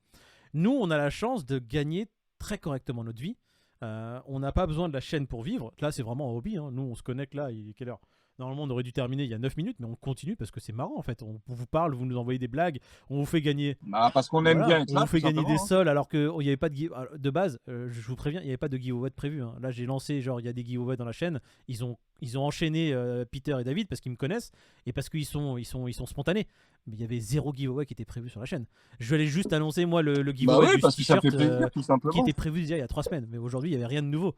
[SPEAKER 1] Nous, on a la chance de gagner très correctement notre vie. On n'a pas besoin de la chaîne pour vivre. Là, c'est vraiment un hobby. Hein. Nous, on se connecte là. Il est quelle heure ? Normalement, on aurait dû terminer il y a 9 minutes, mais on continue parce que c'est marrant en fait. On vous parle, vous nous envoyez des blagues, on vous fait gagner.
[SPEAKER 2] Bah, parce qu'on aime bien être
[SPEAKER 1] on
[SPEAKER 2] là,
[SPEAKER 1] vous fait
[SPEAKER 2] tout
[SPEAKER 1] gagner des
[SPEAKER 2] simplement, hein.
[SPEAKER 1] sols alors qu'il n'y avait pas de base. Je vous préviens, il n'y avait pas de giveaway de prévu. Hein. Là, j'ai lancé, genre, il y a des giveaways dans la chaîne. Ils ont enchaîné Peter et David parce qu'ils me connaissent et parce qu'ils sont spontanés. Mais il y avait 0 giveaway qui était prévu sur la chaîne. Je vais juste annoncer, moi, le
[SPEAKER 2] Bah
[SPEAKER 1] giveaway
[SPEAKER 2] oui,
[SPEAKER 1] du
[SPEAKER 2] parce que ça
[SPEAKER 1] t-shirt
[SPEAKER 2] fait plaisir, tout
[SPEAKER 1] qui
[SPEAKER 2] simplement.
[SPEAKER 1] était prévu déjà il y a 3 semaines. Mais aujourd'hui, il n'y avait rien de nouveau.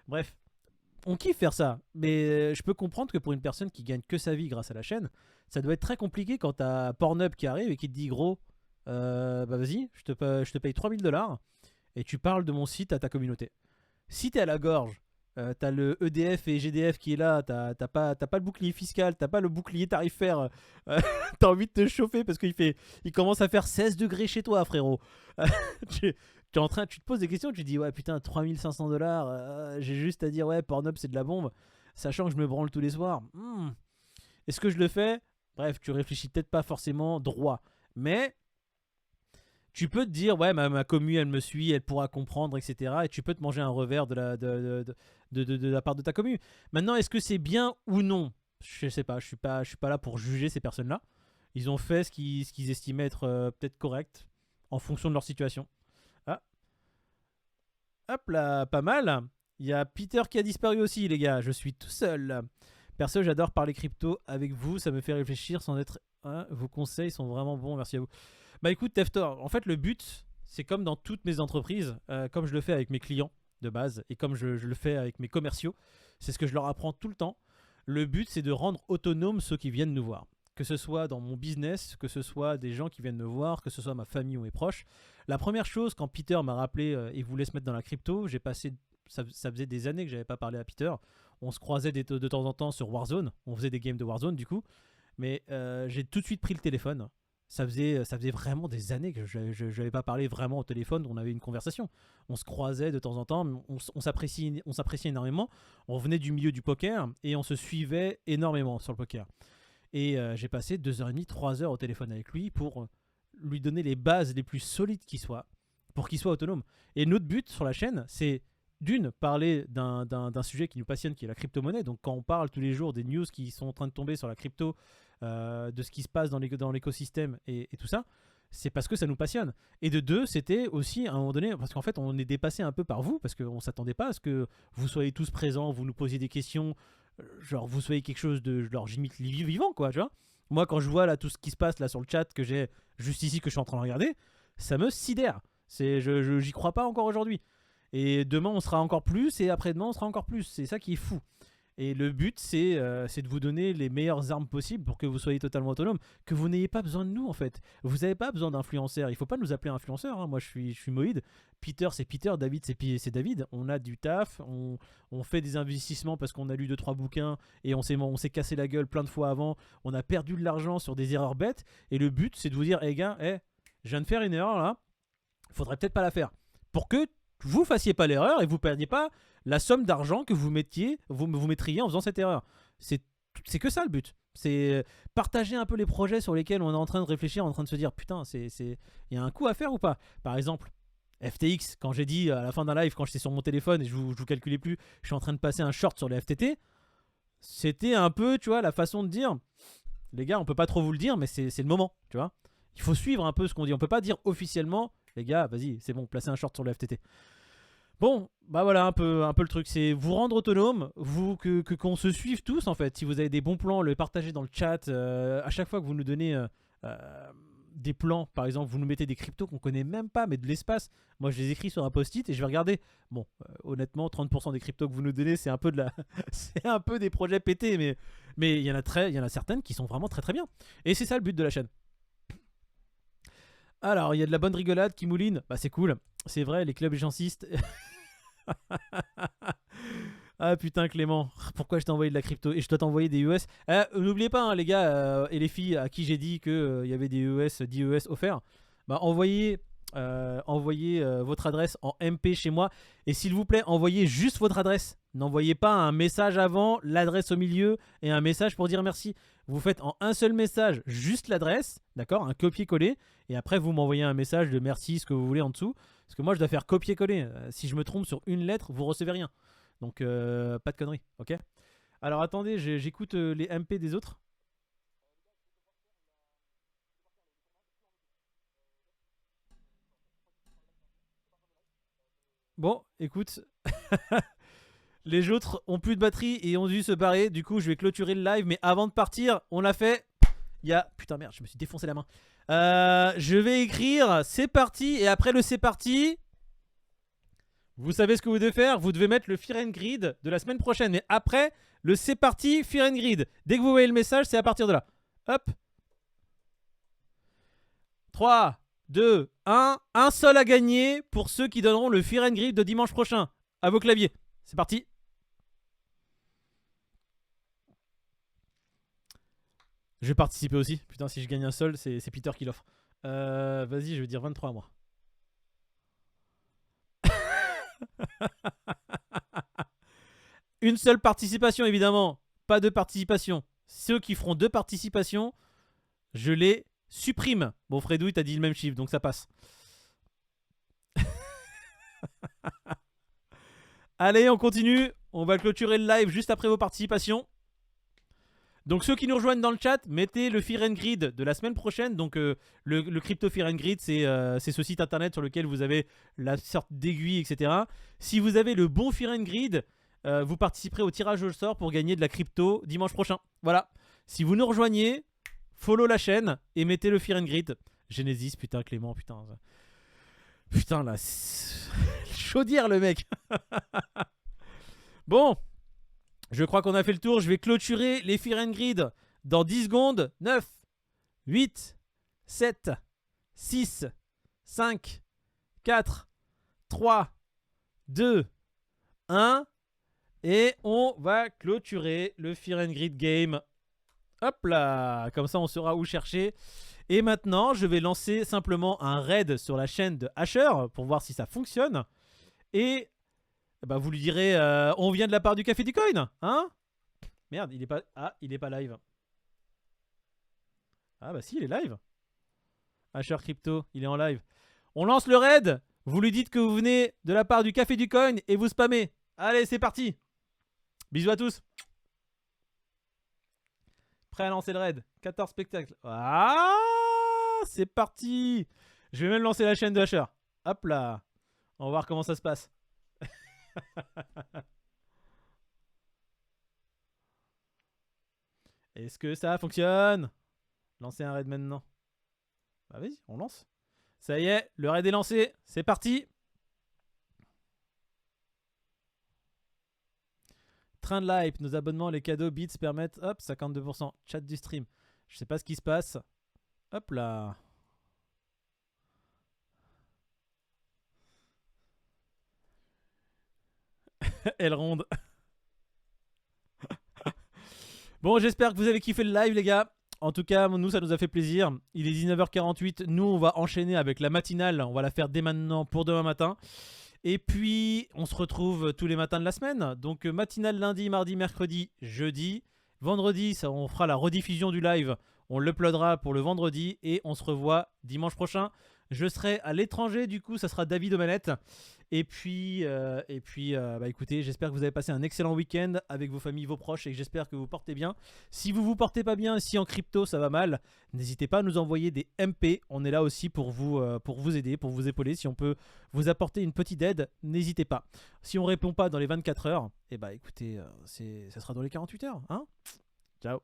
[SPEAKER 1] Bref. On kiffe faire ça, mais je peux comprendre que pour une personne qui gagne que sa vie grâce à la chaîne, ça doit être très compliqué quand t'as Pornhub qui arrive et qui te dit gros, bah vas-y, je te paye 3000$ et tu parles de mon site à ta communauté. Si t'es à la gorge, t'as le EDF et GDF qui est là, t'as pas le bouclier fiscal, t'as pas le bouclier tarifaire, t'as envie de te chauffer parce il commence à faire 16 degrés chez toi, frérot. Tu te poses des questions, tu te dis ouais putain 3500$, j'ai juste à dire ouais Pornhub c'est de la bombe, sachant que je me branle tous les soirs. Est-ce que je le fais ? Bref, tu réfléchis peut-être pas forcément droit, mais tu peux te dire ouais ma commu elle me suit, elle pourra comprendre, etc. Et tu peux te manger un revers de la part de ta commu. Maintenant, est-ce que c'est bien ou non ? Je sais pas, je suis pas là pour juger ces personnes-là. Ils ont fait ce qu'ils estimaient être peut-être correct en fonction de leur situation. Hop là, pas mal. Il y a Peter qui a disparu aussi, les gars. Je suis tout seul. Perso, j'adore parler crypto avec vous. Ça me fait réfléchir sans être... vos conseils sont vraiment bons. Merci à vous. Bah écoute, Teftor, en fait, le but, c'est comme dans toutes mes entreprises, comme je le fais avec mes clients de base et comme je le fais avec mes commerciaux, c'est ce que je leur apprends tout le temps. Le but, c'est de rendre autonomes ceux qui viennent nous voir. Que ce soit dans mon business, que ce soit des gens qui viennent me voir, que ce soit ma famille ou mes proches. La première chose, quand Peter m'a rappelé et voulait se mettre dans la crypto, ça faisait des années que j'avais pas parlé à Peter. On se croisait de temps en temps sur Warzone. On faisait des games de Warzone du coup. Mais j'ai tout de suite pris le téléphone. Ça faisait vraiment des années que je n'avais pas parlé vraiment au téléphone. On avait une conversation. On se croisait de temps en temps. On s'appréciait énormément. On venait du milieu du poker et on se suivait énormément sur le poker. Et j'ai passé 2h30, 3h au téléphone avec lui pour lui donner les bases les plus solides qui soient, pour qu'il soit autonome. Et notre but sur la chaîne, c'est d'une, parler d'un sujet qui nous passionne, qui est la crypto-monnaie. Donc quand on parle tous les jours des news qui sont en train de tomber sur la crypto, de ce qui se passe dans l'écosystème et tout ça, c'est parce que ça nous passionne. Et de deux, c'était aussi à un moment donné, parce qu'en fait, on est dépassé un peu par vous, parce qu'on s'attendait pas à ce que vous soyez tous présents, vous nous posiez des questions, genre vous soyez quelque chose de, genre j'imite vivant, quoi, tu vois. Moi, quand je vois là tout ce qui se passe là sur le chat que j'ai juste ici, que je suis en train de regarder, ça me sidère. J'y crois pas encore aujourd'hui. Et demain, on sera encore plus, et après-demain, on sera encore plus. C'est ça qui est fou. Et le but, c'est de vous donner les meilleures armes possibles pour que vous soyez totalement autonome, que vous n'ayez pas besoin de nous en fait. Vous n'avez pas besoin d'influenceurs. Il ne faut pas nous appeler influenceurs. Hein. Moi, je suis Moïd. Peter, c'est Peter. David, c'est David. On a du taf. On fait des investissements parce qu'on a lu 2-3 bouquins et on s'est cassé la gueule plein de fois avant. On a perdu de l'argent sur des erreurs bêtes. Et le but, c'est de vous dire, hé gars, je viens de faire une erreur là. Il faudrait peut-être pas la faire. Pour que vous fassiez pas l'erreur et vous perdiez pas la somme d'argent que vous mettriez en faisant cette erreur. C'est que ça le but. C'est partager un peu les projets sur lesquels on est en train de réfléchir, en train de se dire putain, il y a un coup à faire ou pas. Par exemple, FTX, quand j'ai dit à la fin d'un live, quand j'étais sur mon téléphone et je vous calculais plus, je suis en train de passer un short sur les FTT, c'était un peu, tu vois, la façon de dire les gars, on peut pas trop vous le dire, mais c'est le moment, tu vois. Il faut suivre un peu ce qu'on dit. On peut pas dire officiellement les gars, vas-y, c'est bon, placez un short sur le FTT. Bon, bah voilà un peu le truc, c'est vous rendre autonome, qu'on se suive tous en fait. Si vous avez des bons plans, le partager dans le chat. À chaque fois que vous nous donnez des plans, par exemple, vous nous mettez des cryptos qu'on connaît même pas, mais de l'espace. Moi, je les écris sur un post-it et je vais regarder. Bon, honnêtement, 30% des cryptos que vous nous donnez, c'est un peu c'est un peu des projets pétés, mais il y en a certaines qui sont vraiment très très bien. Et c'est ça le but de la chaîne. Alors, il y a de la bonne rigolade qui mouline. Bah, c'est cool. C'est vrai, les clubs échancistes. Ah putain, Clément, pourquoi je t'ai envoyé de la crypto et je dois t'envoyer des US. N'oubliez pas, hein, les gars et les filles à qui j'ai dit qu'il y avait des 10 US offerts. Bah, envoyez votre adresse en MP chez moi. Et s'il vous plaît, envoyez juste votre adresse. N'envoyez pas un message avant, l'adresse au milieu et un message pour dire merci. Vous faites en un seul message juste l'adresse, d'accord, un copier-coller. Et après, vous m'envoyez un message de merci, ce que vous voulez en dessous. Parce que moi, je dois faire copier-coller. Si je me trompe sur une lettre, vous recevez rien. Donc, pas de conneries, ok. Alors, attendez, j'écoute les MP des autres. Bon, écoute. Les autres ont plus de batterie et ont dû se barrer. Du coup, je vais clôturer le live. Mais avant de partir, on l'a fait. Il y a... Putain, merde, je me suis défoncé la main. Je vais écrire c'est parti. Et après le c'est parti, vous savez ce que vous devez faire. Vous devez mettre le Fear and Greed de la semaine prochaine. Mais après le c'est parti, Fear and Greed. Dès que vous voyez le message, c'est à partir de là. Hop. 3, 2, 1. Un seul à gagner pour ceux qui donneront le Fear and Greed de dimanche prochain. À vos claviers. C'est parti. Je vais participer aussi. Putain, si je gagne un seul, c'est Peter qui l'offre. Vas-y, je vais dire 23 moi. Une seule participation, évidemment. Pas deux participations. Ceux qui feront deux participations, je les supprime. Bon, Fredou, il t'a dit le même chiffre, donc ça passe. Allez, on continue. On va clôturer le live juste après vos participations. Donc ceux qui nous rejoignent dans le chat, mettez le Fear and Greed de la semaine prochaine. Donc le Crypto Fear and Greed, c'est ce site internet sur lequel vous avez la sorte d'aiguille, etc. Si vous avez le bon Fear and Greed, vous participerez au tirage au sort pour gagner de la crypto dimanche prochain. Voilà. Si vous nous rejoignez, follow la chaîne et mettez le Fear and Greed. Genesis, putain, Clément, putain. Putain, là, chaudière le mec. Bon. Je crois qu'on a fait le tour. Je vais clôturer les Fear and Greed dans 10 secondes. 9, 8, 7, 6, 5, 4, 3, 2, 1. Et on va clôturer le Fear and Greed game. Hop là. Comme ça, on saura où chercher. Et maintenant, je vais lancer simplement un raid sur la chaîne de Asher pour voir si ça fonctionne. Et... bah vous lui direz on vient de la part du Café du Coin, hein. Merde, il est pas... Ah, il est pas live. Ah bah si, il est live. Asher Crypto, il est en live. On lance le raid. Vous lui dites que vous venez de la part du Café du Coin et vous spammez. Allez, c'est parti. Bisous à tous. Prêt à lancer le raid. 14 spectacles. Ah, C'est parti. Je vais même lancer la chaîne de Asher. Hop là. On va voir comment ça se passe. Est-ce que ça fonctionne? Lancer un raid maintenant. Bah vas-y, on lance. Ça y est, le raid est lancé. C'est parti. Train de l'hype, nos abonnements, les cadeaux, bits permettent, hop, 52%. Chat du stream. Je sais pas ce qui se passe. Hop là. Elle ronde. Bon, j'espère que vous avez kiffé le live, les gars. En tout cas, nous, ça nous a fait plaisir. Il est 19h48. Nous, on va enchaîner avec la matinale. On va la faire dès maintenant pour demain matin. Et puis, on se retrouve tous les matins de la semaine. Donc, matinale lundi, mardi, mercredi, jeudi. Vendredi, ça, on fera la rediffusion du live. On l'uploadera pour le vendredi. Et on se revoit dimanche prochain. Je serai à l'étranger, du coup, ça sera David aux manettes. Et puis, bah écoutez, j'espère que vous avez passé un excellent week-end avec vos familles, vos proches, et j'espère que vous portez bien. Si vous vous portez pas bien, si en crypto ça va mal, n'hésitez pas à nous envoyer des MP. On est là aussi pour vous aider, pour vous épauler. Si on peut vous apporter une petite aide, n'hésitez pas. Si on répond pas dans les 24 heures, eh bah écoutez, ça sera dans les 48 heures. Hein. Ciao.